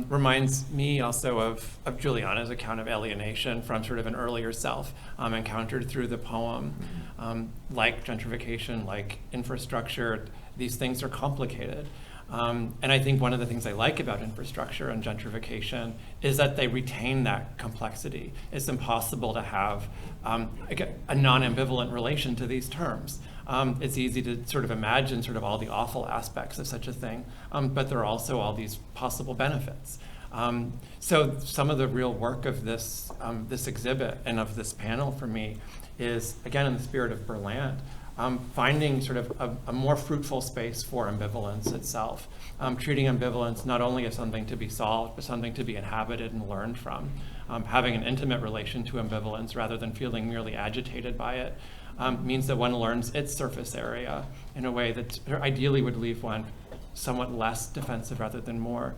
reminds me also of Juliana's account of alienation from sort of an earlier self encountered through the poem. Like gentrification, like infrastructure, these things are complicated. And I think one of the things I like about infrastructure and gentrification is that they retain that complexity. It's impossible to have a non-ambivalent relation to these terms. It's easy to sort of imagine sort of all the awful aspects of such a thing, but there are also all these possible benefits. So some of the real work of this exhibit and of this panel for me is, again, in the spirit of Berlant, finding sort of a more fruitful space for ambivalence itself, treating ambivalence not only as something to be solved, but something to be inhabited and learned from, having an intimate relation to ambivalence rather than feeling merely agitated by it, means that one learns its surface area in a way that ideally would leave one somewhat less defensive rather than more.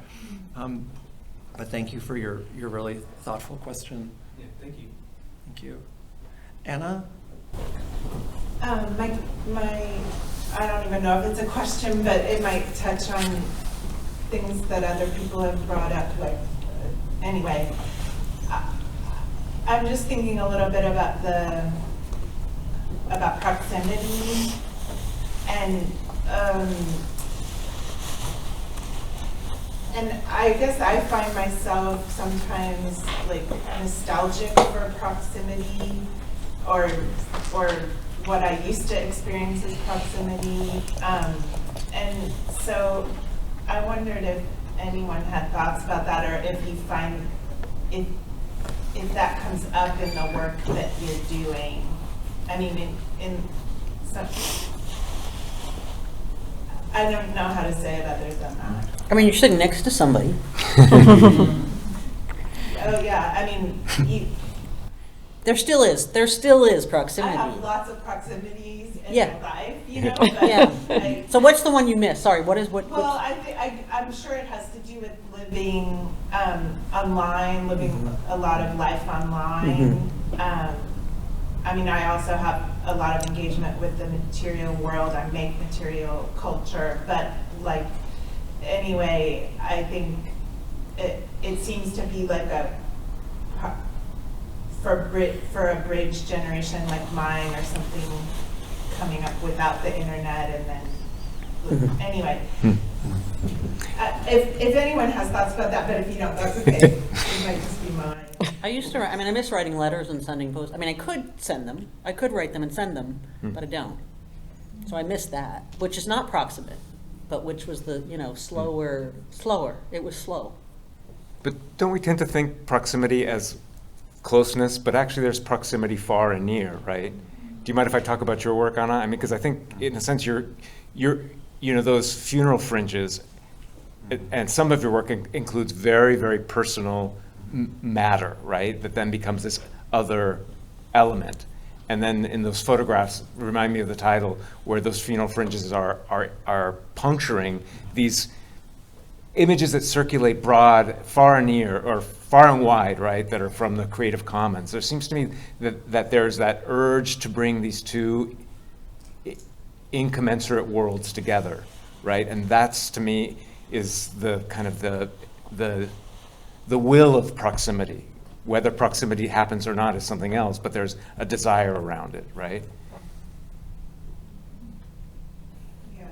But thank you for your really thoughtful question. Yeah, thank you. Thank you. Anna? I don't even know if it's a question, but it might touch on things that other people have brought up. Anyway, I'm just thinking a little bit about proximity and I guess I find myself sometimes like nostalgic for proximity or what I used to experience as proximity. And so I wondered if anyone had thoughts about that, or if you find if that comes up in the work that you're doing. I mean, in some, I don't know how to say it other than that. I mean, you're sitting next to somebody. Oh yeah, I mean, there still is proximity. I have lots of proximities in Yeah. my life, you know. But Yeah. So what's the one you miss? Sorry, what? Well, I'm sure it has to do with living online, living a lot of life online. I mean, I also have a lot of engagement with the material world. I make material culture, but like, anyway, I think it seems to be like for a bridge generation like mine or something coming up without the internet, and then anyway. If anyone has thoughts about that, but if you don't, that's okay. It might just be mine. I miss writing letters and sending posts. I mean, I could send them. I could write them and send them, but I don't. So I miss that, which is not proximate, but which was the, slower. It was slow. But don't we tend to think proximity as closeness, but actually there's proximity far and near, right? Do you mind if I talk about your work, Anna? I mean, because I think in a sense you're those funeral fringes, and some of your work includes very, very personal matter, right? That then becomes this other element. And then in those photographs, remind me of the title, where those funeral fringes are puncturing these images that circulate broad, far and near, or far and wide, right, that are from the Creative Commons. There seems to me that there's that urge to bring these two incommensurate worlds together, right? And that's, to me, is the kind of the will of proximity. Whether proximity happens or not is something else, but there's a desire around it, right? Yeah.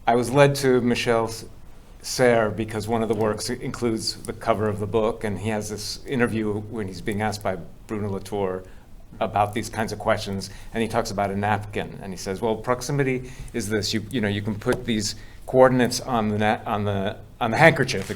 I was led to Michel Serres because one of the works includes the cover of the book, and he has this interview when he's being asked by Bruno Latour about these kinds of questions, and he talks about a napkin, and he says, well, proximity is this, you can put these coordinates on the handkerchief,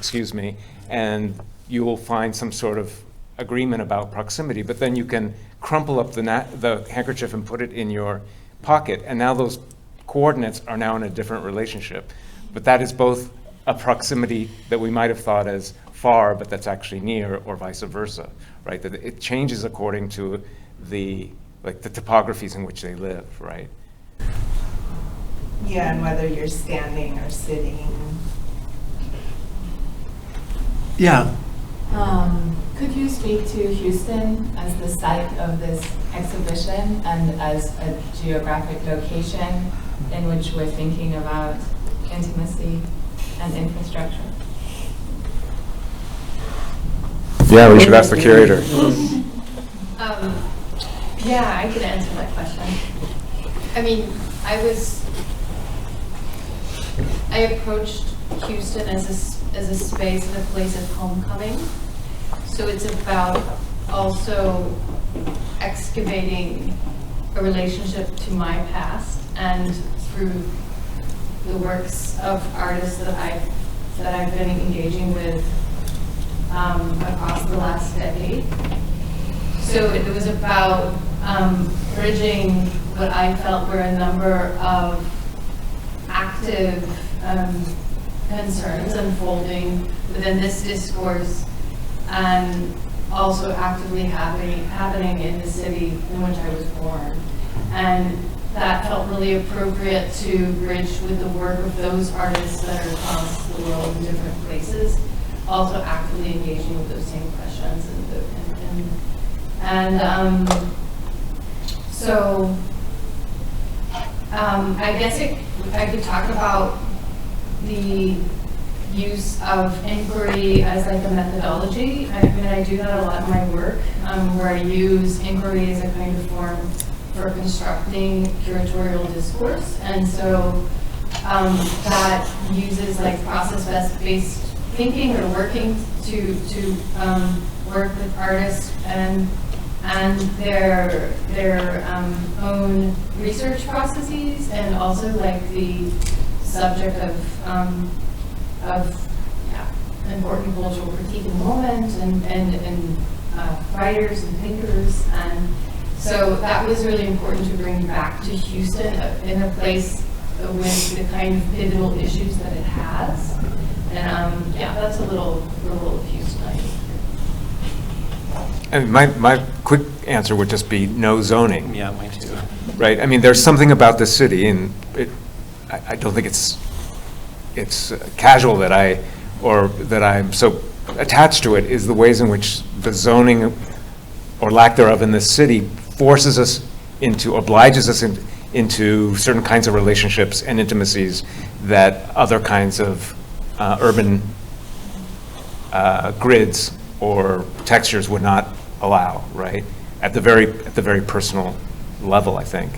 and you will find some sort of agreement about proximity, but then you can crumple up the handkerchief and put it in your pocket, and now those coordinates are now in a different relationship. But that is both a proximity that we might have thought as far, but that's actually near, or vice versa, right? That it changes according to the topographies in which they live, right? Yeah, and whether you're standing or sitting. Yeah. Could you speak to Houston as the site of this exhibition and as a geographic location in which we're thinking about intimacy and infrastructure? Yeah, we should ask the curator. Yeah, I could answer that question. I mean, I approached Houston as a space and a place of homecoming. So it's about also excavating a relationship to my past, and through the works of artists that I've been engaging with across the last decade. So it was about bridging what I felt were a number of active concerns unfolding within this discourse, and also actively happening in the city in which I was born. And that felt really appropriate to bridge with the work of those artists that are across the world in different places, also actively engaging with those same questions. So I guess I could talk about the use of inquiry as like a methodology. I mean, I do that a lot in my work, where I use inquiry as a kind of form for constructing curatorial discourse. And so that uses like process-based thinking, or working to work with artists and their own research processes, and also like the subject of important cultural critique in the moment, and writers and thinkers. And so that was really important to bring back to Houston in a place with the kind of pivotal issues that it has. And that's a little of Houston, I think. And my quick answer would just be no zoning. Yeah, mine too. Right? I mean, there's something about the city, and I don't think it's casual that I'm so attached to it, is the ways in which the zoning or lack thereof in this city forces us into, obliges us into certain kinds of relationships and intimacies that other kinds of urban grids or textures would not allow, right? At the very personal level, I think.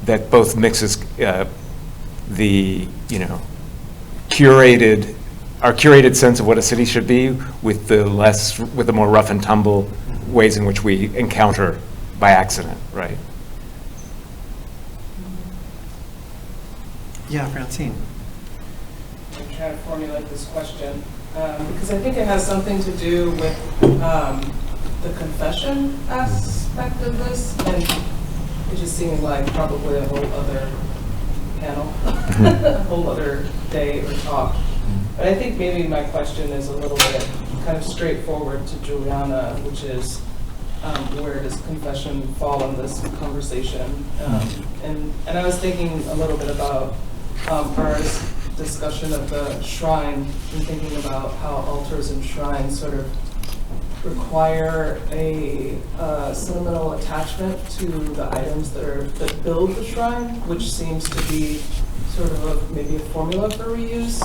That both mixes the, our curated sense of what a city should be with the more rough and tumble ways in which we encounter by accident, right? Yeah, Francine. I'm trying to formulate this question because I think it has something to do with the confession aspect of this, and it just seems like probably a whole other panel, a whole other day or talk. But I think maybe my question is a little bit kind of straightforward to Juliana, which is where does confession fall in this conversation? And I was thinking a little bit about Ara's discussion of the shrine and thinking about how altars and shrines sort of require a sentimental attachment to the items that build the shrine, which seems to be sort of maybe a formula for reuse.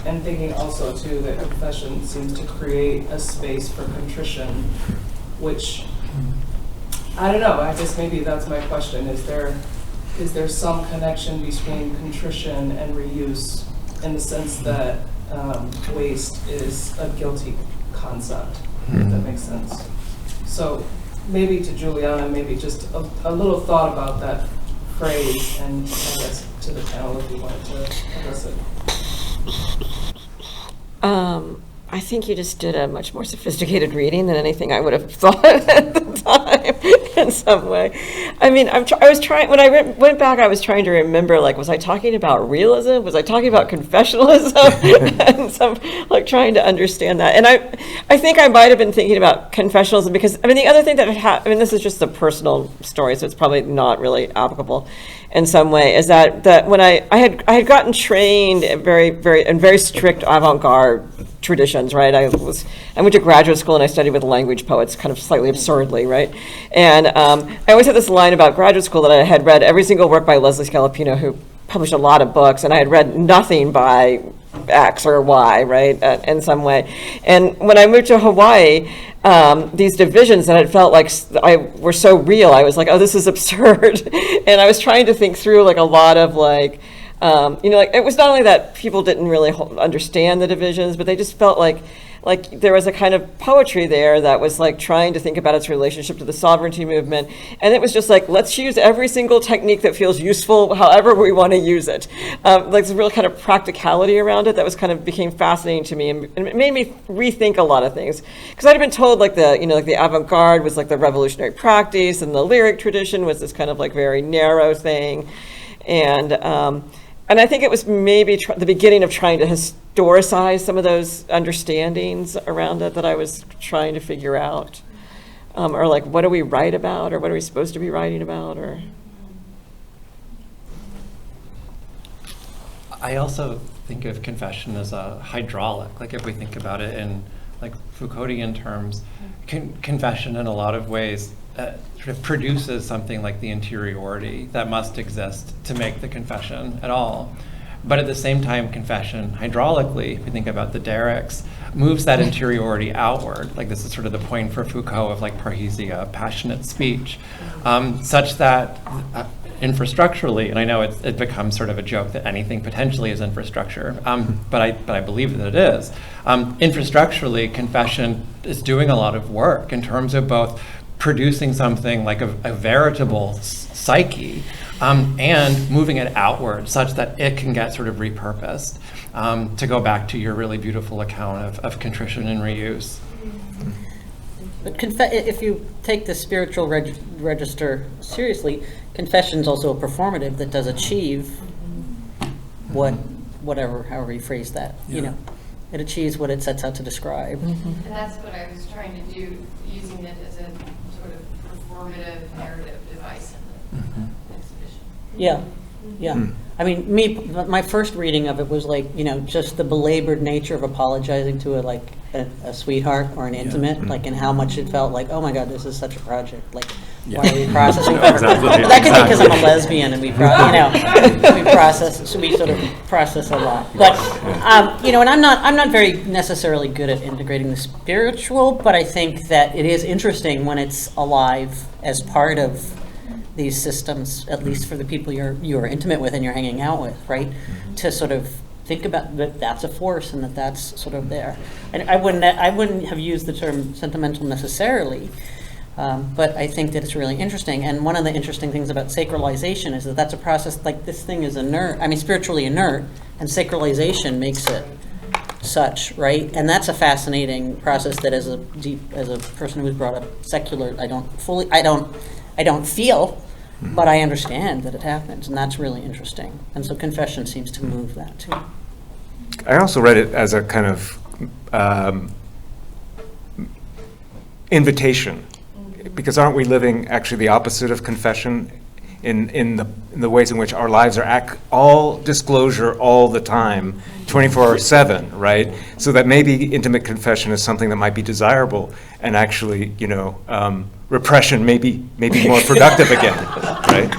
And thinking also too that confession seems to create a space for contrition, which I don't know, I guess maybe that's my question. Is there some connection between contrition and reuse in the sense that waste is a guilty concept, if that makes sense? So maybe to Juliana, maybe just a little thought about that phrase, and I guess to the panel if you wanted to address it. I think you just did a much more sophisticated reading than anything I would have thought at the time in some way. I mean, I was trying, when I went back, I was trying to remember, like, was I talking about realism? Was I talking about confessionalism? And so, like, trying to understand that. And I think I might have been thinking about confessionalism because, I mean, the other thing that this is just a personal story, so it's probably not really applicable in some way, is that when I had gotten trained in very strict avant-garde traditions, right? I went to graduate school and I studied with language poets, kind of slightly absurdly, right? And I always had this line about graduate school that I had read every single work by Leslie Scalapino, who published a lot of books, and I had read nothing by X or Y, right, in some way. And when I moved to Hawaii, these divisions that had felt like were so real, I was like, oh, this is absurd. And I was trying to think through like a lot of like, like it was not only that people didn't really understand the divisions, but they just felt like there was a kind of poetry there that was like trying to think about its relationship to the sovereignty movement. And it was just like, let's use every single technique that feels useful, however we want to use it. Like this real kind of practicality around it that was kind of became fascinating to me, and it made me rethink a lot of things. Because I'd been told like the avant-garde was like the revolutionary practice, and the lyric tradition was this kind of like very narrow thing. And I think it was maybe the beginning of trying to historicize some of those understandings around it that I was trying to figure out. Or like, what do we write about? Or what are we supposed to be writing about? Or I also think of confession as a hydraulic. Like if we think about it in like Foucauldian terms, confession in a lot of ways sort of produces something like the interiority that must exist to make the confession at all. But at the same time, confession hydraulically, if we think about the derricks, moves that interiority outward. Like this is sort of the point for Foucault of like parrhesia, passionate speech, such that infrastructurally, and I know it becomes sort of a joke that anything potentially is infrastructure, but I believe that it is. Infrastructurally, confession is doing a lot of work in terms of both producing something like a veritable psyche and moving it outward such that it can get sort of repurposed. To go back to your really beautiful account of contrition and reuse. But if you take the spiritual register seriously, confession is also a performative that does achieve however you phrase that, it achieves what it sets out to describe. And that's what I was trying to do, using it as a sort of performative narrative device in the exhibition. Yeah. I mean, my first reading of it was like, you know, just the belabored nature of apologizing to a sweetheart or an intimate, like, and how much it felt like, oh my God, this is such a project. Like, why are we processing? That could be because I'm a lesbian and we sort of process a lot. But you know, and I'm not very necessarily good at integrating the spiritual, but I think that it is interesting when it's alive as part of these systems, at least for the people you're intimate with and you're hanging out with, right? To sort of think about that that's a force and that's sort of there. And I wouldn't have used the term sentimental necessarily, but I think that it's really interesting. And one of the interesting things about sacralization is that that's a process, like this thing is inert, I mean spiritually inert, and sacralization makes it such, right? And that's a fascinating process that as a person who was brought up secular, I don't feel, but I understand that it happens, and that's really interesting. And so confession seems to move that too. I also read it as a kind of invitation, because aren't we living actually the opposite of confession in the ways in which our lives are all disclosure all the time, 24/7, right? So that maybe intimate confession is something that might be desirable, and actually, you know, repression may be more productive again, right?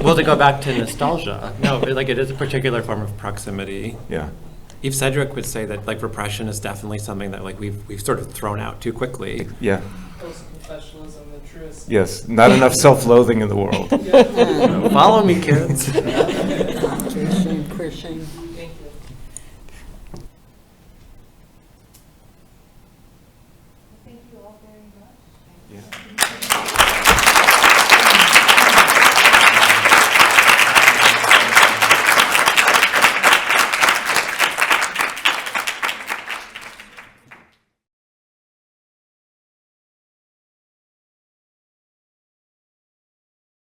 Well, to go back to nostalgia, no, like it is a particular form of proximity. Yeah. Eve Sedgwick would say that like repression is definitely something that like we've sort of thrown out too quickly. Yeah. Post-confessionalism, the truest. Yes, not enough self-loathing in the world. Follow me, kids. Queer shame. Thank you. Thank you all very much. Yeah.